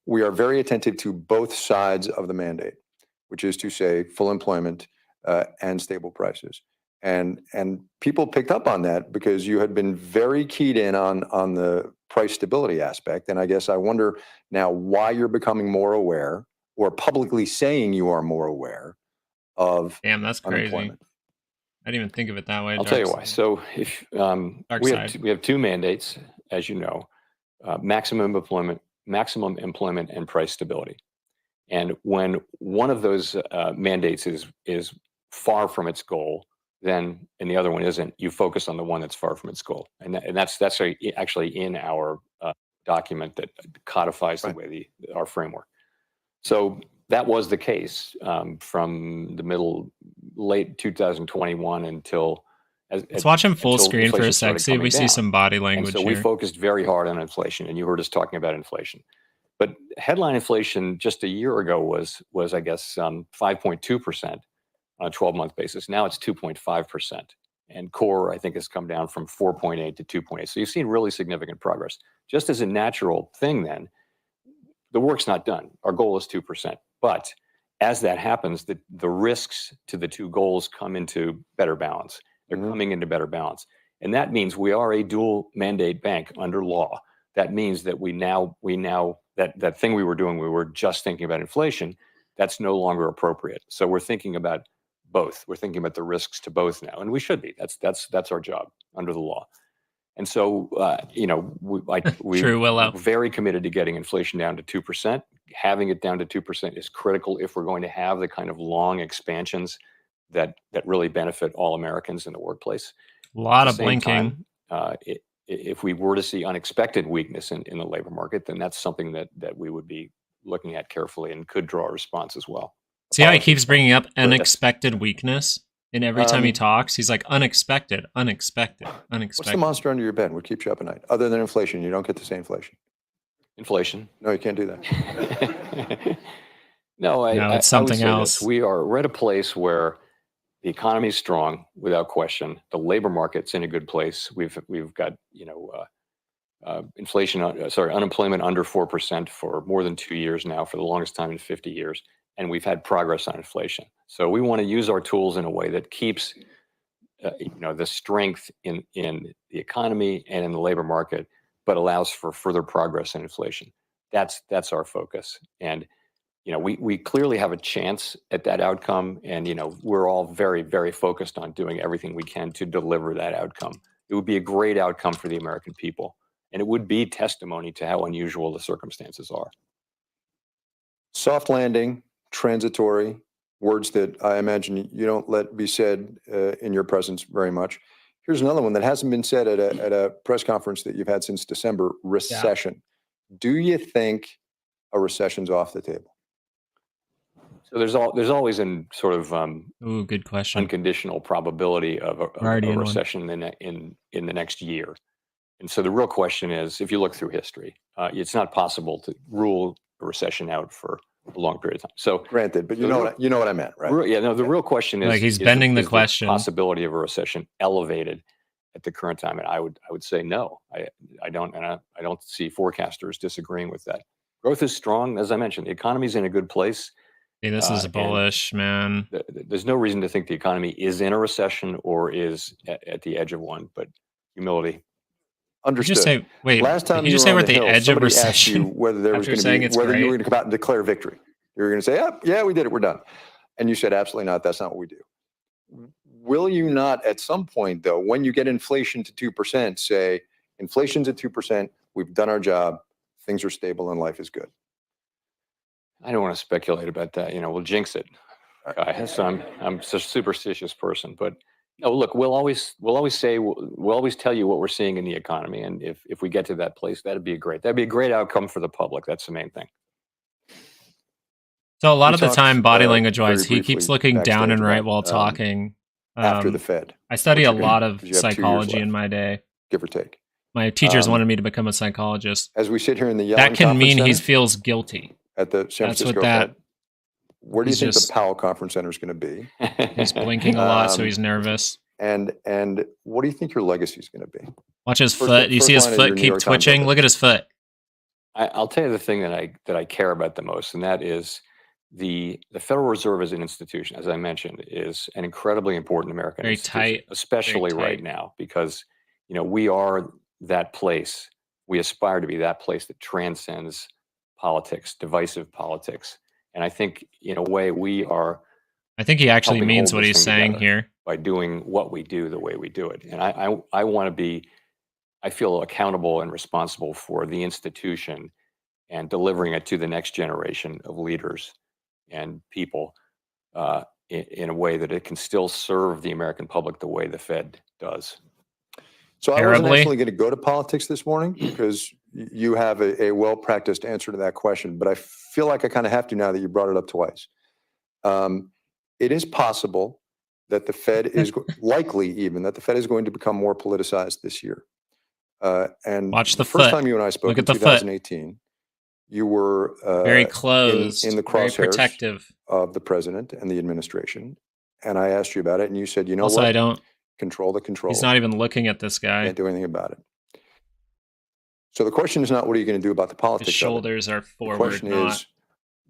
"We are very attentive to both sides of the mandate," which is to say, full employment and stable prices. And people picked up on that because you had been very keyed in on the price stability aspect. And I guess I wonder now why you're becoming more aware, or publicly saying you are more aware of. Damn, that's crazy. I didn't even think of it that way. I'll tell you why. So if we have 2 mandates, as you know, maximum employment, and price stability. And when one of those mandates is far from its goal, and the other one isn't, you focus on the one that's far from its goal. And that's actually in our document that codifies the way our framework. So that was the case from the late 2021 until. Let's watch him full screen for a sec. See if we see some body language. And so we focused very hard on inflation, and you heard us talking about inflation. But headline inflation just a year ago was I guess 5.2%. On a 12-month basis. Now it's 2.5%. And core, I think, has come down from 4.8 to 2.8. So you've seen really significant progress. Just as a natural thing then, the work's not done. Our goal is 2%. But as that happens, the risks to the 2 goals come into better balance. They're coming into better balance. And that means we are a dual mandate bank under law. That means that we now that thing we were doing, we were just thinking about inflation, that's no longer appropriate. So we're thinking about both. We're thinking about the risks to both now, and we should be. That's our job under the law. And so, we're very committed to getting inflation down to 2%. Having it down to 2% is critical if we're going to have the kind of long expansions that really benefit all Americans in the workplace. A lot of blinking. If we were to see unexpected weakness in the labor market, then that's something that we would be looking at carefully and could draw a response as well. See how he keeps bringing up unexpected weakness? And every time he talks, he's like, unexpected. What's the monster under your bed? What keeps you up at night? Other than inflation, you don't get to say inflation. Inflation. No, you can't do that. No, it's something else. We're at a place where the economy is strong, without question. The labor market's in a good place. We've got unemployment under 4% for more than 2 years now, for the longest time in 50 years, and we've had progress on inflation. So we want to use our tools in a way that keeps the strength in the economy and in the labor market, but allows for further progress in inflation. That's our focus. And we clearly have a chance at that outcome, and we're all very, very focused on doing everything we can to deliver that outcome. It would be a great outcome for the American people, and it would be testimony to how unusual the circumstances are. Soft landing, transitory, words that I imagine you don't let be said in your presence very much. Here's another one that hasn't been said at a press conference that you've had since December: recession. Yeah. Do you think a recession's off the table? So there's always a sort of good question, unconditional probability of a recession in the next year. And so the real question is, if you look through history, it's not possible to rule a recession out for a long period of time. So granted, but you know what I meant, right? Yeah, no, the real question is, like, he's bending the question. The possibility of a recession elevated at the current time? And I would say no. I don't see forecasters disagreeing with that. Growth is strong, as I mentioned. The economy's in a good place. Hey, this is bullish, man. There's no reason to think the economy is in a recession or is at the edge of one, but humility. Understood. Last time you say we're at the edge of recession, you whether there was going to be, whether you were going to come out and declare victory. You were going to say, yeah, we did it, we're done. And you said, absolutely not. That's not what we do. Will you not, at some point, though, when you get inflation to 2%, say, inflation's at 2%, we've done our job, things are stable, and life is good? I don't want to speculate about that. We'll jinx it. So I'm a superstitious person, but no, look, we'll always tell you what we're seeing in the economy, and if we get to that place, that'd be a great outcome for the public. That's the main thing. So a lot of the time, body language wise, he keeps looking down and right while talking. After the Fed, I study a lot of psychology in my day, give or take. My teachers wanted me to become a psychologist. As we sit here in the Yellen that can mean Center, he feels guilty. At the San Francisco Fed. Where do you think the Powell Conference Center is going to be? He's blinking a lot, so he's nervous. And what do you think your legacy is going to be? Watch his foot. You see his foot keep twitching? Look at his foot. I'll tell you the thing that I care about the most, and that is the Federal Reserve as an institution, as I mentioned, is an incredibly important American institution, especially right now, because we are that place. We aspire to be that place that transcends politics, divisive politics. And I think, in a way, we are. I think he actually means what he's saying here by doing what we do the way we do it. And I want to be. I feel accountable and responsible for the institution and delivering it to the next generation of leaders and people in a way that it can still serve the American public the way the Fed does. So I wasn't actually going to go to politics this morning because you have a well-practiced answer to that question, but I feel like I kind of have to now that you brought it up twice. It is possible that the Fed is likely even that the Fed is going to become more politicized this year. And watch the first time you and I spoke in 2018, you were very close in the crosshairs of the president and the administration. And I asked you about it, and you said, also, what? I don't control the control. He's not even looking at this guy. Can't do anything about it. So the question is not what are you going to do about the politics? His shoulders are forward. The question is,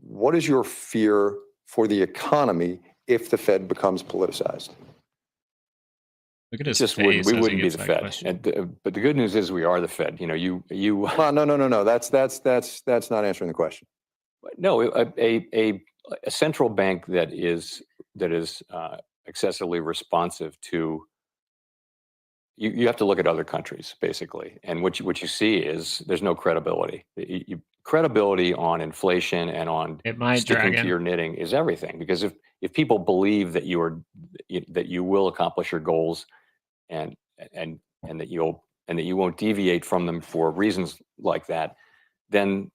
what is your fear for the economy if the Fed becomes politicized? Look at his face. We wouldn't be the Fed. But the good news is we are the Fed. You. Well, no. That's not answering the question. No, a central bank that is excessively responsive to. You have to look at other countries, basically. And what you see is there's no credibility. Credibility on inflation and on sticking to your knitting is everything. Because if people believe that you will accomplish your goals and that you won't deviate from them for reasons like that, then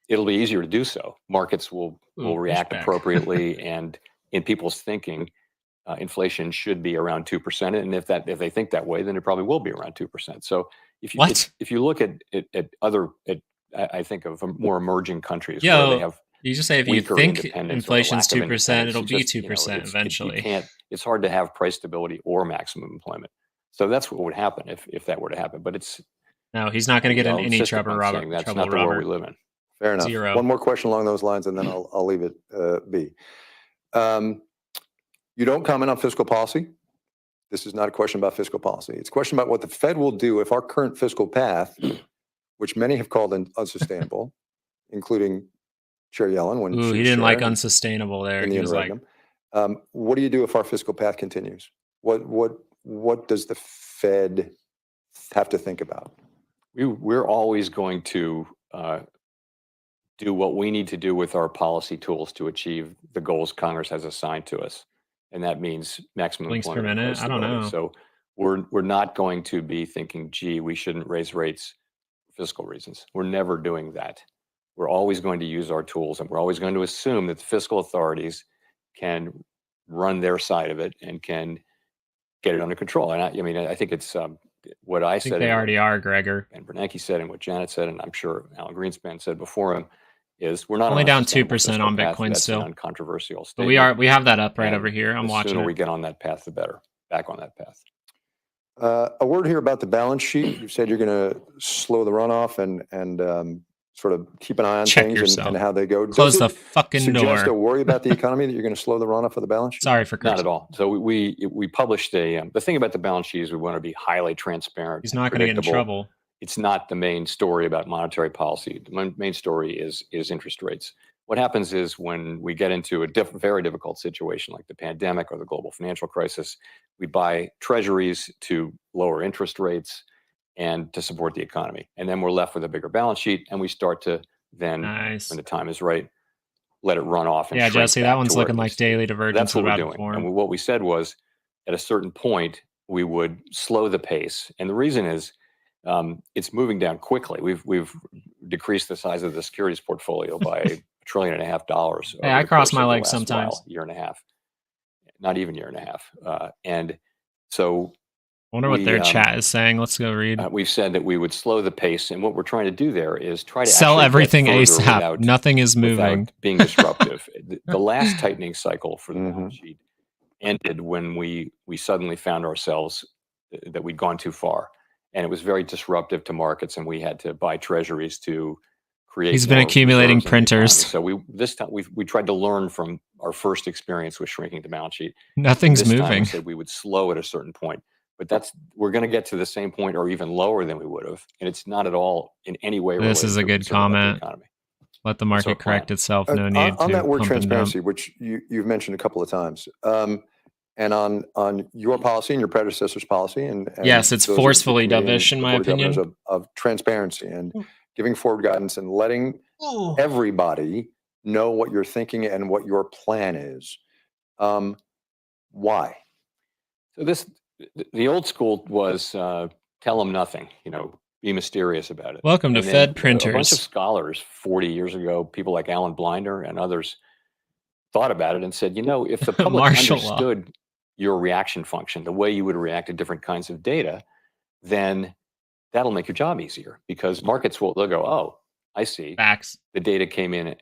it'll be easier to do so. Markets will react appropriately, and in people's thinking, inflation should be around 2%, and if they think that way, then it probably will be around 2%. So if you look at I think of more emerging countries where they have You just say if you weaker think independence or inflation's lack of 2%, it'll be independence. 2% eventually. You can't. It's hard to have price stability or maximum employment. So that's what would happen if that were to happen. But it's No, he's not going to get in I'll any insist trouble, upon Robert. saying that's not the world we live in. Fair enough. Zero. One more question along those lines, and then I'll leave it be. You don't comment on fiscal policy. This is not a question about fiscal policy. It's a question about what the Fed will do if our current fiscal path, which many have called unsustainable, including Chair Yellen when Ooh, he didn't like unsustainable there. He was like, what do you do if our fiscal path continues? What does the Fed have to think about? We're always going to do what we need to do with our policy tools to achieve the goals Congress has assigned to us, and that means maximum blinks per employment. minute. I don't know. So we're not going to be thinking, gee, we shouldn't raise rates for fiscal reasons. We're never doing that. We're always going to use our tools, and we're always going to assume that the fiscal authorities can run their side of it and can get it under control. And I think it's what I said. They already are, Gregor. And Bernanke said, and what Janet said, and I'm sure Alan Greenspan said before him, is we're not only down 2% on path. Bitcoin That's still. an uncontroversial statement. But we have that up right over here. I'm watching. The sooner we get on that path, the better. Back on that path. A word here about the balance sheet. You said you're going to slow the runoff and sort of keep an eye on things and how they go. Close the fucking door. Suggest a worry about the economy that you're going to slow the runoff of the balance sheet? Sorry for cursing. Not at all. So we published the thing about the balance sheet is we want to be highly transparent. He's not going to get in trouble. It's not the main story about monetary policy. The main story is interest rates. What happens is when we get into a very difficult situation like the pandemic or the global financial crisis, we buy treasuries to lower interest rates and to support the economy. And then we're left with a bigger balance sheet, and we start to then, when the time is right, let it run off. And Jesse, that one's looking like daily divergence. That's what we're doing. And what we said was, at a certain point, we would slow the pace. And the reason is, it's moving down quickly. We've decreased the size of the securities portfolio by $1.5 trillion. Hey, I cross my legs sometimes. Year and a half, not even year and a half. And so I wonder what their chat is saying. Let's go read. We've said that we would slow the pace, and what we're trying to do there is try to sell everything ASAP. Nothing is moving. Being disruptive. The last tightening cycle for the balance sheet ended when we suddenly found ourselves that we'd gone too far, and it was very disruptive to markets, and we had to buy treasuries to create. He's been accumulating printers. So this time we tried to learn from our first experience with shrinking the balance sheet. Nothing's moving. Time we said we would slow at a certain point. But we're going to get to the same point or even lower than we would have. And it's not at all in any way related. This is a good comment. Let the market correct itself. No need on that word transparency, which you've mentioned a couple of times. And on your policy and your predecessor's policy. And yes, it's forcefully dovish, in my opinion. Of transparency and giving forward guidance and letting everybody know what you're thinking and what your plan is. Why? So the old school was tell them nothing, be mysterious about it. Welcome to Fed Printers. A bunch of scholars 40 years ago, people like Alan Blinder and others, thought about it and said, if the public understood your reaction function, the way you would react to different kinds of data, then that'll make your job easier, because markets they'll go, oh, I see. Facts. The data came in.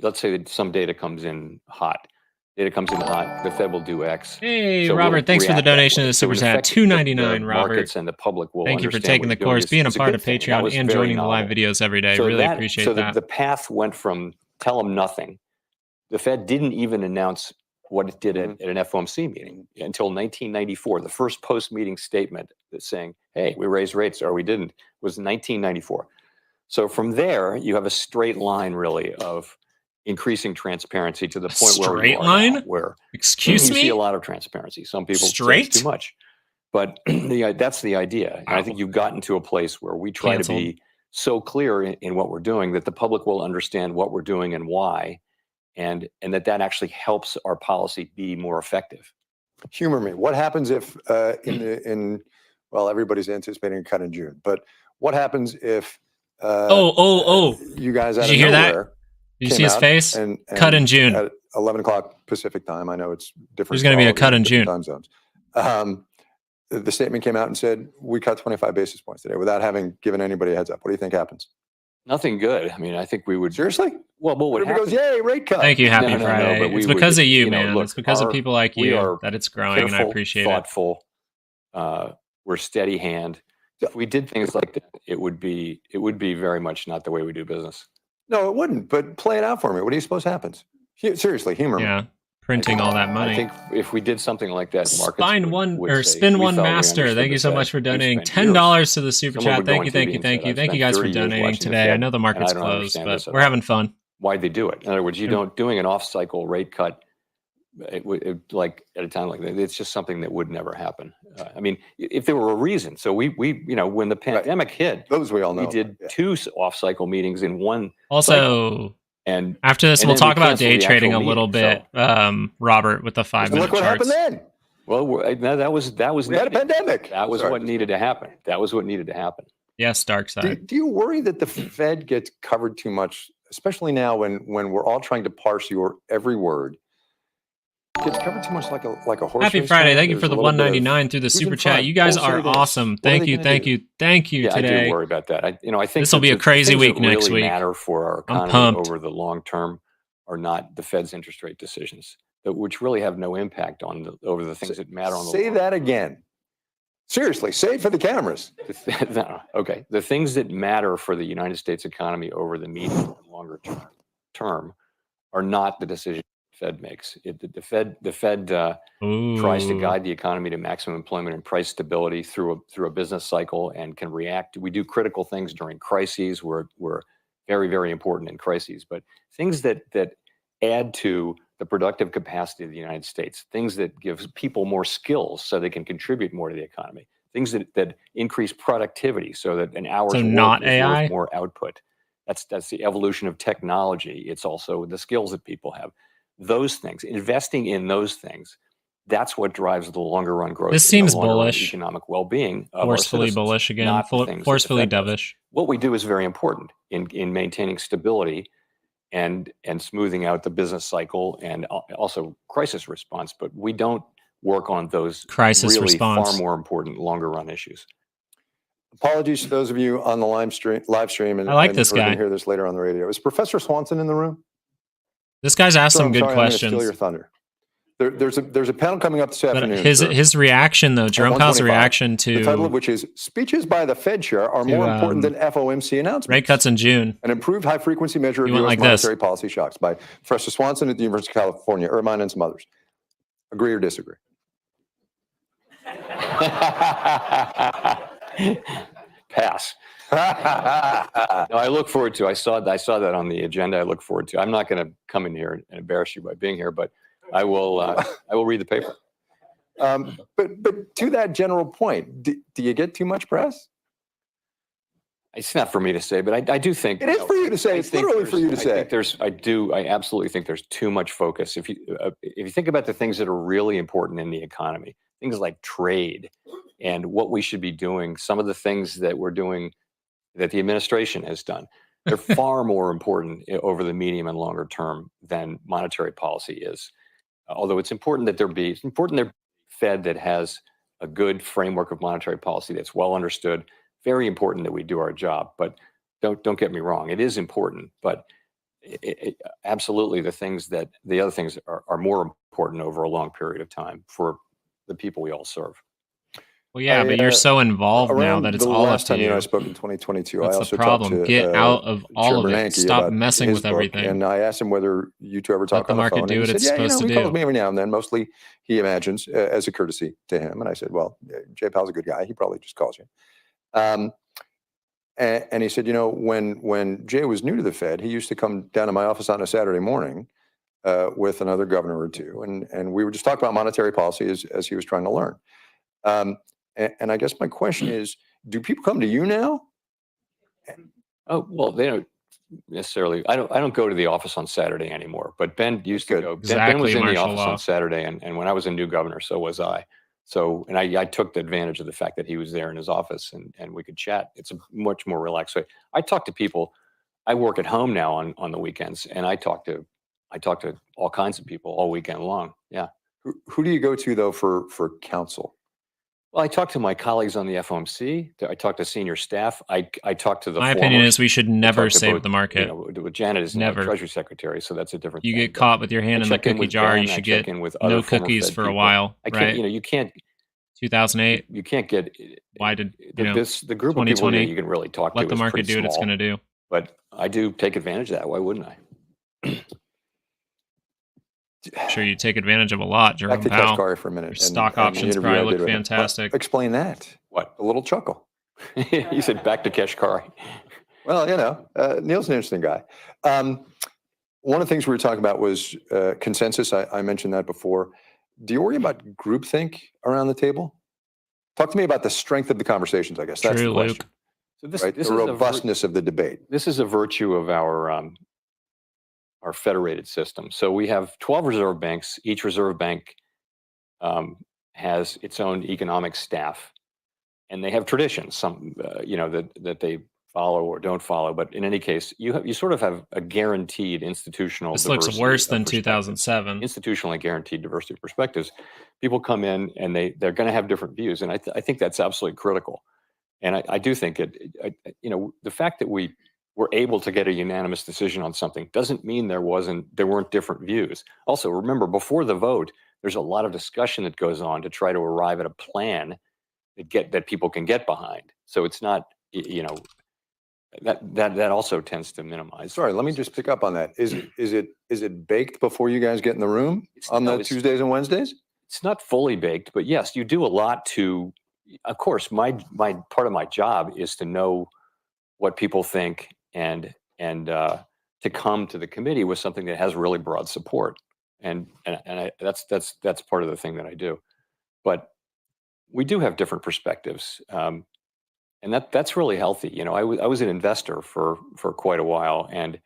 Let's say that some data comes in hot. The Fed will do X. Hey, so Robert, thanks for the donation to the Super Chat. $2.99, Robert. Markets and the public will Thank you for taking the course, being a part of Patreon, and joining the live videos every day. Really appreciate that. The path went from tell them nothing. The Fed didn't even announce what it did at an FOMC meeting until 1994. The first post-meeting statement that's saying, hey, we raised rates or we didn't, was 1994. So from there, you have a straight line, really, of increasing transparency to the point where we are now, where excuse me, you see a lot of transparency. Some people say it's too much, but that's the idea. And I think you've gotten to a place where we try to be so clear in what we're doing that the public will understand what we're doing and why, and that actually helps our policy be more effective. Humor me. What happens if well, everybody's anticipating a cut in June, but what happens if you guys out of nowhere? Did you see his face? And cut in June. At 11 o'clock Pacific time. I know it's different. There's going to be a cut in June. Time zones. The statement came out and said, we cut 25 basis points today without having given anybody a heads up. What do you think happens? Nothing good. I mean, I think we would seriously. Well, what would happen? Goes, yay, rate cut. Thank you, Happy Friday. but it's because of you, know, man. Look, it's because of people like you that it's growing, careful, and I appreciate thoughtful, we're steady hand. If we did things like that, it would be very much not the way we do business. No, it wouldn't. But play it out for me. What do you suppose happens? Seriously, humor me. Yeah, printing all that money. I think if we did something like that, Spin One Master. Thank you so much for donating $10 to the super chat. Thank you guys for donating today. I know the market's closed, but we're having fun. Why'd they do it? In other words, doing an off-cycle rate cut, like at a time like that, it's just something that would never happen. I mean, if there were a reason. So we when the pandemic hit, those we all know, we did 2 off-cycle meetings in one. Also. Cycle. And after this, we'll talk about day trading a little bit, Robert, with the 5-minute charts. Look what happened then. Well, that was we had a pandemic. That was what needed to happen. That was what needed to happen. Yes, dark side. Do you worry that the Fed gets covered too much, especially now when we're all trying to parse your every word? Gets covered too much like a horse. Happy Friday! Thank you for the $1.99 through the super chat. You guys are awesome. Thank you today. I do worry about that. I think this will be a crazy week next week. Matter for our economy over the long term are not the Fed's interest rate decisions, which really have no impact over the things that matter on the. Say that again. Seriously, say it for the cameras. Okay, the things that matter for the United States economy over the medium and longer term are not the decision Fed makes. The Fed tries to guide the economy to maximum employment and price stability through a business cycle and can react. We do critical things during crises. We're very, very important in crises, but things that add to the productive capacity of the United States, things that give people more skills so they can contribute more to the economy, things that increase productivity so that an hour's work is worth more output. That's the evolution of technology. It's also the skills that people have. Those things, investing in those things, that's what drives the longer run growth. This seems bullish. Economic well-being. Forcefully bullish again. Forcefully dovish. What we do is very important in maintaining stability and smoothing out the business cycle and also crisis response. But we don't work on those far more important longer run issues. Apologies to those of you on the live stream. And I like this guy. Hear this later on the radio. Is Professor Swanson in the room? This guy's asked some good questions. I'm steal your thunder. There's a panel coming up this afternoon. His reaction, though, Jerome Powell's reaction to the title of which is "Speeches by the Fed Chair are more important than FOMC announcements." Rate cuts in June. An improved high-frequency measure of U.S. monetary policy shocks by Professor Swanson at the University of California, Irvine, and some others. Agree or disagree? Pass. No, I look forward to. I saw that on the agenda. I look forward to. I'm not going to come in here and embarrass you by being here, but I will. I will read the paper. But to that general point, do you get too much press? It's not for me to say, but I do think it is for you to say. It's literally for you to say. I absolutely think there's too much focus. If you think about the things that are really important in the economy, things like trade and what we should be doing, some of the things that we're doing that the administration has done, they're far more important over the medium and longer term than monetary policy is. Although it's important that there be Fed that has a good framework of monetary policy that's well understood. Very important that we do our job, but don't get me wrong, it is important. But absolutely, the other things are more important over a long period of time for the people we all serve. Well, yeah, but you're so involved now that it's all up to you. I spoke in 2022. That's I also the problem. Talked to, get out of all of it. Stop messing with everything. And I asked him whether you two ever talk on the phone. Let the market do what it's supposed to do. He calls me every now and then. Mostly, he imagines as a courtesy to him. And I said, well, Jay Powell's a good guy. He probably just calls you. And he said, when Jay was new to the Fed, he used to come down to my office on a Saturday morning with another governor or two. And we would just talk about monetary policy as he was trying to learn. And I guess my question is, do people come to you now? Oh, well, they don't necessarily. I don't go to the office on Saturday anymore, but Ben used to go. Ben was in the office on Saturday, and when I was a new governor, so was I. So, and I took advantage of the fact that he was there in his office and we could chat. It's a much more relaxed way. I talk to people. I work at home now on the weekends, and I talk to all kinds of people all weekend long. Yeah. Who do you go to though for counsel? Well, I talked to my colleagues on the FOMC. I talked to senior staff. I talked to the My opinion formers. is we should I never talked to save both, the market. with Janet as my Never. Treasury Secretary, so that's a different You thing. get caught with your hand in the check in cookie with jar, Ben, you I should check get in with no other former cookies Fed for a people. while, I can't, right? you can't. 2008. You can't get. Why did the group of people that you can really talk to let the is market pretty do what it's small, going to do? But I do take advantage of that. Why wouldn't I? I'm sure you take advantage of a lot, Jerome Back to Powell. Kashkari for a minute. Your stock options the probably I look did with him. fantastic. Explain that. What? A little chuckle. You said back to Kashkari. Well, Neil's an interesting guy. One of the things we were talking about was consensus. I mentioned that before. Do you worry about groupthink around the table? Talk to me about the strength of the conversations, I guess. That's the question. Luke. So the robustness of the debate. This is a virtue of our federated system. So we have 12 reserve banks. Each reserve bank has its own economic staff, and they have traditions. Some, that they follow or don't follow. But in any case, you sort of have a guaranteed institutional. This looks worse than 2007. Institutionally guaranteed diversity of perspectives. People come in and they're going to have different views, and I think that's absolutely critical. And I do think the fact that we were able to get a unanimous decision on something doesn't mean there weren't different views. Also, remember, before the vote, there's a lot of discussion that goes on to try to arrive at a plan that people can get behind. So it's not, that also tends to minimize. Sorry, let me just pick up on that. Is it baked before you guys get in the room on the Tuesdays and Wednesdays? It's not fully baked, but yes, you do a lot to. Of course, my part of my job is to know what people think and to come to the committee with something that has really broad support, and that's part of the thing that I do. But we do have different perspectives, and that's really healthy. I was an investor for quite a while, and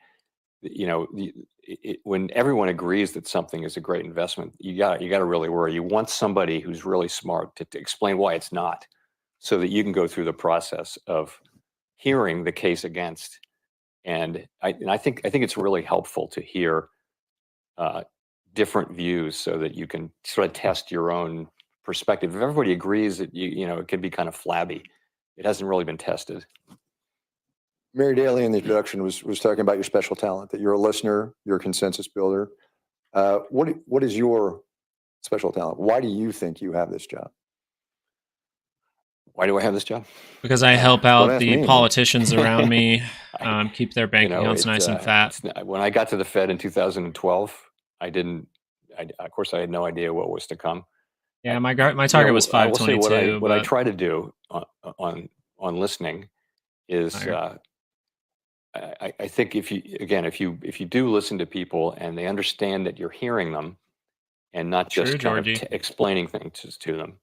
when everyone agrees that something is a great investment, you got to really worry. You want somebody who's really smart to explain why it's not, so that you can go through the process of hearing the case against. And I think it's really helpful to hear different views, so that you can sort of test your own perspective. If everybody agrees that it can be kind of flabby. It hasn't really been tested. Mary Daly in the introduction was talking about your special talent, that you're a listener, you're a consensus builder. What is your special talent? Why do you think you have this job? Why do I have this job? Because I help out the politicians around me keep their bank accounts nice and fat. When I got to the Fed in 2012, of course, I had no idea what was to come. Yeah, my target was 522. What I try to do on listening is, I think if you do listen to people and they understand that you're hearing them and not just explaining things to them,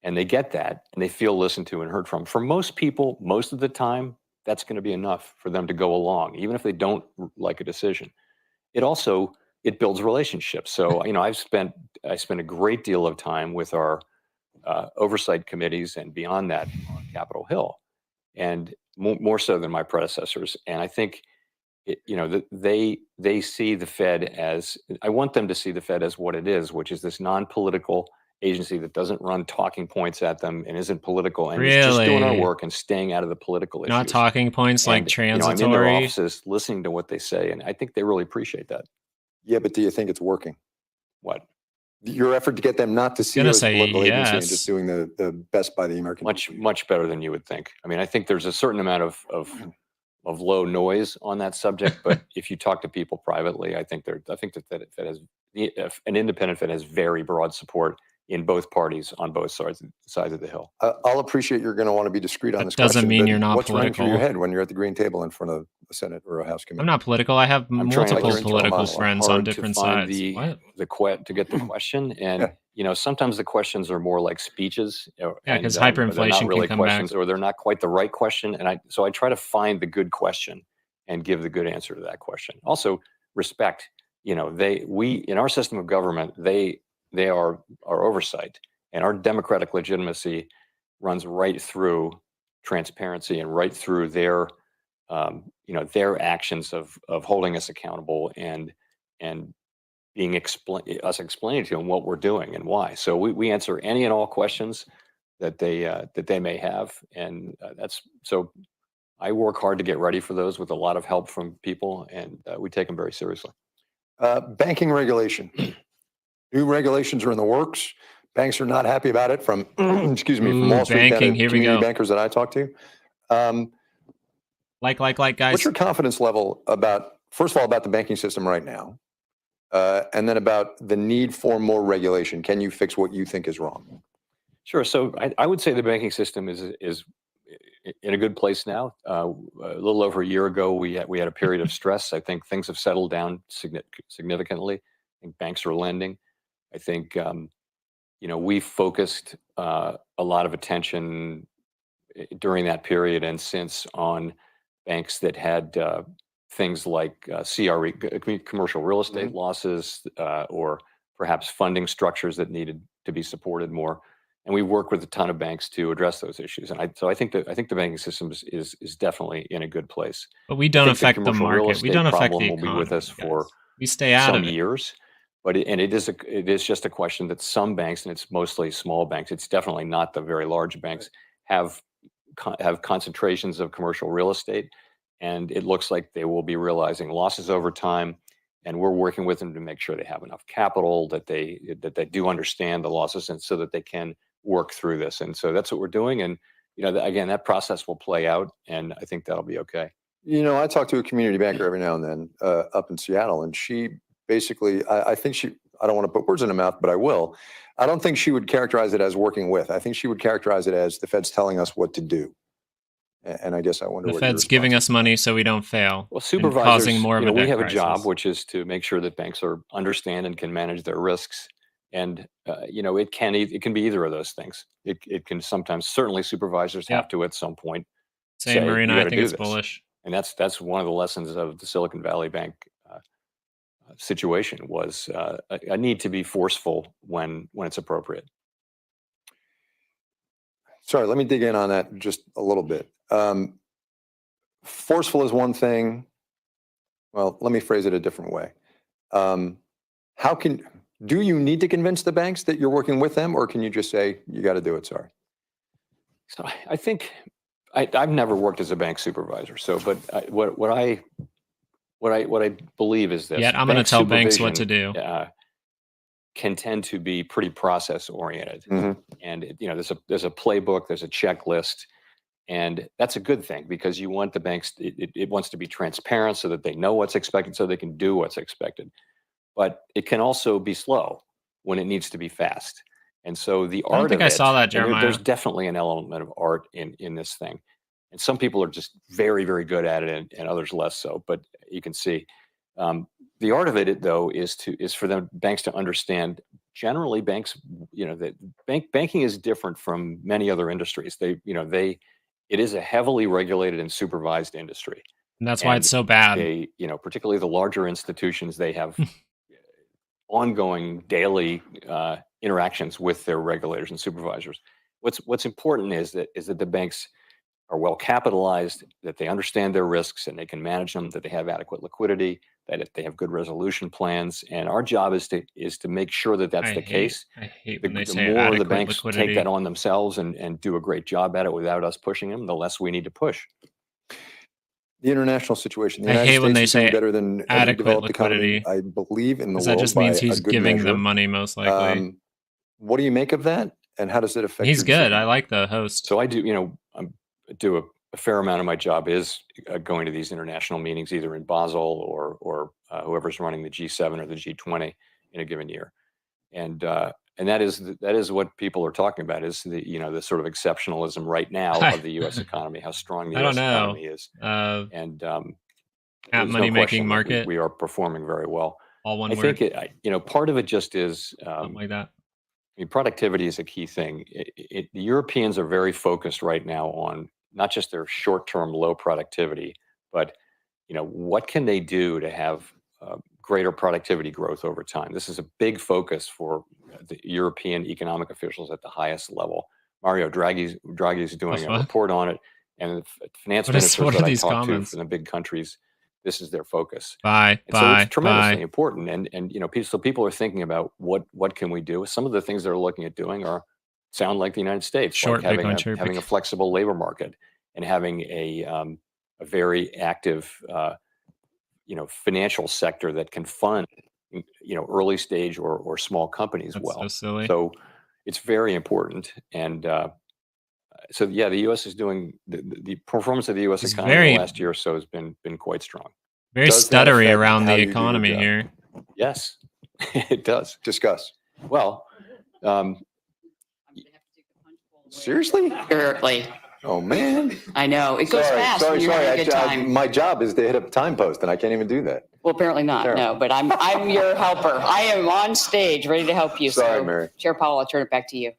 and they get that and they feel listened to and heard from. For most people, most of the time, that's going to be enough for them to go along, even if they don't like a decision. It builds relationships. So I spent a great deal of time with our oversight committees and beyond that on Capitol Hill, and more so than my predecessors. And I think they see the Fed as, I want them to see the Fed as what it is, which is this non-political agency that doesn't run talking points at them and isn't political, and is just doing our work and staying out of the political issues. Not talking points like transitory. I'm in their offices listening to what they say, and I think they really appreciate that. Yeah, but do you think it's working? What? Your effort to get them not to see you as a political agency and just doing the best by the American people. Much better than you would think. I mean, I think there's a certain amount of low noise on that subject, but if you talk to people privately, I think that an independent Fed has very broad support in both parties on both sides of the hill. I'll appreciate you're going to want to be discreet on this question. Doesn't mean you're not what's political. What's running through your head when you're at the green table in front of a Senate or a House committee? I'm not political. I have multiple political friends on different sides. To get the question, and sometimes the questions are more like speeches. Because hyperinflation really can come questions, back, or they're not quite the right question. And I try to find the good question and give the good answer to that question. Also, respect. In our system of government, they are our oversight. And our democratic legitimacy runs right through transparency and right through their actions of holding us accountable and being explaining to them what we're doing and why. So we answer any and all questions that they may have, and that's so. I work hard to get ready for those with a lot of help from people, and we take them very seriously. Banking regulation. New regulations are in the works. Banks are not happy about it from, excuse me, from Wall Street banking, kind of community bankers that I talk to. Guys. What's your confidence level about, first of all, about the banking system right now? And then about the need for more regulation. Can you fix what you think is wrong? Sure. So I would say the banking system is in a good place now. A little over a year ago, we had a period of stress. I think things have settled down significantly. I think banks are lending. I think we focused a lot of attention during that period and since on banks that had things like CRE, commercial real estate losses, or perhaps funding structures that needed to be supported more. And we work with a ton of banks to address those issues. And I think the banking system is definitely in a good place. But we don't affect the commercial real market. We estate don't affect problem the will be economy. with us for we stay out some of it. years. But it is just a question that some banks, and it's mostly small banks, it's definitely not the very large banks, have concentrations of commercial real estate. And it looks like they will be realizing losses over time. And we're working with them to make sure they have enough capital, that they do understand the losses, and so that they can work through this. And so that's what we're doing. And again, that process will play out, and I think that'll be okay. I talk to a community banker every now and then up in Seattle, and she basically, I think I don't want to put words in her mouth, but I will. I don't think she would characterize it as working with. I think she would characterize it as the Fed's telling us what to do. And I guess I wonder the Fed's giving us money so we don't fail. Well, supervisors, causing more of a we have crisis. a job, which is to make sure that banks understand and can manage their risks. And it can be either of those things. It can sometimes, certainly supervisors have to at some point. Same, Marina, I think it's bullish. And that's one of the lessons of the Silicon Valley Bank situation was a need to be forceful when it's appropriate. Sorry, let me dig in on that just a little bit. Forceful is one thing. Well, let me phrase it a different way. Do you need to convince the banks that you're working with them, or can you just say, you got to do it? Sorry. So I think I've never worked as a bank supervisor. So, but what I believe is this. Yeah, I'm going to tell banks what to do. Can tend to be pretty process oriented, and there's a playbook, there's a checklist, and that's a good thing because you want the banks. It wants to be transparent so that they know what's expected, so they can do what's expected. But it can also be slow when it needs to be fast. And so the art of it. I don't think I saw that, Jeremiah. There's definitely an element of art in this thing, and some people are just very, very good at it, and others less so. But you can see. The art of it, though, is for the banks to understand. Generally, banks, that banking is different from many other industries. It is a heavily regulated and supervised industry, and that's why it's so bad. They, particularly the larger institutions, they have ongoing daily interactions with their regulators and supervisors. What's important is that the banks are well capitalized, that they understand their risks and they can manage them, that they have adequate liquidity, that they have good resolution plans. And our job is to make sure that that's the case. I hate when they say the more adequate the banks liquidity. take that on themselves and do a great job at it without us pushing them, the less we need to push. The international situation. The I United hate when States they say better than adequate developed liquidity. Economy, I believe, in the world. That just means by he's a good giving measure. them money, most likely. What do you make of that, and how does it affect? He's your good. decision? I like the host. So I do. Do a fair amount of my job is going to these international meetings, either in Basel or whoever's running the G7 or the G20 in a given year, and that is what people are talking about, is the sort of exceptionalism right now of the U.S. economy, how strong the U.S. economy is, and at money making market, we are performing very well. All one I word. think part of it just is something like that. I mean, productivity is a key thing. The Europeans are very focused right now on not just their short-term low productivity, but what can they do to have greater productivity growth over time. This is a big focus for the European economic officials at the highest level. Mario Draghi is doing a report on it, and the finance ministers that I talk to from the big countries, this is their focus. So it's tremendously important, and so people are thinking about what can we do. Some of the things they're looking at doing are sound like the United States, Short like Bitcoin, having a flexible labor market and having a very active, financial sector that can fund, early stage or small companies. That's well. So silly. So it's very important. And so, yeah, the U.S. is doing the performance of the U.S. economy the last year or so has been quite strong. Very stuttery around the economy here. Yes, it does. Discuss. Well, seriously? Apparently. Oh, man. I know. It goes fast when you're having a good time. My job is to hit a time post, and I can't even do that. Well, apparently not. Sarah. No, but I'm your helper. I am on stage ready to help you. Sorry, so, Mary. Chair Powell, I'll turn it back to you.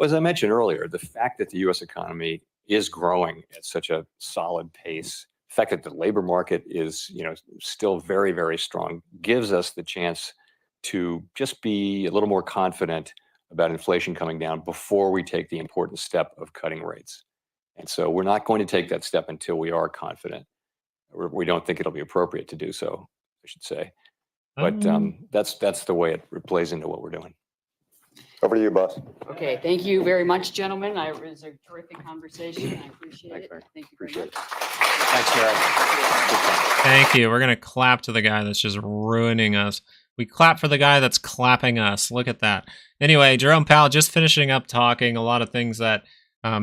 As I mentioned earlier, the fact that the U.S. economy is growing at such a solid pace, the fact that the labor market is, still very, very strong, gives us the chance to just be a little more confident about inflation coming down before we take the important step of cutting rates. And so we're not going to take that step until we are confident. We don't think it'll be appropriate to do so, I should say. But that's the way it plays into what we're doing. Over to you, boss. Okay, thank you very much, gentlemen. It was a terrific conversation. I appreciate it. Thank you very much. Thanks, Mary. Thank you. We're going to clap to the guy that's just ruining us. We clap for the guy that's clapping us. Look at that. Anyway, Jerome Powell just finishing up talking a lot of things that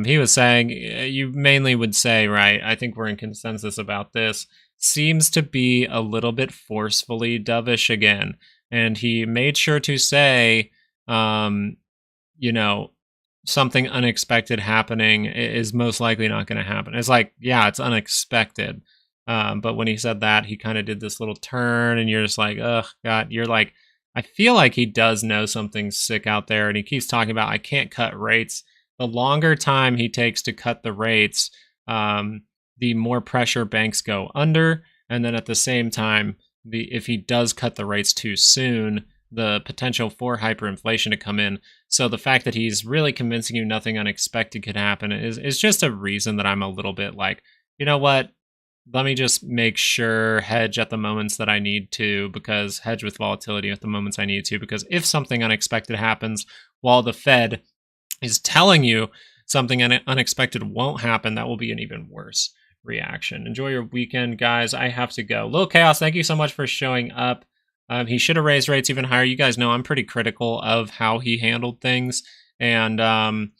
he was saying. You mainly would say, right, I think we're in consensus about this, seems to be a little bit forcefully dovish again. And he made sure to say, something unexpected happening is most likely not going to happen. It's like, yeah, it's unexpected. But when he said that, he kind of did this little turn, and you're just like, ugh, God, you're like, I feel like he does know something's sick out there, and he keeps talking about, I can't cut rates. The longer time he takes to cut the rates, the more pressure banks go under. And then at the same time, if he does cut the rates too soon, the potential for hyperinflation to come in. So the fact that he's really convincing you nothing unexpected could happen is just a reason that I'm a little bit like, you know what? Let me just make sure hedge at the moments that I need to, because hedge with volatility at the moments I need to, because if something unexpected happens while the Fed is telling you something unexpected won't happen, that will be an even worse reaction. Enjoy your weekend, guys. I have to go. Lil Chaos, thank you so much for showing up. He should have raised rates even higher. You guys know I'm pretty critical of how he handled things. And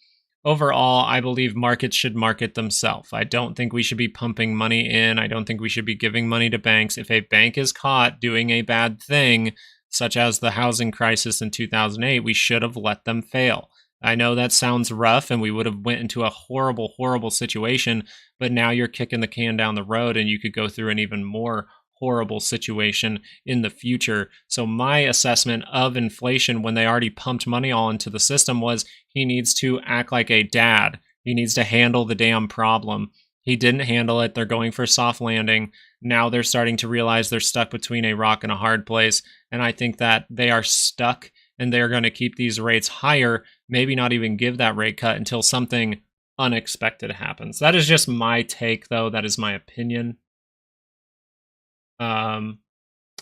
overall, I believe markets should market themselves. I don't think we should be pumping money in. I don't think we should be giving money to banks. If a bank is caught doing a bad thing, such as the housing crisis in 2008, we should have let them fail. I know that sounds rough, and we would have went into a horrible, horrible situation, but now you're kicking the can down the road, and you could go through an even more horrible situation in the future. So my assessment of inflation when they already pumped money all into the system was he needs to act like a dad. He needs to handle the damn problem. He didn't handle it. They're going for a soft landing. Now they're starting to realize they're stuck between a rock and a hard place. And I think that they are stuck, and they're going to keep these rates higher, maybe not even give that rate cut until something unexpected happens. That is just my take, though. That is my opinion.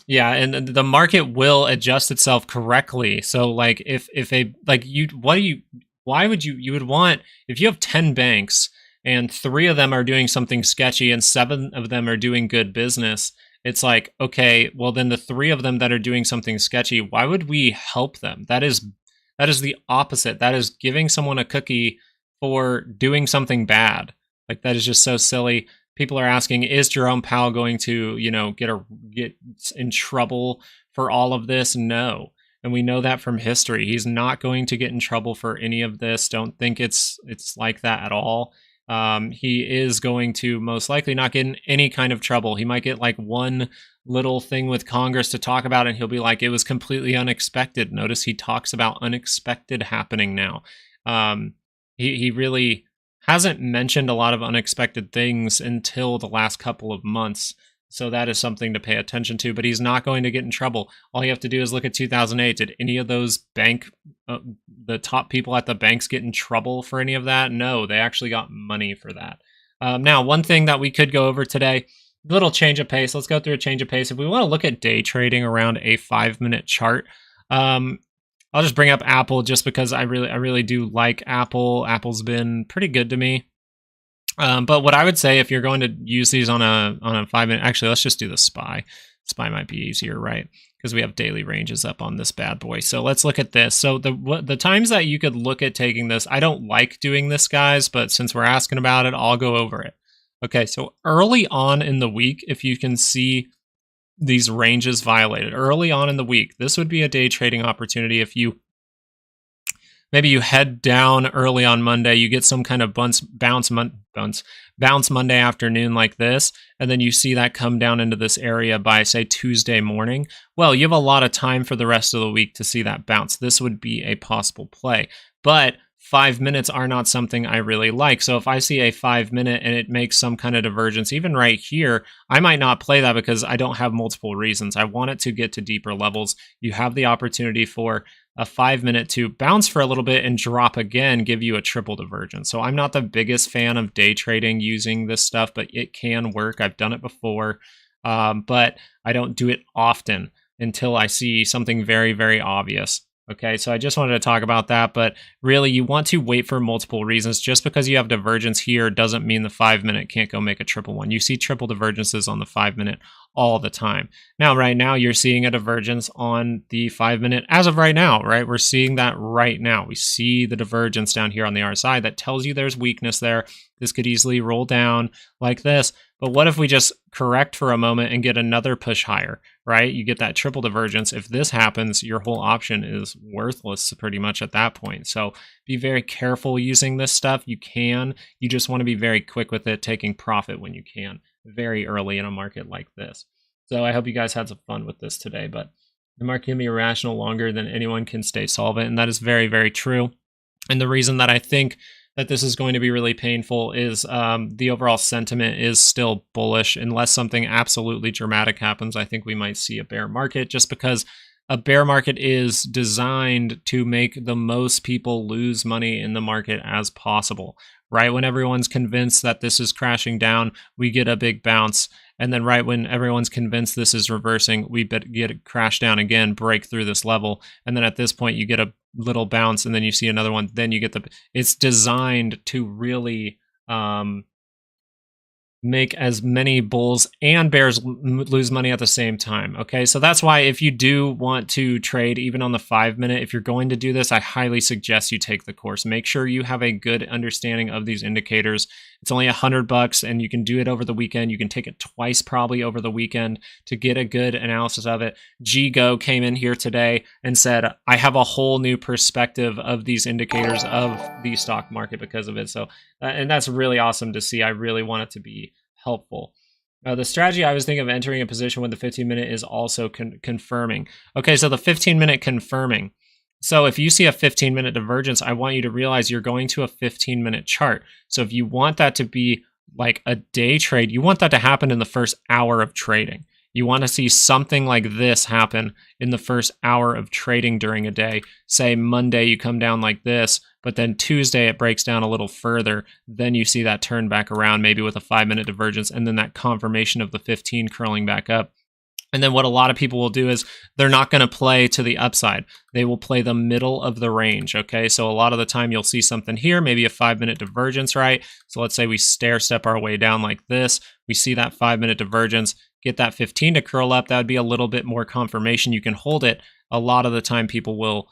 Yeah, and the market will adjust itself correctly. So like if a like you why would you would want, if you have 10 banks and 3 of them are doing something sketchy and 7 of them are doing good business, it's like, okay, well then the 3 of them that are doing something sketchy, why would we help them? That is the opposite. That is giving someone a cookie for doing something bad. Like, that is just so silly. People are asking, is Jerome Powell going to, get in trouble for all of this? No. And we know that from history. He's not going to get in trouble for any of this. Don't think it's like that at all. He is going to most likely not get in any kind of trouble. He might get like one little thing with Congress to talk about, and he'll be like, it was completely unexpected. Notice he talks about unexpected happening now. He really hasn't mentioned a lot of unexpected things until the last couple of months. So that is something to pay attention to, but he's not going to get in trouble. All you have to do is look at 2008. Did any of those the top people at the banks get in trouble for any of that? No, they actually got money for that. Now, one thing that we could go over today, little change of pace. Let's go through a change of pace. If we want to look at day trading around a 5-minute chart, I'll just bring up Apple just because I really do like Apple. Apple's been pretty good to me. But what I would say, if you're going to use these on a 5-minute, actually, let's just do the SPY. SPY might be easier, right? Because we have daily ranges up on this bad boy. So let's look at this. So the times that you could look at taking this, I don't like doing this, guys, but since we're asking about it, I'll go over it. Okay, so early on in the week, if you can see these ranges violated early on in the week, this would be a day trading opportunity. If you maybe you head down early on Monday, you get some kind of bounce Monday afternoon like this, and then you see that come down into this area by, say, Tuesday morning. Well, you have a lot of time for the rest of the week to see that bounce. This would be a possible play. But 5 minutes are not something I really like. So if I see a 5 minute and it makes some kind of divergence, even right here, I might not play that because I don't have multiple reasons. I want it to get to deeper levels. You have the opportunity for a 5 minute to bounce for a little bit and drop again, give you a triple divergence. So I'm not the biggest fan of day trading using this stuff, but it can work. I've done it before, but I don't do it often until I see something very, very obvious. Okay, so I just wanted to talk about that, but really you want to wait for multiple reasons. Just because you have divergence here doesn't mean the 5 minute can't go make a triple one. You see triple divergences on the 5 minute all the time. Now, right now, you're seeing a divergence on the 5 minute as of right now, right? We're seeing that right now. We see the divergence down here on the RSI that tells you there's weakness there. This could easily roll down like this. But what if we just correct for a moment and get another push higher, right? You get that triple divergence. If this happens, your whole option is worthless pretty much at that point. So be very careful using this stuff. You just want to be very quick with it, taking profit when you can, very early in a market like this. So I hope you guys had some fun with this today, but the market can be irrational longer than anyone can stay solvent. And that is very, very true. And the reason that I think that this is going to be really painful is the overall sentiment is still bullish. Unless something absolutely dramatic happens, I think we might see a bear market, just because a bear market is designed to make the most people lose money in the market as possible, right? When everyone's convinced that this is crashing down, we get a big bounce. And then right when everyone's convinced this is reversing, we get it crash down again, break through this level. And then at this point, you get a little bounce, and then you see another one. Then you get it's designed to really make as many bulls and bears lose money at the same time. Okay, so that's why if you do want to trade even on the 5 minute, if you're going to do this, I highly suggest you take the course. Make sure you have a good understanding of these indicators. It's only $100 and you can do it over the weekend. You can take it twice probably over the weekend to get a good analysis of it. GGO came in here today and said, I have a whole new perspective of these indicators of the stock market because of it. So, and that's really awesome to see. I really want it to be helpful. The strategy I was thinking of entering a position when the 15 minute is also confirming. Okay, so the 15 minute confirming. So if you see a 15 minute divergence, I want you to realize you're going to a 15 minute chart. So if you want that to be like a day trade, you want that to happen in the first hour of trading. You want to see something like this happen in the first hour of trading during a day. Say Monday, you come down like this, but then Tuesday, it breaks down a little further. Then you see that turn back around, maybe with a 5 minute divergence, and then that confirmation of the 15 curling back up. And then what a lot of people will do is they're not going to play to the upside. They will play the middle of the range, okay? So a lot of the time you'll see something here, maybe a 5 minute divergence, right? So let's say we stair step our way down like this. We see that 5 minute divergence, get that 15 to curl up. That would be a little bit more confirmation. You can hold it. A lot of the time people will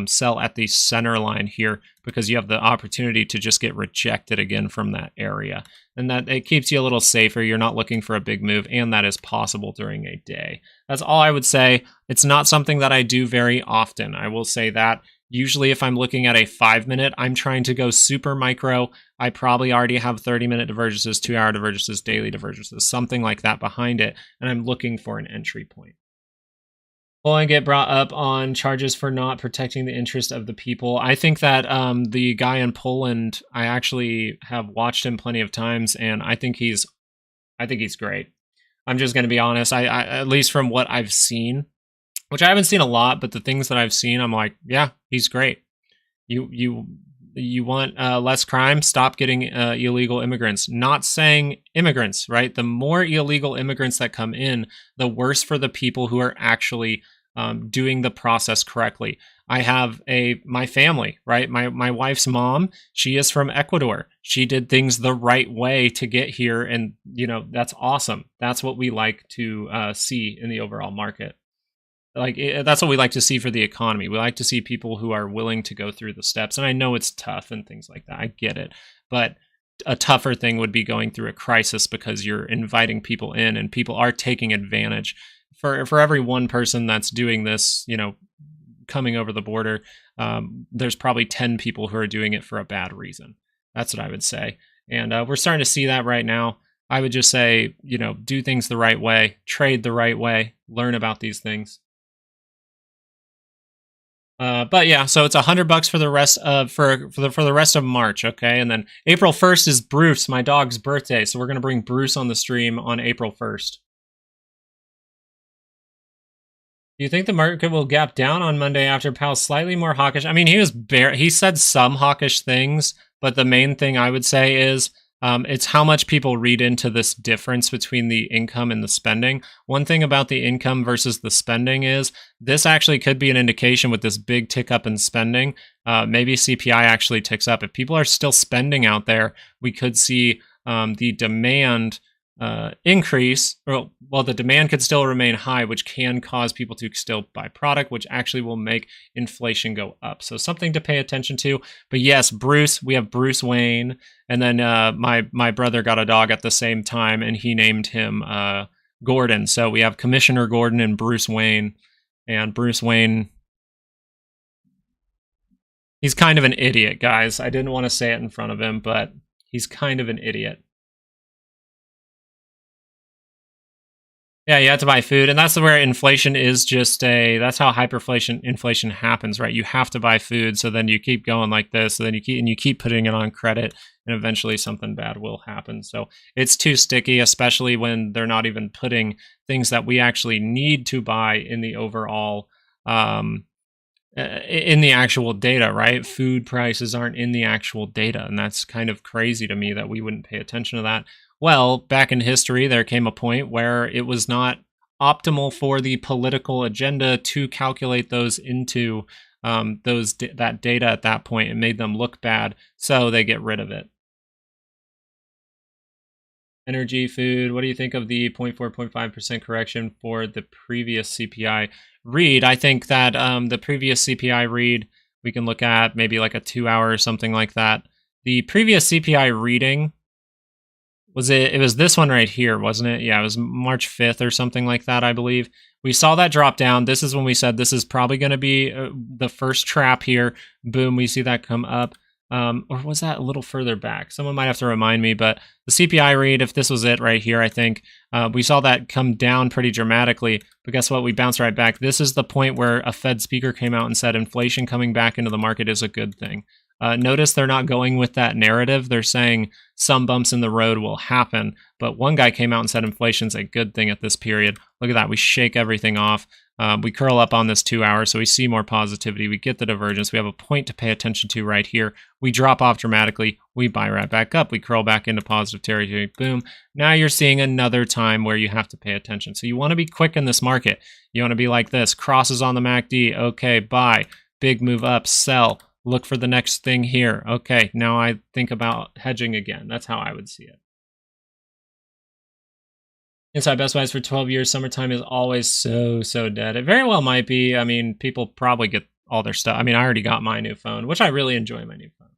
sell at the center line here because you have the opportunity to just get rejected again from that area. And that it keeps you a little safer. You're not looking for a big move, and that is possible during a day. That's all I would say. It's not something that I do very often. I will say that. Usually if I'm looking at a 5 minute, I'm trying to go super micro. I probably already have 30 minute divergences, 2 hour divergences, daily divergences, something like that behind it. And I'm looking for an entry point. Will I get brought up on charges for not protecting the interest of the people? I think that the guy in Poland, I actually have watched him plenty of times, and I think he's great. I'm just going to be honest. I at least from what I've seen, which I haven't seen a lot, but the things that I've seen, I'm like, yeah, he's great. You want less crime? Stop getting illegal immigrants. Not saying immigrants, right? The more illegal immigrants that come in, the worse for the people who are actually doing the process correctly. I have my family, right? My wife's mom, she is from Ecuador. She did things the right way to get here, and that's awesome. That's what we like to see in the overall market. That's what we like to see for the economy. We like to see people who are willing to go through the steps. And I know it's tough and things like that. I get it. But a tougher thing would be going through a crisis because you're inviting people in and people are taking advantage. For every one person that's doing this, coming over the border, there's probably 10 people who are doing it for a bad reason. That's what I would say. And we're starting to see that right now. I would just say, do things the right way, trade the right way, learn about these things. But yeah, so it's $100 for the rest of for the rest of March, okay? And then April 1st is Bruce, my dog's birthday, so we're gonna bring Bruce on the stream on April 1st. Do you think the market will gap down on Monday after Powell's slightly more hawkish? I mean, he said some hawkish things, but the main thing I would say is it's how much people read into this difference between the income and the spending. One thing about the income versus the spending is this actually could be an indication with this big tick up in spending. Maybe CPI actually ticks up. If people are still spending out there, we could see the demand increase. Well, the demand could still remain high, which can cause people to still buy product, which actually will make inflation go up. So something to pay attention to. But yes, Bruce, we have Bruce Wayne. And then my brother got a dog at the same time, and he named him Gordon. So we have Commissioner Gordon and Bruce Wayne. And Bruce Wayne, he's kind of an idiot, guys. I didn't want to say it in front of him, but he's kind of an idiot. Yeah, you have to buy food, and that's where inflation is that's how inflation happens, right? You have to buy food, so then you keep going like this, so then you keep putting it on credit, and eventually something bad will happen. So it's too sticky, especially when they're not even putting things that we actually need to buy in the overall, in the actual data, right? Food prices aren't in the actual data, and that's kind of crazy to me that we wouldn't pay attention to that. Well, back in history, there came a point where it was not optimal for the political agenda to calculate those into that data at that point. It made them look bad, so they get rid of it. Energy, food, what do you think of the 0.4, 0.5% correction for the previous CPI read? I think that the previous CPI read, we can look at maybe like a 2-hour or something like that. The previous CPI reading, it was this one right here, wasn't it? Yeah, it was March 5th or something like that, I believe. We saw that drop down. This is when we said this is probably going to be the first trap here. Boom, we see that come up. Or was that a little further back? Someone might have to remind me, but the CPI read, if this was it right here, I think, we saw that come down pretty dramatically, but guess what? We bounced right back. This is the point where a Fed speaker came out and said inflation coming back into the market is a good thing. Notice they're not going with that narrative. They're saying some bumps in the road will happen, but one guy came out and said inflation's a good thing at this period. Look at that. We shake everything off. We curl up on this 2 hours, so we see more positivity. We get the divergence. We have a point to pay attention to right here. We drop off dramatically. We buy right back up. We curl back into positive territory. Boom. Now you're seeing another time where you have to pay attention. So you want to be quick in this market. You want to be like this. Crosses on the MACD. Okay, buy. Big move up. Sell. Look for the next thing here. Okay, now I think about hedging again. That's how I would see it. Inside Best Buys for 12 years. Summertime is always so dead. It very well might be. I mean, people probably get all their stuff. I mean, I already got my new phone, which I really enjoy my new phone.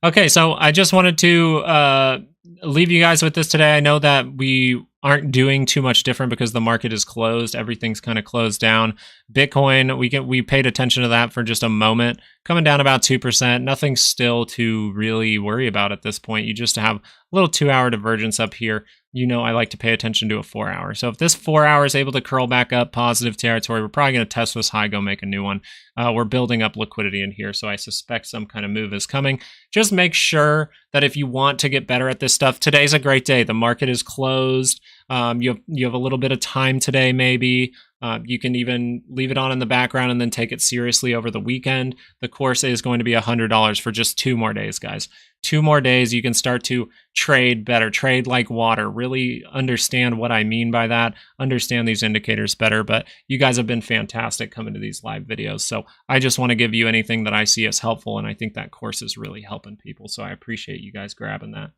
Okay, so I just wanted to leave you guys with this today. I know that we aren't doing too much different because the market is closed. Everything's kind of closed down. Bitcoin, we paid attention to that for just a moment, coming down about 2%. Nothing still to really worry about at this point. You just have a little 2-hour divergence up here. You know, I like to pay attention to a 4-hour. So if this 4-hour is able to curl back up positive territory, we're probably going to test this high, go make a new one. We're building up liquidity in here, so I suspect some kind of move is coming. Just make sure that if you want to get better at this stuff, today's a great day. The market is closed. You have a little bit of time today, maybe. You can even leave it on in the background and then take it seriously over the weekend. The course is going to be $100 for just 2 more days, guys. 2 more days, you can start to trade better, trade like water, really understand what I mean by that, understand these indicators better. But you guys have been fantastic coming to these live videos. So I just want to give you anything that I see as helpful. And I think that course is really helping people. So I appreciate you guys grabbing that.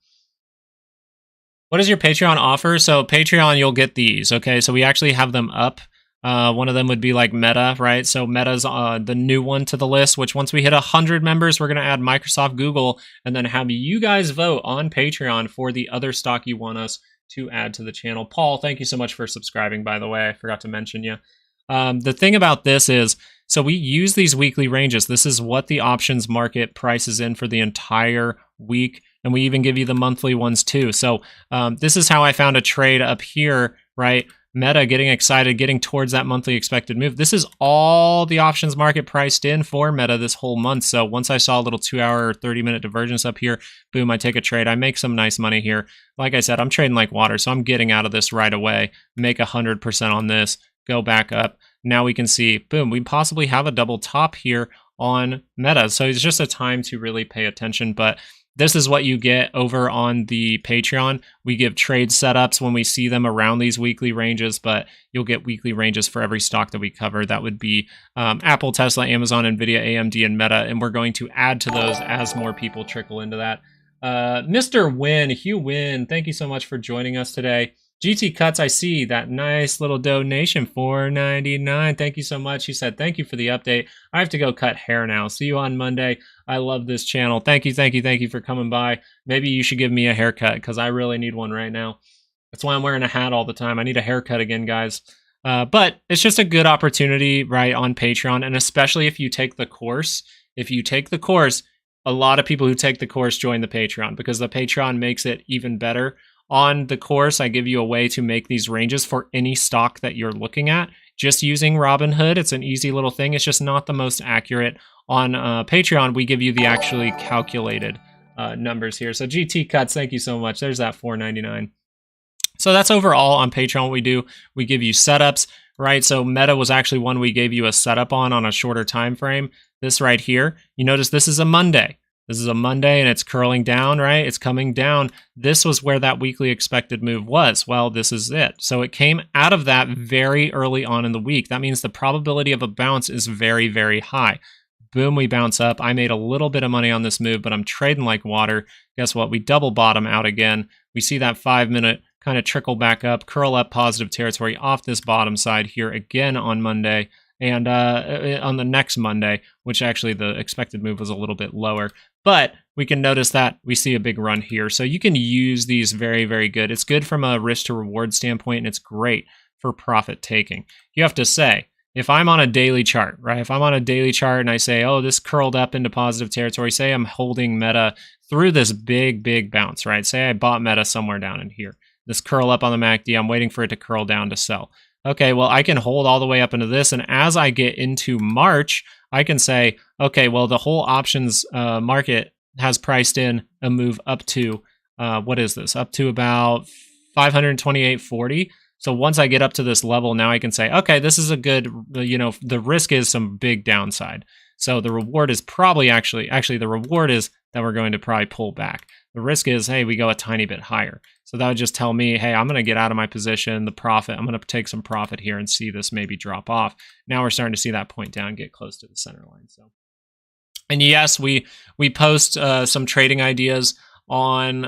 What is your Patreon offer? So Patreon, you'll get these. Okay, so we actually have them up. One of them would be like Meta, right? So Meta's the new one to the list, which once we hit 100 members, we're going to add Microsoft, Google, and then have you guys vote on Patreon for the other stock you want us to add to the channel. Paul, thank you so much for subscribing, by the way. I forgot to mention you. The thing about this is, so we use these weekly ranges. This is what the options market prices in for the entire week. And we even give you the monthly ones too. So this is how I found a trade up here, right? Meta getting excited, getting towards that monthly expected move. This is all the options market priced in for Meta this whole month. So once I saw a little 2-hour or 30-minute divergence up here, boom, I take a trade. I make some nice money here. Like I said, I'm trading like water, so I'm getting out of this right away. Make 100% on this, go back up. Now we can see, boom, we possibly have a double top here on Meta. So it's just a time to really pay attention. But this is what you get over on the Patreon. We give trade setups when we see them around these weekly ranges, but you'll get weekly ranges for every stock that we cover. That would be Apple, Tesla, Amazon, Nvidia, AMD, and Meta, and we're going to add to those as more people trickle into that. Mr. Win, Hugh Win, thank you so much for joining us today. GT Cuts, I see that nice little donation, $4.99. Thank you so much. He said, thank you for the update. I have to go cut hair now. See you on Monday. I love this channel. Thank you, thank you, thank you for coming by. Maybe you should give me a haircut because I really need one right now. That's why I'm wearing a hat all the time. I need a haircut again, guys. But it's just a good opportunity, right, on Patreon. And especially if you take the course. If you take the course, a lot of people who take the course join the Patreon because the Patreon makes it even better. On the course, I give you a way to make these ranges for any stock that you're looking at. Just using Robinhood, it's an easy little thing. It's just not the most accurate. On Patreon, we give you the actually calculated numbers here. So GT Cuts, thank you so much. There's that $4.99. So that's overall on Patreon what we do. We give you setups, right? So Meta was actually one we gave you a setup on a shorter time frame. This right here, you notice this is a Monday. This is a Monday and it's curling down, right? It's coming down. This was where that weekly expected move was. Well, this is it. So it came out of that very early on in the week. That means the probability of a bounce is very, very high. Boom, we bounce up. I made a little bit of money on this move, but I'm trading like water. Guess what? We double bottom out again. We see that 5-minute kind of trickle back up, curl up positive territory off this bottom side here again on Monday. And on the next Monday, which actually the expected move was a little bit lower. But we can notice that we see a big run here. So you can use these very, very good. It's good from a risk to reward standpoint, and it's great for profit taking. You have to say, if I'm on a daily chart, right? If I'm on a daily chart and I say, oh, this curled up into positive territory, say I'm holding Meta through this big, big bounce, right? Say I bought Meta somewhere down in here. This curl up on the MACD, I'm waiting for it to curl down to sell. Okay, well, I can hold all the way up into this. And as I get into March, I can say, okay, well, the whole options market has priced in a move up to, what is this? Up to about 528.40. So once I get up to this level, now I can say, okay, this is a good, the risk is some big downside. So the reward is probably actually the reward is that we're going to probably pull back. The risk is, hey, we go a tiny bit higher. So that would just tell me, hey, I'm going to get out of my position, the profit. I'm going to take some profit here and see this maybe drop off. Now we're starting to see that point down, get close to the center line. So, and yes, we post some trading ideas on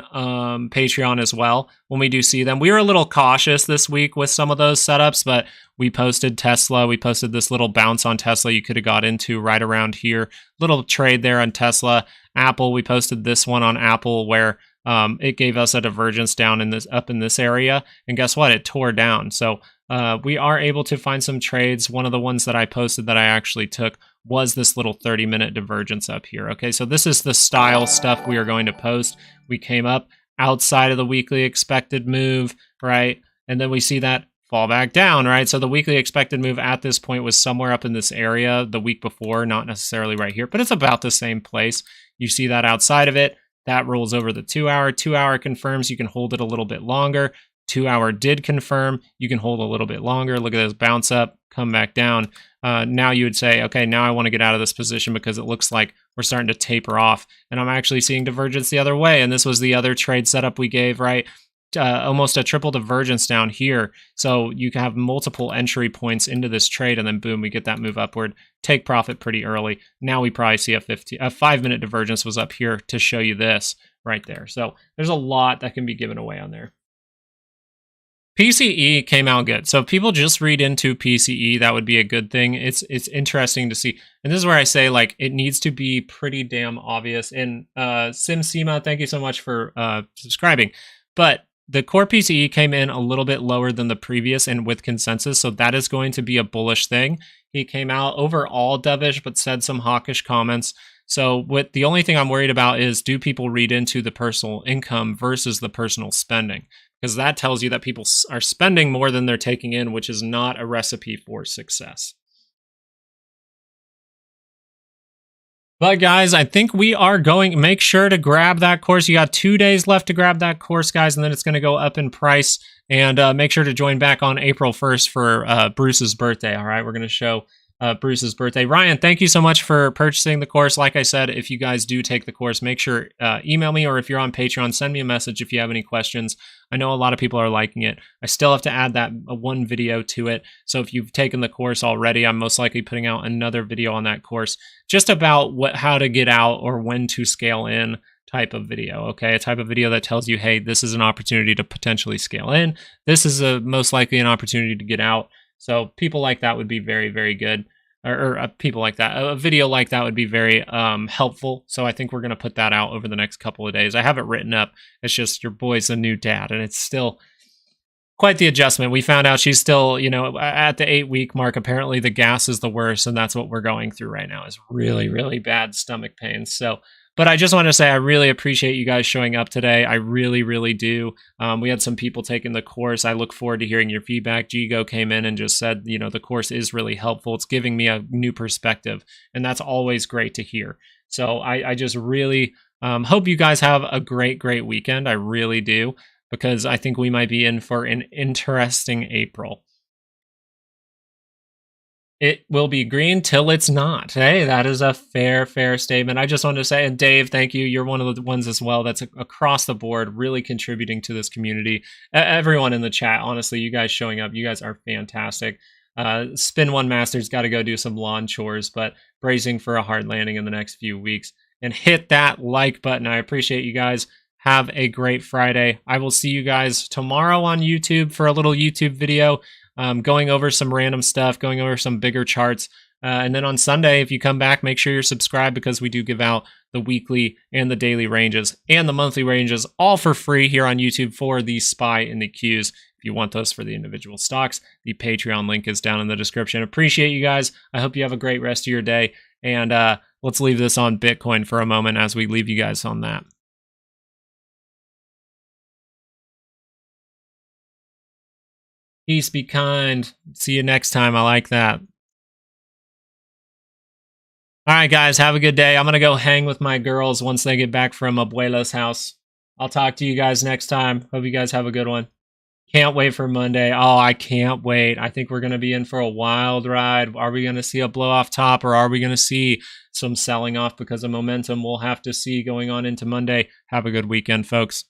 Patreon as well when we do see them. We were a little cautious this week with some of those setups, but we posted Tesla. We posted this little bounce on Tesla you could have got into right around here. Little trade there on Tesla. Apple, we posted this one on Apple where it gave us a divergence down in this up in this area. And guess what? It tore down. So we are able to find some trades. One of the ones that I posted that I actually took was this little 30-minute divergence up here. Okay, so this is the style stuff we are going to post. We came up outside of the weekly expected move, right? And then we see that fall back down, right? So the weekly expected move at this point was somewhere up in this area the week before, not necessarily right here, but it's about the same place. You see that outside of it. That rolls over the 2 hour. 2 hour confirms you can hold it a little bit longer. 2-hour did confirm. You can hold a little bit longer. Look at this bounce up, come back down. Now you would say, okay, now I want to get out of this position because it looks like we're starting to taper off. And I'm actually seeing divergence the other way. And this was the other trade setup we gave, right? Almost a triple divergence down here. So you can have multiple entry points into this trade, and then boom, we get that move upward. Take profit pretty early. Now we probably see a 5-minute divergence was up here to show you this right there. So there's a lot that can be given away on there. PCE came out good. So if people just read into PCE, that would be a good thing. It's interesting to see. And this is where I say, like, it needs to be pretty damn obvious. And SimSema, thank you so much for subscribing. But the core PCE came in a little bit lower than the previous and with consensus. So that is going to be a bullish thing. He came out overall dovish, but said some hawkish comments. So the only thing I'm worried about is, do people read into the personal income versus the personal spending? Because that tells you that people are spending more than they're taking in, which is not a recipe for success. But guys, I think we are going, make sure to grab that course. You got 2 days left to grab that course, guys, and then it's going to go up in price. And make sure to join back on April 1st for Bruce's birthday. All right, we're going to show Bruce's birthday. Ryan, thank you so much for purchasing the course. Like I said, if you guys do take the course, make sure email me, or if you're on Patreon, send me a message if you have any questions. I know a lot of people are liking it. I still have to add that one video to it. So if you've taken the course already, I'm most likely putting out another video on that course just about how to get out or when to scale in type of video. Okay, a type of video that tells you, hey, this is an opportunity to potentially scale in. This is most likely an opportunity to get out. So people like that would be very, very good. Or people like that. A video like that would be very helpful. So I think we're going to put that out over the next couple of days. I have it written up. It's just your boy's a new dad, and it's still quite the adjustment. We found out she's still, at the 8-week mark. Apparently the gas is the worst, and that's what we're going through right now, is really, really bad stomach pains. So, but I just want to say I really appreciate you guys showing up today. I really, really do. We had some people taking the course. I look forward to hearing your feedback. Jigo came in and just said, the course is really helpful. It's giving me a new perspective, and that's always great to hear. So I just really hope you guys have a great, great weekend. I really do, because I think we might be in for an interesting April. It will be green till it's not. Hey, that is a fair statement. I just wanted to say, and Dave, thank you. You're one of the ones as well that's across the board really contributing to this community. Everyone in the chat, honestly, you guys showing up, you guys are fantastic. Spin One Master's got to go do some lawn chores, but bracing for a hard landing in the next few weeks. And hit that like button. I appreciate you guys. Have a great Friday. I will see you guys tomorrow on YouTube for a little YouTube video. Going over some random stuff, going over some bigger charts. And then on Sunday, if you come back, make sure you're subscribed, because we do give out the weekly and the daily ranges and the monthly ranges all for free here on YouTube for the SPY and the Qs. If you want those for the individual stocks, the Patreon link is down in the description. Appreciate you guys. I hope you have a great rest of your day. And let's leave this on Bitcoin for a moment as we leave you guys on that. Peace, be kind. See you next time. I like that. All right, guys, have a good day. I'm going to go hang with my girls once they get back from Abuela's house. I'll talk to you guys next time. Hope you guys have a good one. Can't wait for Monday. Oh, I can't wait. I think we're going to be in for a wild ride. Are we going to see a blow off top, or are we going to see some selling off because of momentum? We'll have to see going on into Monday. Have a good weekend, folks.